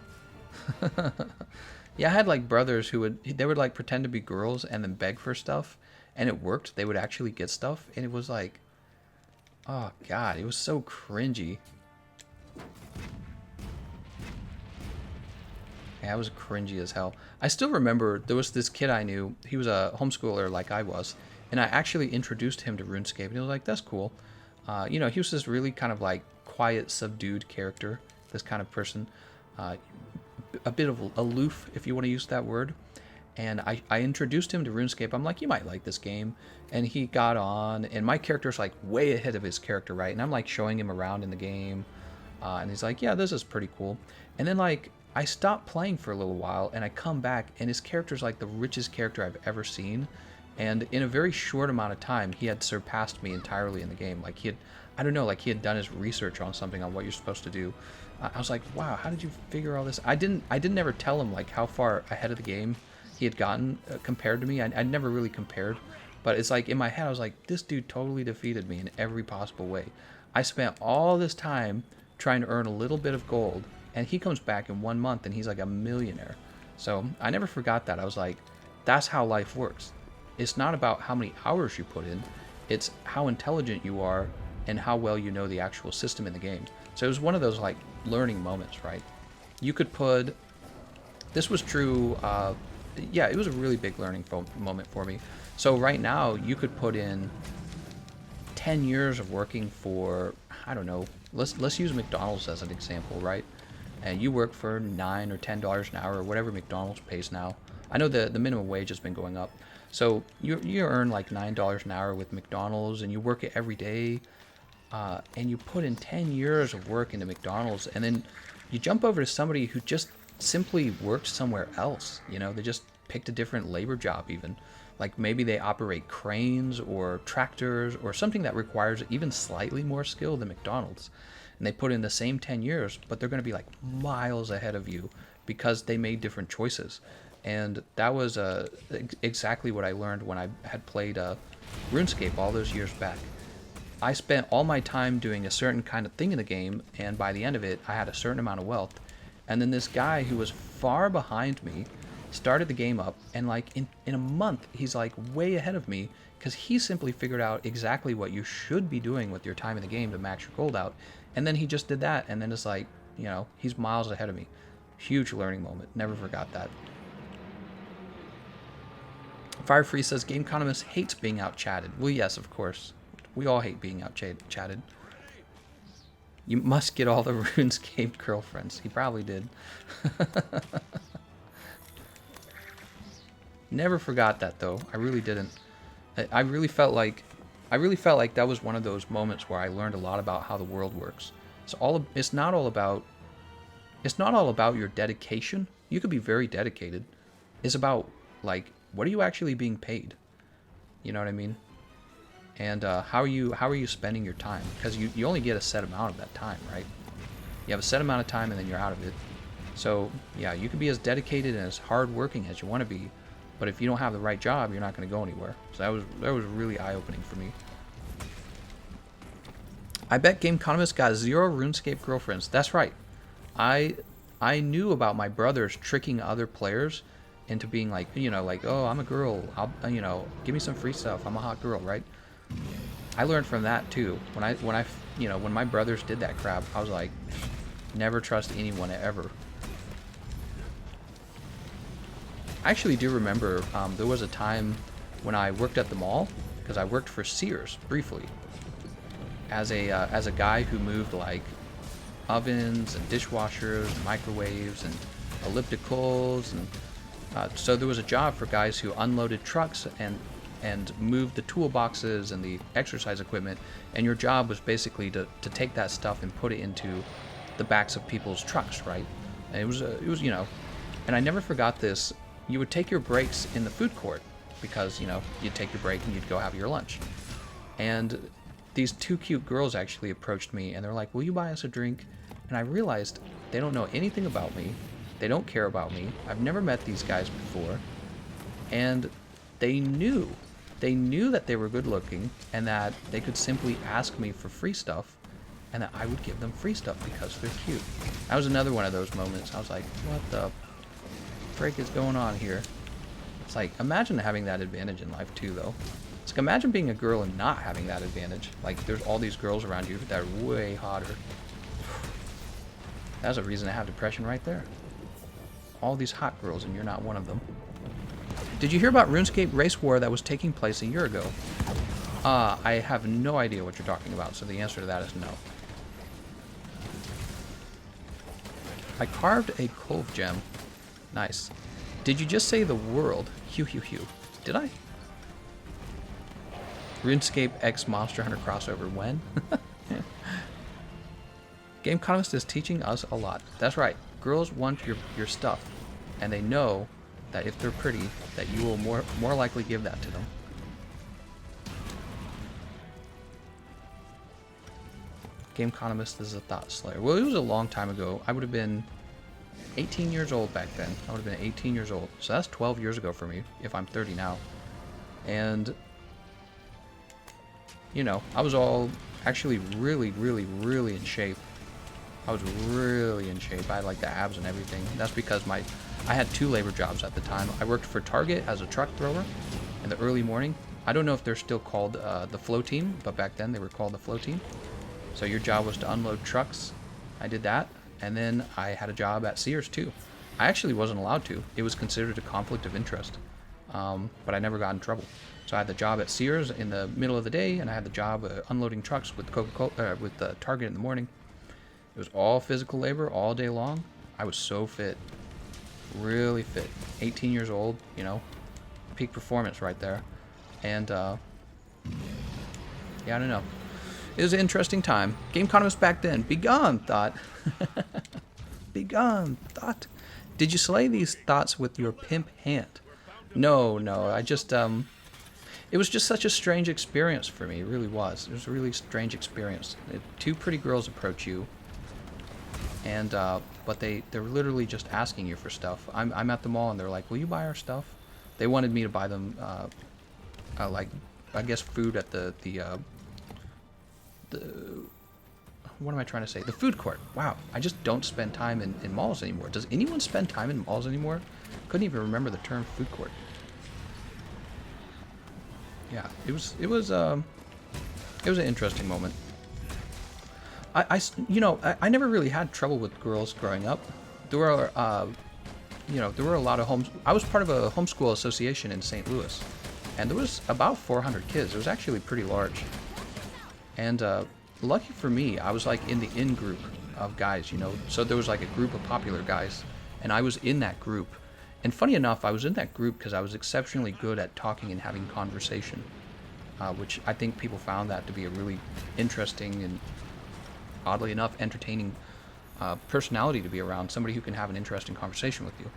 Yeah, I had like brothers who would like pretend to be girls and then beg for stuff, and it worked. They would actually get stuff, and it was like, oh god, it was so cringy. Yeah, it was cringy as hell. I still remember there was this kid I knew. He was a homeschooler like I was, and I actually introduced him to RuneScape, and he was like, that's cool. He was this really kind of like quiet, subdued character, this kind of person. A bit of aloof, if you want to use that word. And I introduced him to RuneScape. I'm like, you might like this game. And he got on, and my character's like way ahead of his character, right? And I'm like showing him around in the game. And he's like, yeah, this is pretty cool. And then like, I stopped playing for a little while, and I come back, and his character's like the richest character I've ever seen. And in a very short amount of time, he had surpassed me entirely in the game. Like he had done his research on something on what you're supposed to do. I was like, wow, how did you figure all this? I didn't ever tell him like how far ahead of the game he had gotten compared to me. I never really compared, but it's like in my head I was like, this dude totally defeated me in every possible way. I spent all this time trying to earn a little bit of gold, and he comes back in 1 month and he's like a millionaire. So I never forgot that. I was like, that's how life works. It's not about how many hours you put in, it's how intelligent you are and how well you know the actual system in the game. So it was one of those like learning moments, right? You could put, this was true, yeah, it was a really big learning moment for me. So right now you could put in 10 years of working for, I don't know, let's use McDonald's as an example, right? And you work for $9 or $10 an hour or whatever McDonald's pays now. I know the minimum wage has been going up. So you earn like $9 an hour with McDonald's, and you work it every day. And you put in 10 years of work into McDonald's, and then you jump over to somebody who just simply worked somewhere else. They just picked a different labor job even. Like maybe they operate cranes or tractors or something that requires even slightly more skill than McDonald's. And they put in the same 10 years, but they're going to be like miles ahead of you because they made different choices. And that was exactly what I learned when I had played RuneScape all those years back. I spent all my time doing a certain kind of thing in the game, and by the end of it, I had a certain amount of wealth. And then this guy who was far behind me started the game up, and like in a month, he's like way ahead of me because he simply figured out exactly what you should be doing with your time in the game to max your gold out. And then he just did that, and then it's like, he's miles ahead of me. Huge learning moment. Never forgot that. Firefree says, Gameconomist hates being out-chatted. Well, yes, of course. We all hate being out-chatted. You must get all the RuneScape girlfriends. He probably did. Never forgot that, though. I really didn't. I really felt like that was one of those moments where I learned a lot about how the world works. It's not all about your dedication. You could be very dedicated, is about, like, what are you actually being paid? You know what I mean? And how are you spending your time? Because you only get a set amount of that time, right? You have a set amount of time and then you're out of it. So yeah, you can be as dedicated and as hardworking as you want to be, but if you don't have the right job, you're not going to go anywhere. So that was really eye-opening for me. I bet Gameconomist got 0 RuneScape girlfriends. That's right. I I knew about my brothers tricking other players into being like, you know, like, oh, I'm a girl. I'll, you know, give me some free stuff. I'm a hot girl, right? I learned from that too. When my brothers did that crap, I was like, never trust anyone ever. I actually do remember there was a time when I worked at the mall, because I worked for Sears briefly as a guy who moved like ovens and dishwashers and microwaves and ellipticals, and so there was a job for guys who unloaded trucks and moved the toolboxes and the exercise equipment, and your job was basically to take that stuff and put it into the backs of people's trucks, right? And it was you know, and I never forgot this. You would take your breaks in the food court because, you know, you'd take your break and you'd go have your lunch. And these 2 cute girls actually approached me and they're like, will you buy us a drink? And I realized they don't know anything about me. They don't care about me. I've never met these guys before. And they knew that they were good looking and that they could simply ask me for free stuff and that I would give them free stuff because they're cute. That was another one of those moments. I was like, what the frick is going on here? It's like, imagine having that advantage in life too, though. It's like, imagine being a girl and not having that advantage. Like, there's all these girls around you that are way hotter. That's a reason to have depression right there. All these hot girls and you're not one of them. Did you hear about RuneScape race war that was taking place a year ago? I have no idea what you're talking about, so the answer to that is no. I carved a Kulve gem. Nice. Did you just say the world? Hew, hew, hew. Did I? RuneScape X Monster Hunter crossover. When? Gameconomist is teaching us a lot. That's right. Girls want your stuff. And they know that if they're pretty, that you will more likely give that to them. Gameconomist is a thought slayer. Well, it was a long time ago. I would have been 18 years old back then. I would have been 18 years old. So that's 12 years ago for me, if I'm 30 now. And, you know, I was all actually really, really, really in shape. I was really in shape. I had like the abs and everything. That's because I had 2 labor jobs at the time. I worked for Target as a truck thrower in the early morning. I don't know if they're still called the flow team, but back then they were called the flow team. So your job was to unload trucks. I did that. And then I had a job at Sears too. I actually wasn't allowed to. It was considered a conflict of interest. But I never got in trouble. So I had the job at Sears in the middle of the day, and I had the job unloading trucks with Target in the morning. It was all physical labor all day long. I was so fit. Really fit. 18 years old, you know. Peak performance right there. And, yeah, I don't know. It was an interesting time. Gameconomist back then. Begone, thought. Begone, thought. Did you slay these thoughts with your pimp hand? No. I just, it was just such a strange experience for me. It really was. It was a really strange experience. 2 pretty girls approach you. And, but they're literally just asking you for stuff. I'm at the mall and they're like, will you buy our stuff? They wanted me to buy them, like, I guess food at the what am I trying to say? The food court. Wow, I just don't spend time in malls anymore. Does anyone spend time in malls anymore? Couldn't even remember the term food court. Yeah, it was an interesting moment. I never really had trouble with girls growing up. There were a lot of homes. I was part of a homeschool association in St. Louis, and there was about 400 kids. It was actually pretty large. And lucky for me, I was like in the in group of guys, you know. So there was like a group of popular guys, and I was in that group. And funny enough, I was in that group because I was exceptionally good at talking and having conversation, which I think people found that to be a really interesting and, oddly enough, entertaining personality to be around. Somebody who can have an interesting conversation with you.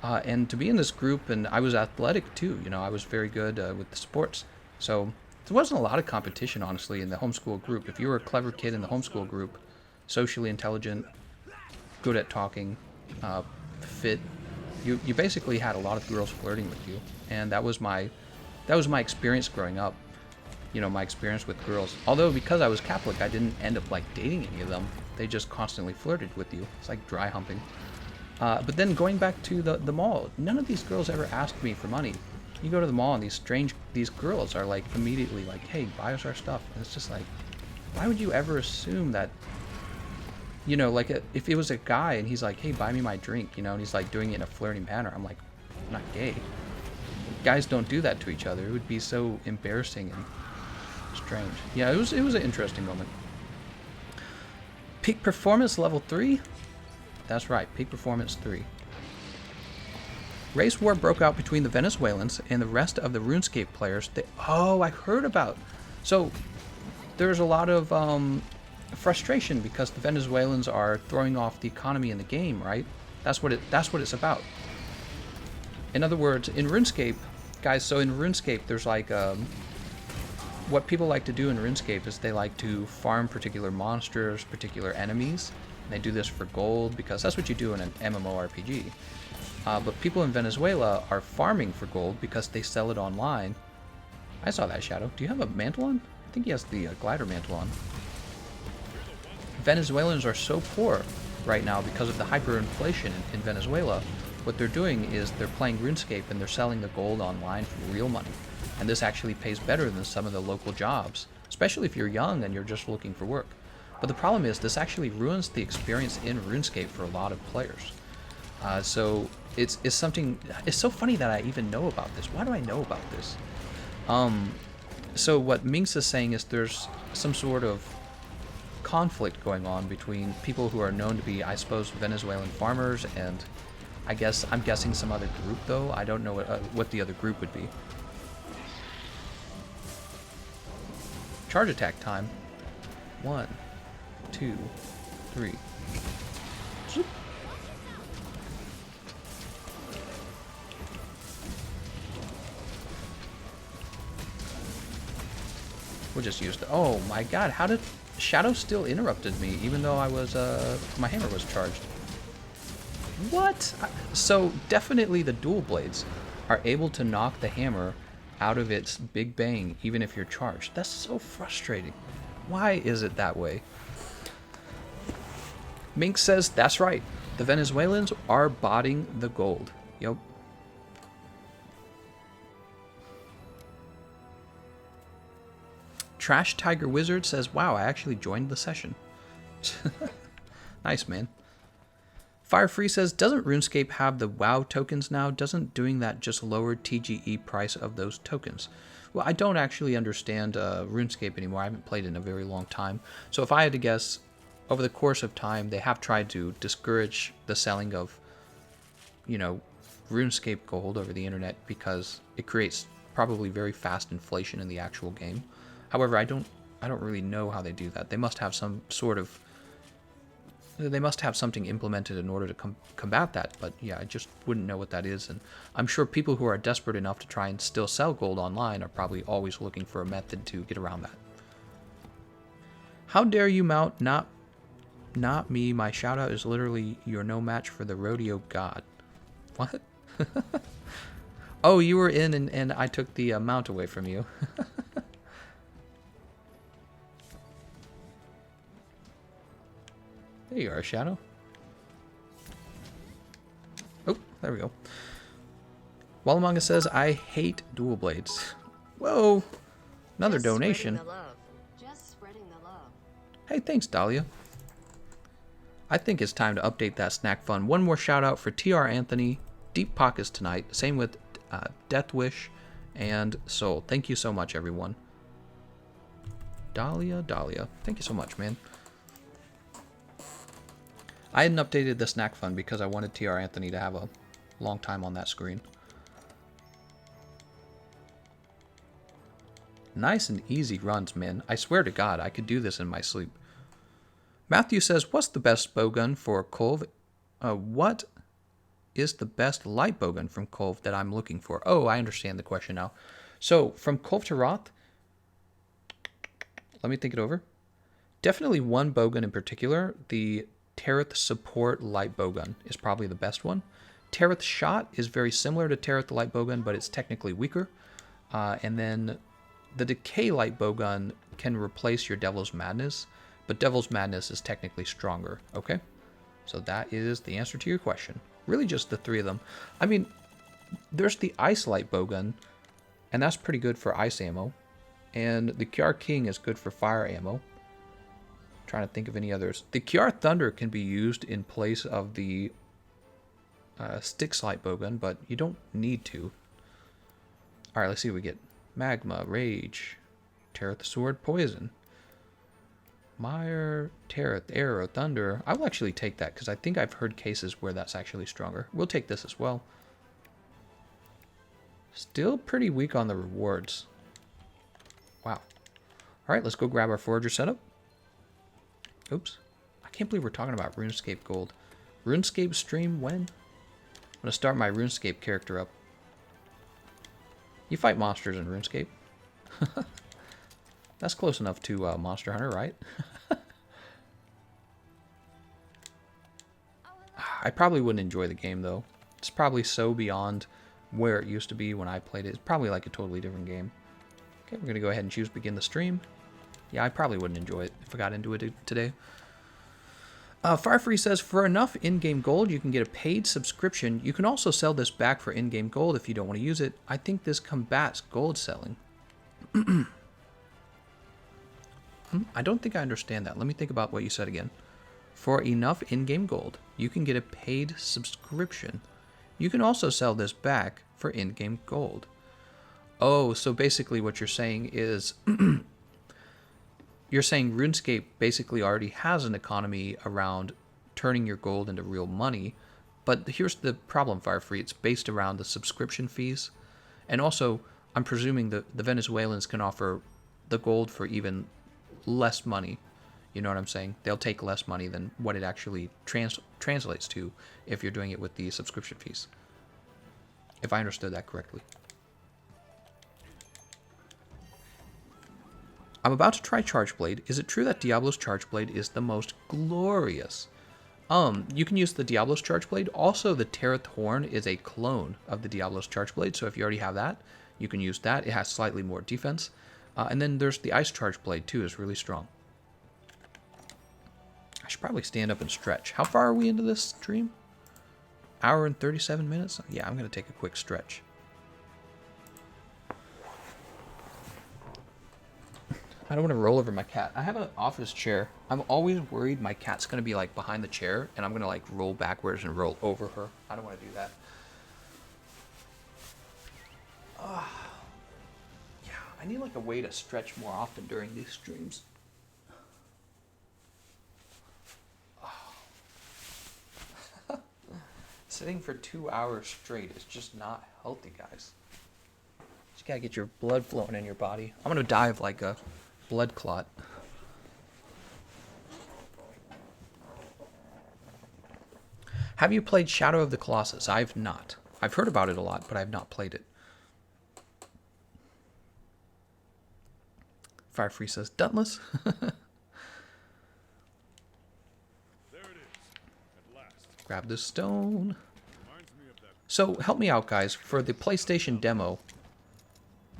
And to be in this group, and I was athletic too. I was very good with the sports. So there wasn't a lot of competition, honestly, in the homeschool group. If you were a clever kid in the homeschool group, socially intelligent, good at talking, fit, you basically had a lot of girls flirting with you, and that was my experience growing up. My experience with girls. Although because I was Catholic, I didn't end up like dating any of them. They just constantly flirted with you. It's like dry humping. But then going back to the mall, none of these girls ever asked me for money. You go to the mall and these girls are like immediately like, hey, buy us our stuff. And it's just like, why would you ever assume that, like if it was a guy and he's like, hey, buy me my drink, and he's like doing it in a flirty manner. I'm like, I'm not gay. Guys don't do that to each other. It would be so embarrassing and strange. Yeah, it was an interesting moment. Peak performance level 3? That's right, peak performance 3. Race war broke out between the Venezuelans and the rest of the RuneScape players. I heard about. So there's a lot of frustration because the Venezuelans are throwing off the economy in the game, right? That's what it's about. In other words, in RuneScape, guys, so in RuneScape there's like what people like to do in RuneScape is they like to farm particular monsters, particular enemies. And they do this for gold because that's what you do in an MMORPG. But people in Venezuela are farming for gold because they sell it online. I saw that, Shadow. Do you have a mantle on? I think he has the glider mantle on. Venezuelans are so poor right now because of the hyperinflation in Venezuela. What they're doing is they're playing RuneScape and they're selling the gold online for real money. And this actually pays better than some of the local jobs, especially if you're young and you're just looking for work. But the problem is this actually ruins the experience in RuneScape for a lot of players. So it's something. It's so funny that I even know about this. Why do I know about this? So what Minx is saying is there's some sort of conflict going on between people who are known to be, I suppose, Venezuelan farmers and I'm guessing some other group though. I don't know what the other group would be. Charge attack time. 1, 2, 3. Zoop. We'll just use the. Oh my god! How did Shadow still interrupted me even though I was my hammer was charged? What? So definitely the dual blades are able to knock the hammer out of its big bang even if you're charged. That's so frustrating. Why is it that way? Mink says that's right. The Venezuelans are botting the gold. Yep. Trash Tiger Wizard says, wow, I actually joined the session. Nice, man. Firefree says, doesn't RuneScape have the WoW tokens now? Doesn't doing that just lower TGE price of those tokens? Well, I don't actually understand RuneScape anymore. I haven't played in a very long time. So if I had to guess, over the course of time, they have tried to discourage the selling of, RuneScape gold over the internet because it creates probably very fast inflation in the actual game. However, I don't really know how they do that. They must have some sort of. They must have something implemented in order to combat that, but yeah, I just wouldn't know what that is, and I'm sure people who are desperate enough to try and still sell gold online are probably always looking for a method to get around that. How dare you mount not me, my shoutout is literally you're no match for the rodeo god. What? Oh, you were in and I took the mount away from you. There you are, Shadow. Oh, there we go. Wallamonga says, I hate dual blades. Whoa! Another donation. Just spreading the love. Hey, thanks, Dahlia. I think it's time to update that snack fund. One more shout out for TR Anthony, Deep Pockets tonight. Same with Death Wish and Soul. Thank you so much, everyone. Dahlia. Thank you so much, man. I hadn't updated the snack fund because I wanted TR Anthony to have a long time on that screen. Nice and easy runs, man. I swear to God, I could do this in my sleep. Matthew says, what's the best bow gun for Kulve? What? is the best light bowgun from Kulve that I'm looking for? Oh, I understand the question now. So from Kulve Taroth, let me think it over. Definitely one bowgun in particular, the Taroth Support Light Bowgun is probably the best one. Taroth Shot is very similar to Taroth Light Bowgun, but it's technically weaker. And then the Decay Light Bowgun can replace your Devil's Madness, but Devil's Madness is technically stronger, okay? So that is the answer to your question. Really just the three of them. I mean, there's the Ice Light Bowgun, and that's pretty good for ice ammo. And the Kiar King is good for fire ammo. Trying to think of any others. The Kiar Thunder can be used in place of the Styx Light Bowgun, but you don't need to. Alright, let's see what we get. Magma, Rage, Taroth Sword, Poison, Mire, Taroth, Arrow, Thunder. I will actually take that because I think I've heard cases where that's actually stronger. We'll take this as well. Still pretty weak on the rewards. Wow. Alright, let's go grab our Forager setup. Oops. I can't believe we're talking about RuneScape Gold. RuneScape stream when? I'm going to start my RuneScape character up. You fight monsters in RuneScape. That's close enough to Monster Hunter, right? I probably wouldn't enjoy the game, though. It's probably so beyond where it used to be when I played it. It's probably like a totally different game. Okay, we're going to go ahead and choose Begin the Stream. Yeah, I probably wouldn't enjoy it if I got into it today. Firefree says, for enough in-game gold, you can get a paid subscription. You can also sell this back for in-game gold if you don't want to use it. I think this combats gold selling. I don't think I understand that. Let me think about what you said again. For enough in-game gold, you can get a paid subscription. You can also sell this back for in-game gold. Oh, so basically what you're saying is... You're saying RuneScape basically already has an economy around turning your gold into real money, but here's the problem, Firefree. It's based around the subscription fees, and also I'm presuming the Venezuelans can offer the gold for even less money. You know what I'm saying? They'll take less money than what it actually translates to if you're doing it with the subscription fees. If I understood that correctly. I'm about to try Chargeblade. Is it true that Diablo's Chargeblade is the most glorious? You can use the Diablo's Chargeblade. Also, the Taroth Horn is a clone of the Diablo's Chargeblade, so if you already have that, you can use that. It has slightly more defense. And then there's the Ice Chargeblade, too, is really strong. I should probably stand up and stretch. How far are we into this stream? Hour and 37 minutes? Yeah, I'm going to take a quick stretch. I don't want to roll over my cat. I have an office chair. I'm always worried my cat's going to be like behind the chair and I'm going to like roll backwards and roll over her. I don't want to do that. Yeah, I need like a way to stretch more often during these streams. Sitting for 2 hours straight is just not healthy, guys. You gotta get your blood flowing in your body. I'm gonna die of like a blood clot. Have you played Shadow of the Colossus? I've not. I've heard about it a lot, but I've not played it. Firefree says, Duntless. Grab this stone. So, help me out, guys. For the PlayStation demo,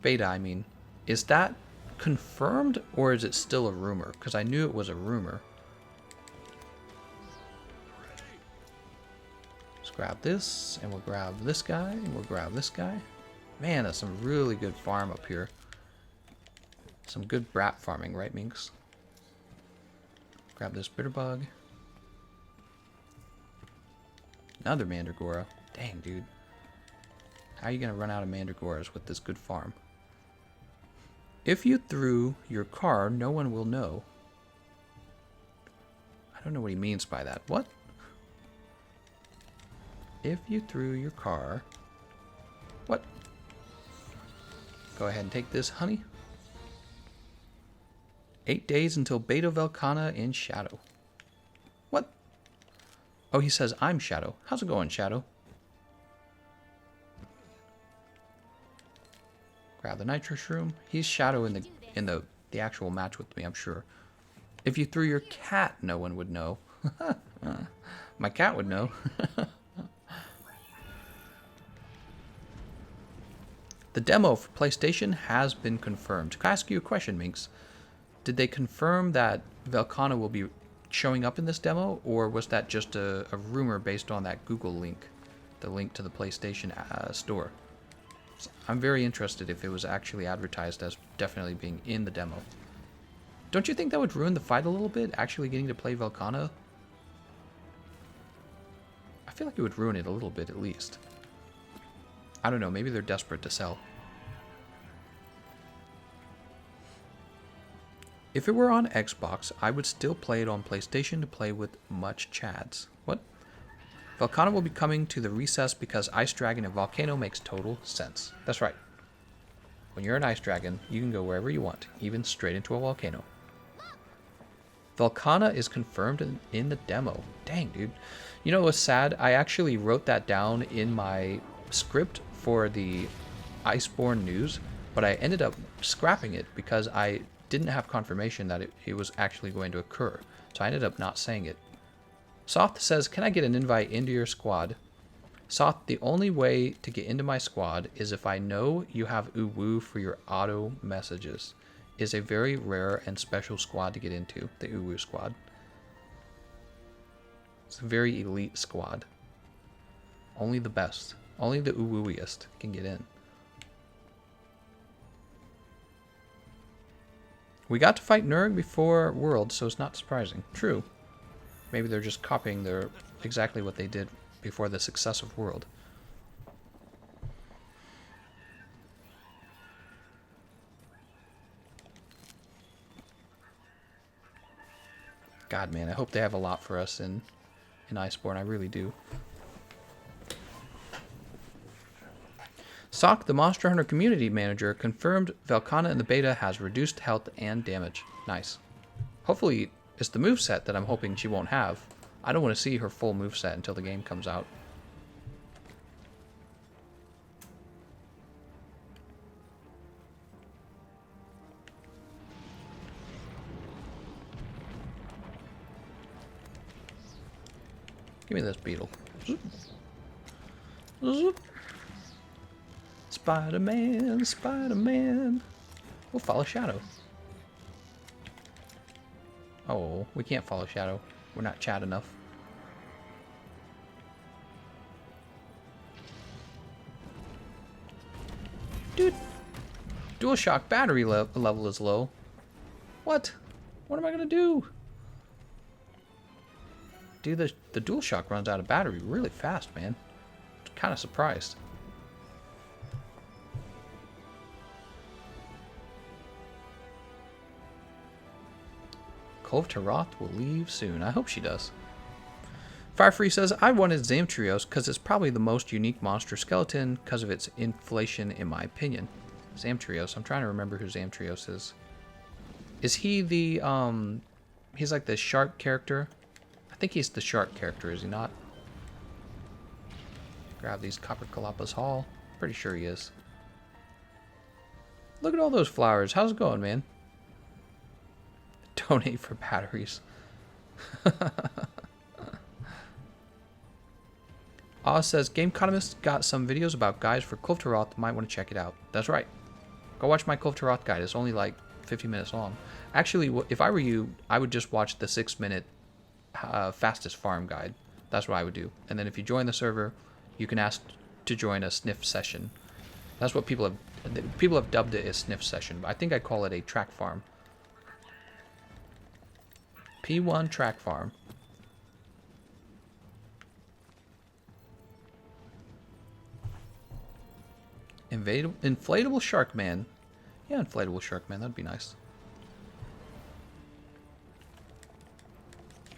beta, I mean, is that confirmed or is it still a rumor? Because I knew it was a rumor. Let's grab this, and we'll grab this guy, and we'll grab this guy. Man, that's some really good farm up here. Some good brat farming, right, Minx? Grab this bitterbug. Another mandragora. Dang, dude. How are you going to run out of mandragoras with this good farm? If you threw your car, no one will know. I don't know what he means by that. What? If you threw your car... What? Go ahead and take this, honey. 8 days until Beta Velcana in Shadow. What? Oh, he says, I'm Shadow. How's it going, Shadow? Grab the nitro shroom. He's Shadow in the actual match with me, I'm sure. If you threw your cat, no one would know. My cat would know. The demo for PlayStation has been confirmed. Can I ask you a question, Minx? Did they confirm that Velkhana will be showing up in this demo, or was that just a rumor based on that Google link, the link to the PlayStation store? I'm very interested if it was actually advertised as definitely being in the demo. Don't you think that would ruin the fight a little bit, actually getting to play Velkhana? I feel like it would ruin it a little bit, at least. I don't know, maybe they're desperate to sell. If it were on Xbox, I would still play it on PlayStation to play with much chads. What? Velkhana will be coming to the recess because Ice Dragon and Volcano makes total sense. That's right. When you're an Ice Dragon, you can go wherever you want, even straight into a volcano. Velkhana is confirmed in the demo. Dang, dude. You know what's sad? I actually wrote that down in my script for the Iceborne news, but I ended up scrapping it because I didn't have confirmation that it was actually going to occur. So I ended up not saying it. Soth says, can I get an invite into your squad? Soth, the only way to get into my squad is if I know you have uwu for your auto messages. Is a very rare and special squad to get into, the uwu squad. It's a very elite squad. Only the best. Only the uwuiest can get in. We got to fight Nurg before Worlds, so it's not surprising. True. Maybe they're just copying exactly what they did before the success of World. God, man, I hope they have a lot for us in Iceborne. I really do. Sock, the Monster Hunter community manager, confirmed Velkhana in the beta has reduced health and damage. Nice. Hopefully, it's the moveset that I'm hoping she won't have. I don't want to see her full moveset until the game comes out. Give me this beetle. Zoop. Zoop. Spider-Man, Spider-Man. We'll follow Shadow. Oh, we can't follow Shadow. We're not Chad enough. Dude, DualShock battery level is low. What? What am I gonna do? Dude, the DualShock runs out of battery really fast, man. I'm kind of surprised. Kulve Taroth will leave soon. I hope she does. Firefree says, I wanted Zamtrios because it's probably the most unique monster skeleton because of its inflation, in my opinion. Zamtrios. I'm trying to remember who Zamtrios is. Is he the, he's like the shark character? I think he's the shark character, is he not? Grab these Copper Calapas Hall. Pretty sure he is. Look at all those flowers. How's it going, man? Donate for batteries. Oz says, Gameconomist got some videos about guides for Kulve Taroth. Might want to check it out. That's right. Go watch my Kulve Taroth guide. It's only like 50 minutes long. Actually, if I were you, I would just watch the 6-minute fastest farm guide. That's what I would do. And then if you join the server, you can ask to join a Sniff session. That's what people have dubbed it as Sniff session. But I think I call it a track farm. P1 track farm. Inflatable Shark Man. Yeah, Inflatable Shark Man. That'd be nice.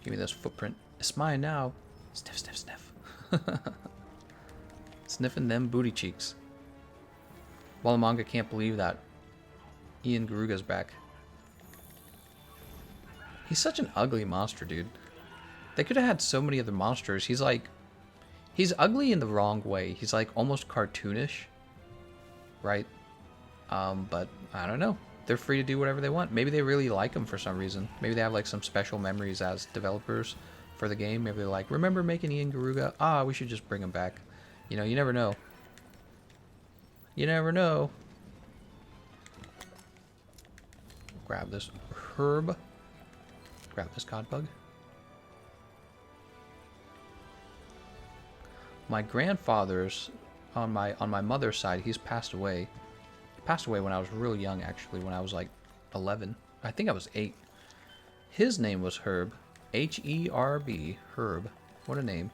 Give me this footprint. It's mine now. Sniff, sniff, sniff. Sniffing them booty cheeks. Walamanga can't believe that Ian Garuga's back. He's such an ugly monster, dude. They could have had so many other monsters. He's ugly in the wrong way. He's like almost cartoonish, right? But I don't know. They're free to do whatever they want. Maybe they really like them for some reason. Maybe they have like some special memories as developers for the game. Maybe they're like, remember making Ian Garuga? Ah, we should just bring him back. You know, you never know. You never know. Grab this herb. Grab this god bug. My grandfather's on my mother's side, he's passed away. He passed away when I was real young, actually, when I was like 11. I think I was 8. His name was Herb. H-E-R-B. Herb. What a name.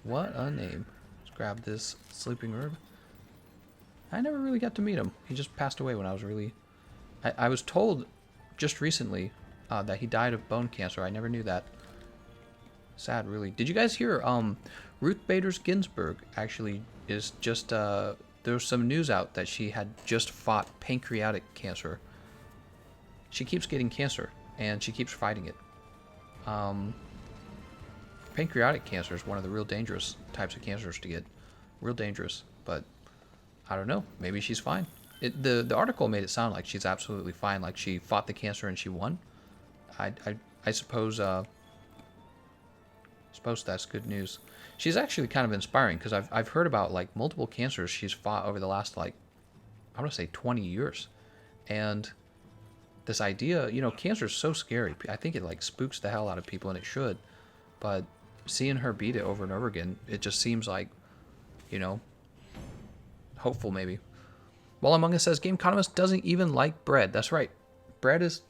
What a name. Let's grab this sleeping herb. I never really got to meet him. He just passed away when I was really... I was told just recently that he died of bone cancer. I never knew that. Sad, really. Did you guys hear Ruth Bader Ginsburg actually is just... there was some news out that she had just fought pancreatic cancer. She keeps getting cancer, and she keeps fighting it. Pancreatic cancer is one of the real dangerous types of cancers to get. Real dangerous, but I don't know. Maybe she's fine. The article made it sound like she's absolutely fine, like she fought the cancer and she won. I suppose that's good news. She's actually kind of inspiring because I've heard about like multiple cancers she's fought over the last like I want to say 20 years, and this idea, you know, cancer is so scary. I think it like spooks the hell out of people, and it should. But seeing her beat it over and over again, it just seems like, you know, hopeful maybe. While Among Us says Gameconomist doesn't even like bread. That's right. Bread is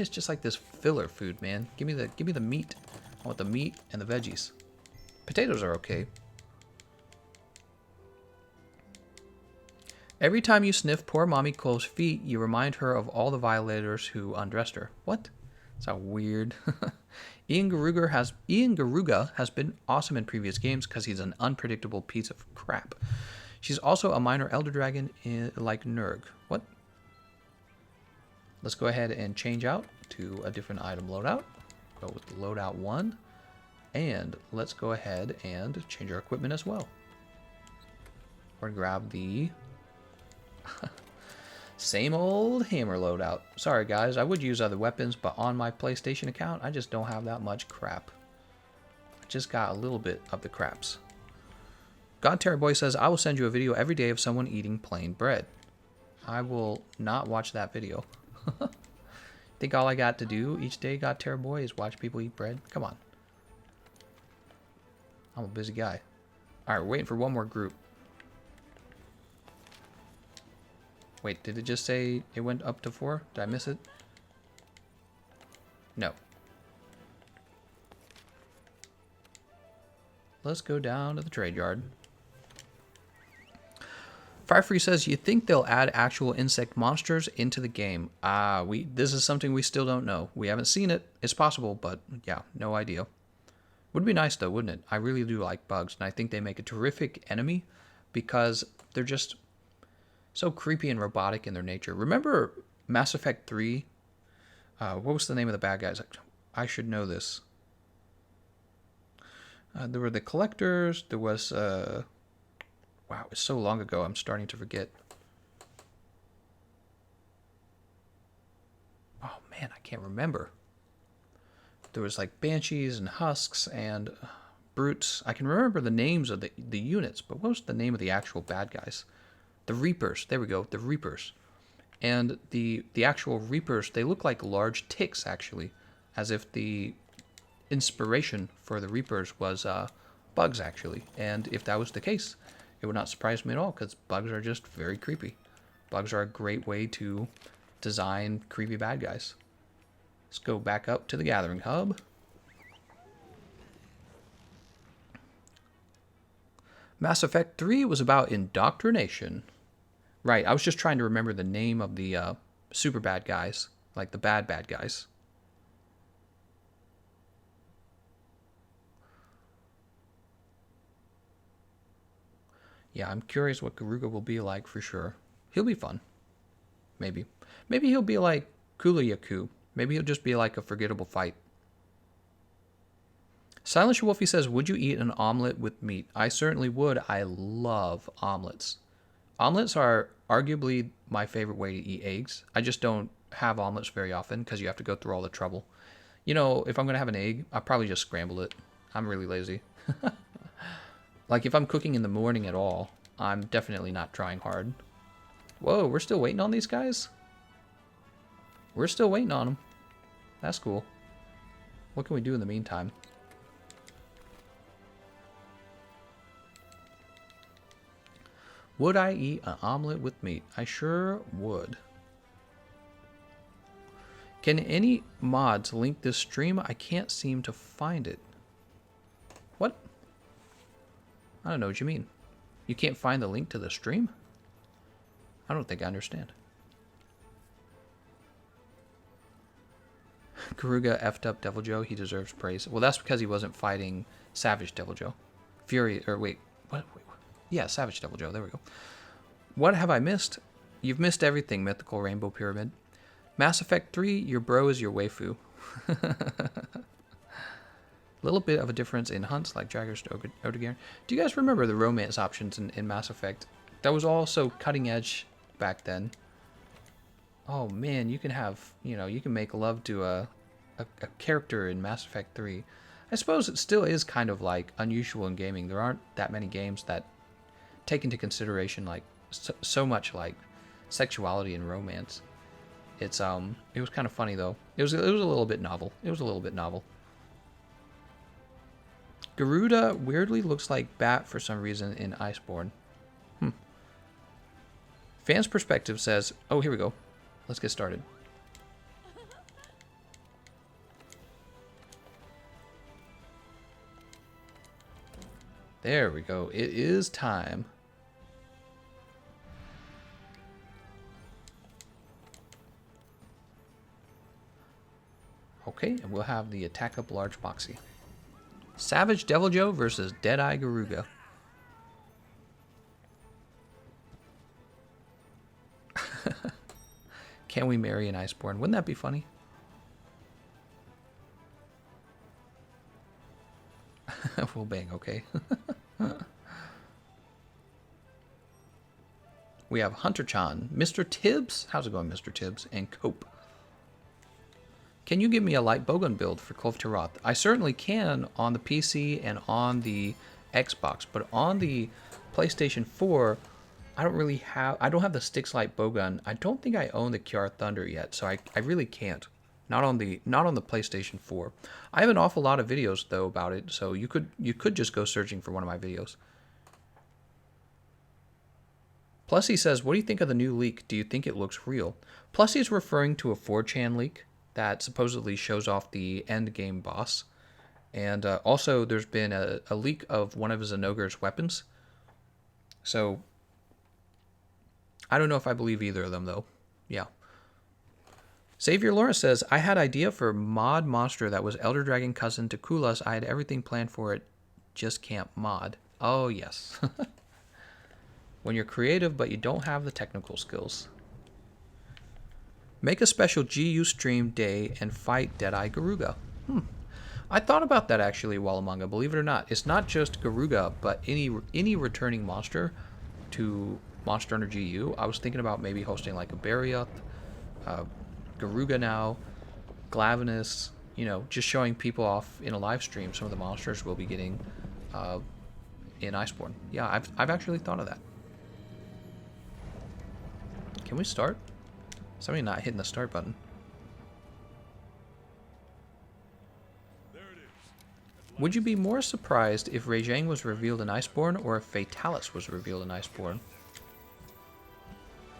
just like this filler food, man. Give me the meat. I want the meat and the veggies. Potatoes are okay. Every time you sniff poor mommy Cole's feet, you remind her of all the violators who undressed her. What? That's how weird. Ian Garuga has been awesome in previous games because he's an unpredictable piece of crap. She's also a minor elder dragon like Nurg. What? Let's go ahead and change out to a different item loadout. Go with the loadout 1. And let's go ahead and change our equipment as well. We're going to grab the same old hammer loadout. Sorry guys, I would use other weapons, but on my PlayStation account, I just don't have that much crap. I just got a little bit of the craps. God Terry Boy says, I will send you a video every day of someone eating plain bread. I will not watch that video. Think all I got to do each day, God Terry Boy, is watch people eat bread? Come on. I'm a busy guy. Alright, we're waiting for one more group. Wait, did it just say it went up to 4? Did I miss it? No. Let's go down to the trade yard. Firefree says, you think they'll add actual insect monsters into the game? This is something we still don't know. We haven't seen it. It's possible, but yeah, no idea. Would be nice though, wouldn't it? I really do like bugs, and I think they make a terrific enemy because they're just so creepy and robotic in their nature. Remember Mass Effect 3? What was the name of the bad guys? I should know this. There were the collectors. There was... wow, it's so long ago, I'm starting to forget. Oh man, I can't remember. There was like Banshees and Husks and Brutes. I can remember the names of the units, but what was the name of the actual bad guys? The Reapers. There we go, the Reapers. And the actual Reapers, they look like large ticks, actually. As if the inspiration for the Reapers was bugs, actually. And if that was the case, it would not surprise me at all, because bugs are just very creepy. Bugs are a great way to design creepy bad guys. Let's go back up to the Gathering Hub. Mass Effect 3 was about indoctrination. Right, I was just trying to remember the name of the super bad guys, like the bad guys. Yeah, I'm curious what Garuga will be like for sure. He'll be fun. Maybe. Maybe he'll be like Kulayaku. Maybe he'll just be like a forgettable fight. Silent Wolfie says, would you eat an omelet with meat? I certainly would. I love omelets. Omelets are arguably my favorite way to eat eggs. I just don't have omelets very often because you have to go through all the trouble. You know, if I'm going to have an egg, I'll probably just scramble it. I'm really lazy. Like, if I'm cooking in the morning at all, I'm definitely not trying hard. Whoa, we're still waiting on these guys? We're still waiting on them. That's cool. What can we do in the meantime? Would I eat an omelet with meat? I sure would. Can any mods link this stream? I can't seem to find it. What? I don't know what you mean. You can't find the link to the stream? I don't think I understand. Garuga effed up Devil Joe. He deserves praise. Well, that's because he wasn't fighting Savage Devil Joe. Fury, or wait, what? Yeah, Savage Devil Joe. There we go. What have I missed? You've missed everything, Mythical Rainbow Pyramid. Mass Effect 3, your bro is your waifu. Little bit of a difference in hunts like Jaggers to Odegaard. Do you guys remember the romance options in Mass Effect? That was all so cutting edge back then. Oh man, you can have, you know, you can make love to a character in Mass Effect 3. I suppose it still is kind of like unusual in gaming. There aren't that many games that take into consideration like so much like sexuality and romance. It was kind of funny though. It was a little bit novel. It was a little bit novel. Garuda weirdly looks like Bat for some reason in Iceborne. Fans Perspective says, oh, here we go. Let's get started. There we go. It is time. Okay, and we'll have the Attack Up Large Moxie. Savage Devil Joe versus Deadeye Garuga. Can we marry an Iceborne? Wouldn't that be funny? Well, bang, okay. We have Hunter-chan, Mr. Tibbs. How's it going, Mr. Tibbs? And Cope. Can you give me a light bowgun build for Kulve Taroth? I certainly can on the PC and on the Xbox, but on the PlayStation 4, I don't have the Styx light bowgun. I don't think I own the Kiara Thunder yet, so I really can't. Not on the PlayStation 4. I have an awful lot of videos though about it, so you could just go searching for one of my videos. Plussy says, what do you think of the new leak? Do you think it looks real? Plussy is referring to a 4chan leak that supposedly shows off the end game boss. And also there's been a leak of one of Zenogre's weapons. So I don't know if I believe either of them though. Yeah. Savior Laura says, I had idea for mod monster that was Elder Dragon cousin to Kulas. I had everything planned for it. Just can't mod. Oh yes. When you're creative but you don't have the technical skills. Make a special GU stream day and fight Deadeye Garuga. I thought about that actually, Wallamanga, believe it or not. It's not just Garuga, but any returning monster to Monster Hunter GU. I was thinking about maybe hosting like a Barioth, Garuga now, Glavenus, you know, just showing people off in a live stream some of the monsters we'll be getting in Iceborne. Yeah, I've actually thought of that. Can we start? Somebody not hitting the start button. Would you be more surprised if Rajang was revealed in Iceborne or if Fatalis was revealed in Iceborne?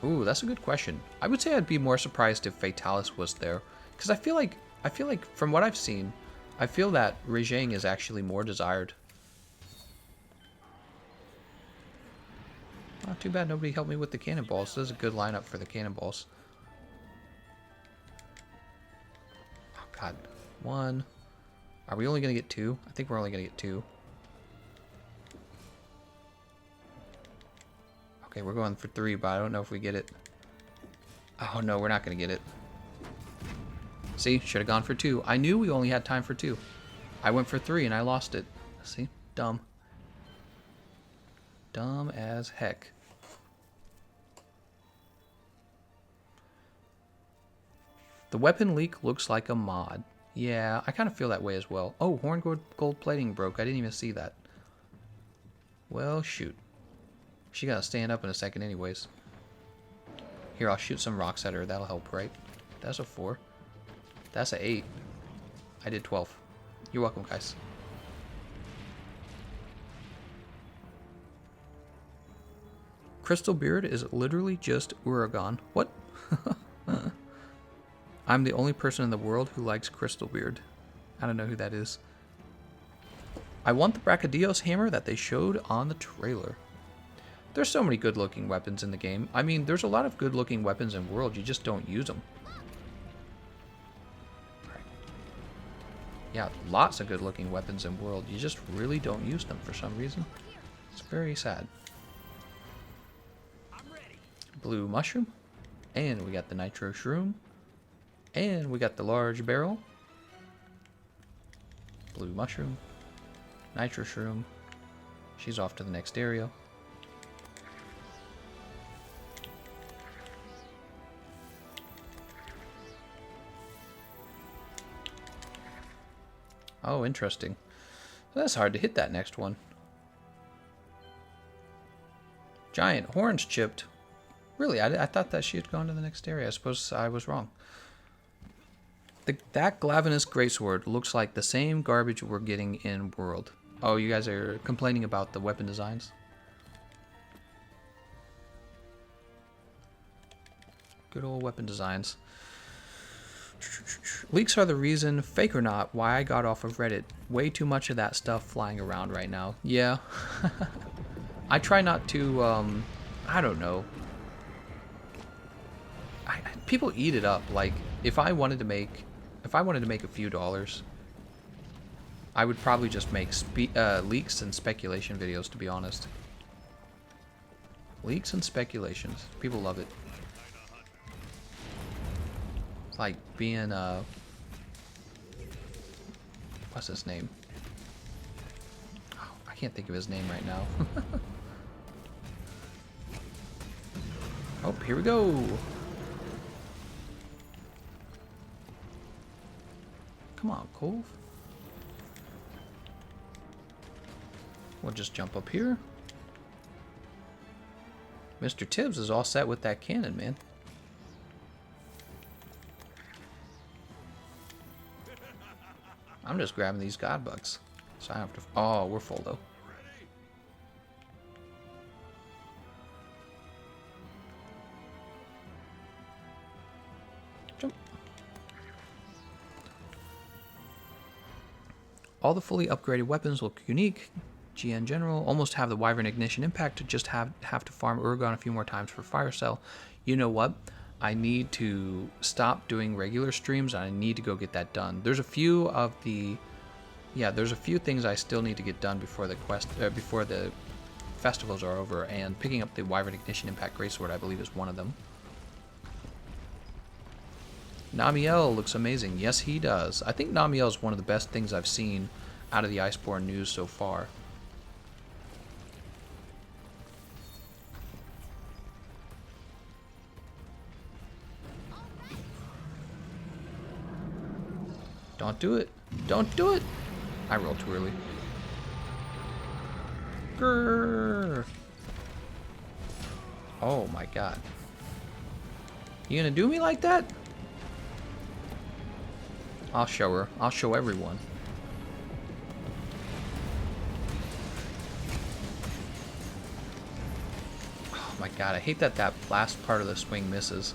Ooh, that's a good question. I would say I'd be more surprised if Fatalis was there, because I feel like from what I've seen, I feel that Rajang is actually more desired. Not too bad nobody helped me with the cannonballs. This is a good lineup for the cannonballs. Oh god. One. Are we only going to get two? I think we're only going to get two. Okay, we're going for three, but I don't know if we get it. Oh no, we're not going to get it. See, should have gone for two. I knew we only had time for two. I went for 3 and I lost it. See? Dumb. Dumb as heck. The weapon leak looks like a mod. Yeah, I kind of feel that way as well. Oh, horn gold plating broke. I didn't even see that. Well, shoot. She gotta stand up in a second anyways. Here, I'll shoot some rocks at her. That'll help, right? That's a 4. That's a 8. I did 12. You're welcome, guys. Crystal Beard is literally just Uragon. What? I'm the only person in the world who likes Crystal Beard. I don't know who that is. I want the Brachydios hammer that they showed on the trailer. There's so many good-looking weapons in the game. I mean, there's a lot of good-looking weapons in World, you just don't use them. Right. Yeah, lots of good-looking weapons in World, you just really don't use them for some reason. It's very sad. Blue mushroom. And we got the nitro shroom. And we got the large barrel. Blue mushroom. Nitro shroom. She's off to the next area. Oh, interesting. That's hard to hit that next one. Giant horns chipped. Really, I thought that she had gone to the next area. I suppose I was wrong. That Glavinus Greatsword looks like the same garbage we're getting in World. Oh, you guys are complaining about the weapon designs? Good old weapon designs. Leaks are the reason, fake or not, why I got off of Reddit. Way too much of that stuff flying around right now. Yeah. I try not to, I don't know. People eat it up. Like, if I wanted to make a few dollars, I would probably just make leaks and speculation videos, to be honest. Leaks and speculations. People love it. It's like being, what's his name? Oh, I can't think of his name right now. Oh, here we go. Come on, Kulve. We'll just jump up here. Mr. Tibbs is all set with that cannon, man. I'm just grabbing these god bugs. So I have to... Oh, we're full, though. Jump. All the fully upgraded weapons look unique. GN General almost have the Wyvern Ignition Impact to just have to farm Uragon a few more times for Fire Cell. You know what? I need to stop doing regular streams and I need to go get that done. There's a few of the... Yeah, there's a few things I still need to get done before the before the festivals are over, and picking up the Wyvern Ignition Impact Greatsword I believe is one of them. Namiel looks amazing. Yes, he does. I think Namiel is one of the best things I've seen out of the Iceborne news so far. Don't do it. Don't do it. I rolled too early. Grrr. Oh my god. You gonna do me like that? I'll show her. I'll show everyone. Oh my god, I hate that that last part of the swing misses.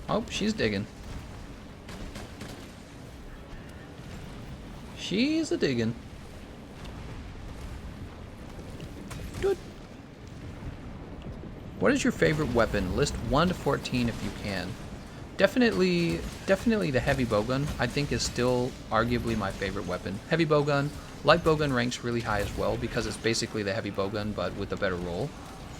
Oh, she's digging. She's a digging. Good. What is your favorite weapon? List 1 to 14 if you can. Definitely the heavy bowgun, I think, is still arguably my favorite weapon. Heavy bowgun, light bowgun ranks really high as well because it's basically the heavy bowgun but with a better roll.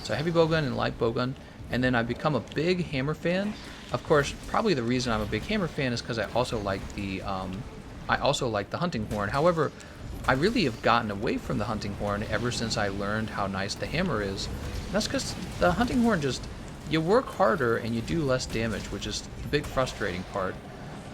So heavy bowgun and light bowgun, and then I've become a big hammer fan. Of course, probably the reason I'm a big hammer fan is because I also like the hunting horn. However, I really have gotten away from the hunting horn ever since I learned how nice the hammer is. And that's because the hunting horn just, you work harder and you do less damage, which is the big frustrating part.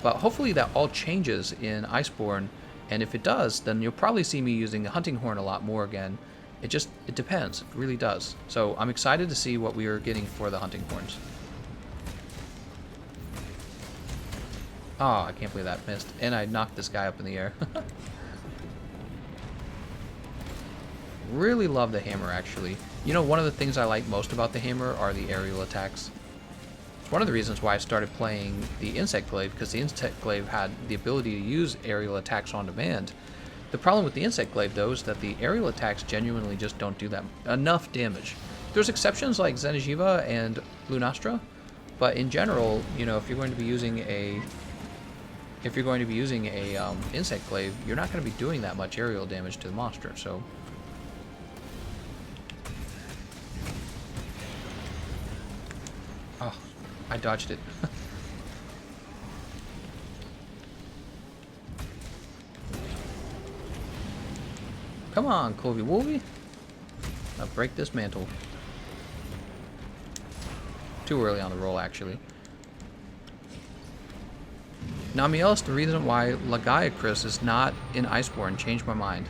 But hopefully that all changes in Iceborne, and if it does, then you'll probably see me using the hunting horn a lot more again. It depends, it really does. So I'm excited to see what we are getting for the hunting horns. Oh, I can't believe that missed. And I knocked this guy up in the air. Really love the hammer, actually. You know, one of the things I like most about the hammer are the aerial attacks. It's one of the reasons why I started playing the Insect Glaive, because the Insect Glaive had the ability to use aerial attacks on demand. The problem with the Insect Glaive, though, is that the aerial attacks genuinely just don't do that enough damage. There's exceptions like Zenjiva and Lunastra, but in general, you know, if you're going to be using a Insect Glaive, you're not going to be doing that much aerial damage to the monster, so... Oh, I dodged it. Come on, Kulve Woolvie. Now break this mantle. Too early on the roll, actually. Namiel, the reason why Lagiacrus is not in Iceborne changed my mind.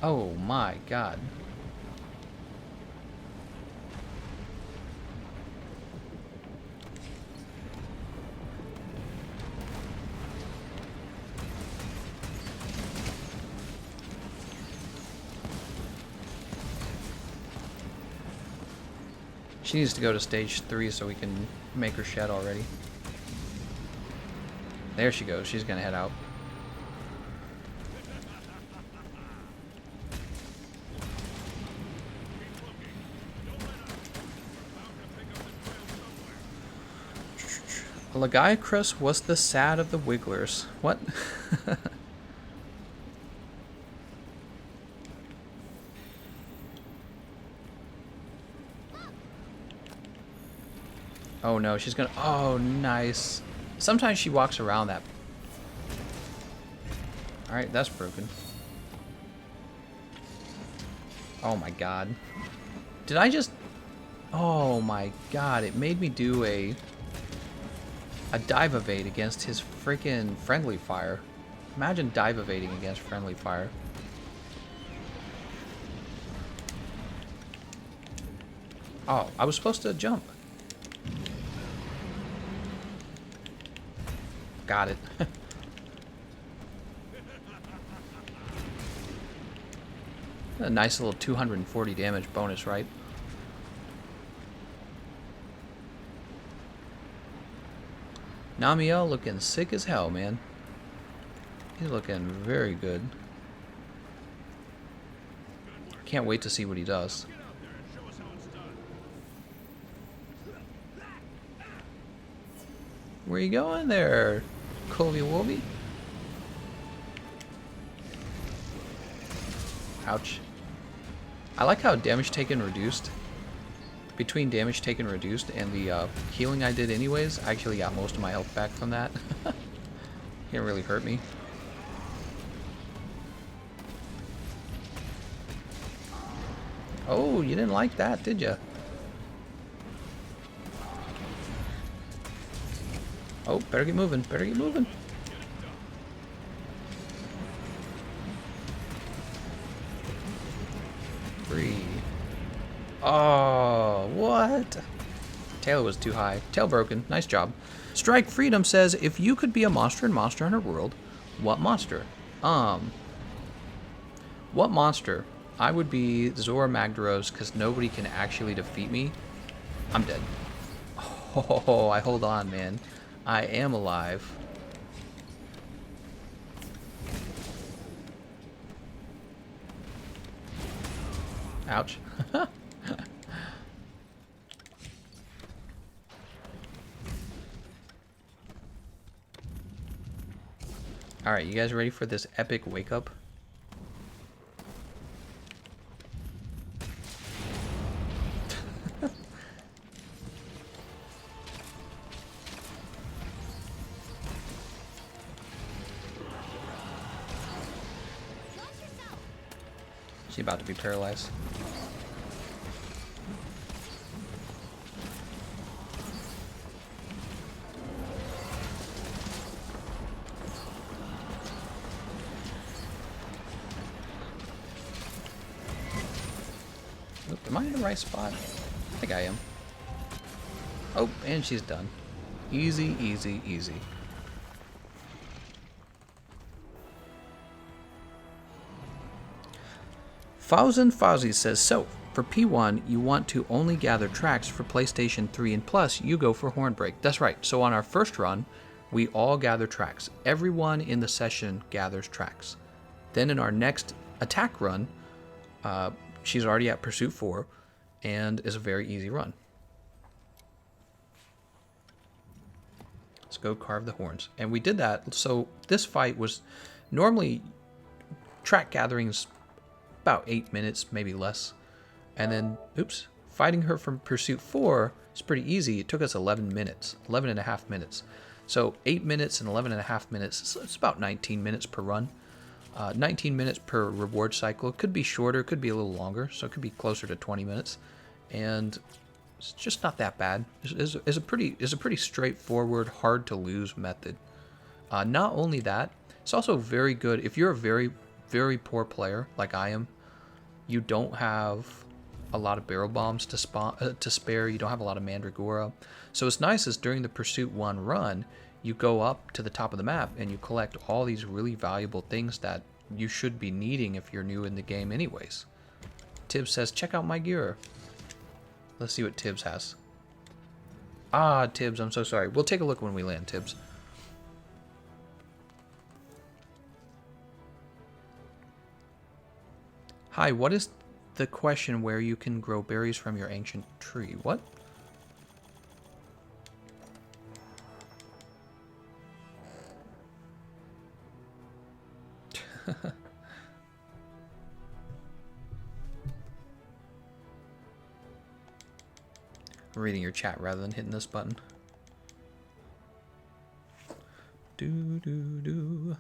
Oh my god. She needs to go to stage 3 so we can make her shed already. There she goes. She's gonna head out. Lagiacrus was the sad of the wigglers. What? Oh no, she's gonna... Oh, nice. Sometimes she walks around that. Alright, that's broken. Oh my god. Did I just... Oh my god, it made me do a dive evade against his freaking friendly fire. Imagine dive evading against friendly fire. Oh, I was supposed to jump. Got it. A nice little 240 damage bonus, right? Namiel looking sick as hell, man. He's looking very good. Can't wait to see what he does. Where you going there, Kulve Woolvie? Ouch. I like how damage taken reduced. Between damage taken reduced and the healing I did anyways, I actually got most of my health back from that. Can't really hurt me. Oh, you didn't like that, did ya? Oh, better get moving, better get moving. Three. Oh, what? Tail was too high. Tail broken. Nice job. Strike Freedom says, if you could be a monster in Monster Hunter World, what monster? What monster? I would be Zora Magdaros because nobody can actually defeat me. I'm dead. Oh, I hold on, man. I am alive. Ouch. Alright, you guys ready for this epic wake up? She's about to be paralyzed. Oop, am I in the right spot? I think I am. Oh, and she's done. Easy, easy, easy. Thousand Fozzie says, so, for P1, you want to only gather tracks for PlayStation 3 and Plus, you go for Hornbreak. That's right. So on our first run, we all gather tracks. Everyone in the session gathers tracks. Then in our next attack run, she's already at Pursuit 4, and is a very easy run. Let's go carve the horns. And we did that, so this fight was normally track gatherings about 8 minutes, maybe less. And then, oops, fighting her from Pursuit 4 is pretty easy. It took us 11 minutes, 11 and a half minutes. So 8 minutes and 11 and a half minutes, so it's about 19 minutes per run. 19 minutes per reward cycle. It could be shorter, it could be a little longer, so it could be closer to 20 minutes. And it's just not that bad. It's a pretty straightforward, hard to lose method. Not only that, it's also very good if you're a very, very poor player like I am. You don't have a lot of barrel bombs to spare. You don't have a lot of Mandragora. So what's nice is during the Pursuit 1 run, you go up to the top of the map and you collect all these really valuable things that you should be needing if you're new in the game anyways. Tibbs says, check out my gear. Let's see what Tibbs has. Ah, Tibbs, I'm so sorry. We'll take a look when we land, Tibbs. Hi, what is the question where you can grow berries from your ancient tree? What? I'm reading your chat rather than hitting this button. Do.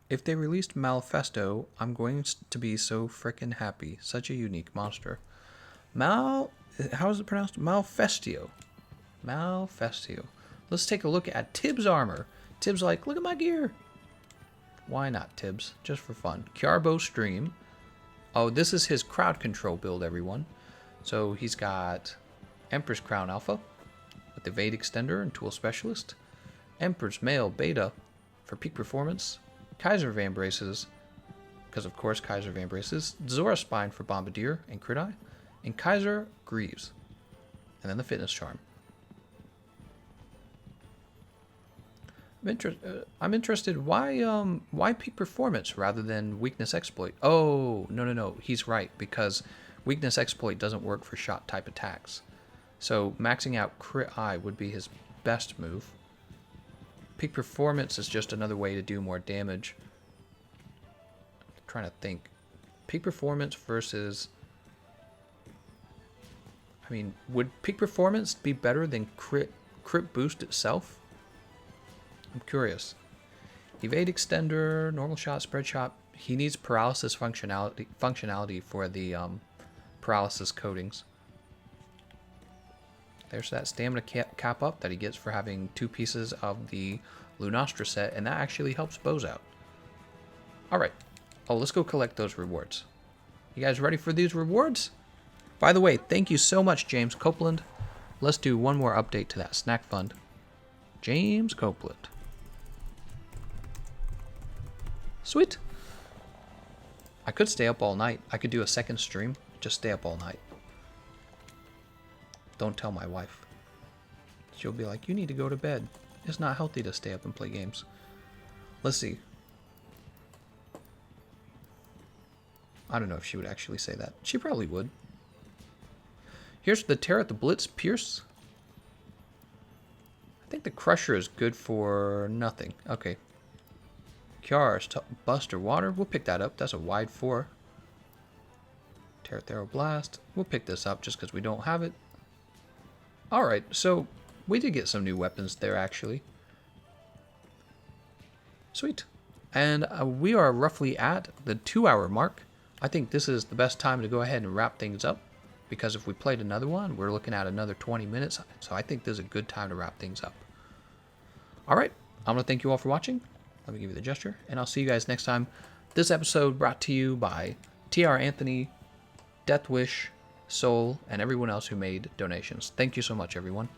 If they released Malfesto, I'm going to be so frickin' happy. Such a unique monster. How is it pronounced? Malfestio. Malfestio. Let's take a look at Tibbs' armor. Tibbs like, look at my gear. Why not, Tibbs? Just for fun. Kiarbo Stream. Oh, this is his crowd control build, everyone. So he's got Emperor's Crown Alpha with Evade Extender and Tool Specialist. Emperor's Mail Beta for peak performance. Kaiser Van Braces, because of course Kaiser Van Braces. Zora Spine for Bombardier and Crit Eye. And Kaiser Greaves. And then the Fitness Charm. I'm interested. Why peak performance rather than weakness exploit? Oh, no. He's right, because weakness exploit doesn't work for shot type attacks. So maxing out Crit Eye would be his best move. Peak performance is just another way to do more damage. I'm trying to think. Peak performance versus... I mean, would peak performance be better than crit boost itself? I'm curious. Evade Extender, normal shot, spread shot. He needs paralysis functionality for the paralysis coatings. There's that stamina cap up that he gets for having 2 pieces of the Lunastra set, and that actually helps bows out. Alright. Oh, let's go collect those rewards. You guys ready for these rewards? By the way, thank you so much, James Copeland. Let's do one more update to that snack fund. James Copeland. Sweet. I could stay up all night. I could do a second stream. Just stay up all night. Don't tell my wife. She'll be like, you need to go to bed. It's not healthy to stay up and play games. Let's see. I don't know if she would actually say that. She probably would. Here's the Taroth, the Blitz Pierce. the Crusher is good for nothing. Okay. Kiara's Buster Water. We'll pick that up. That's a wide 4. Terra Blast. We'll pick this up just because we don't have it. Alright, so we did get some new weapons there, actually. Sweet. And we are roughly at the 2-hour mark. I think this is the best time to go ahead and wrap things up, because if we played another one, we're looking at another 20 minutes. So I think this is a good time to wrap things up. Alright, I'm going to thank you all for watching. Let me give you the gesture, and I'll see you guys next time. This episode brought to you by TR Anthony, Deathwish, Soul, and everyone else who made donations. Thank you so much, everyone.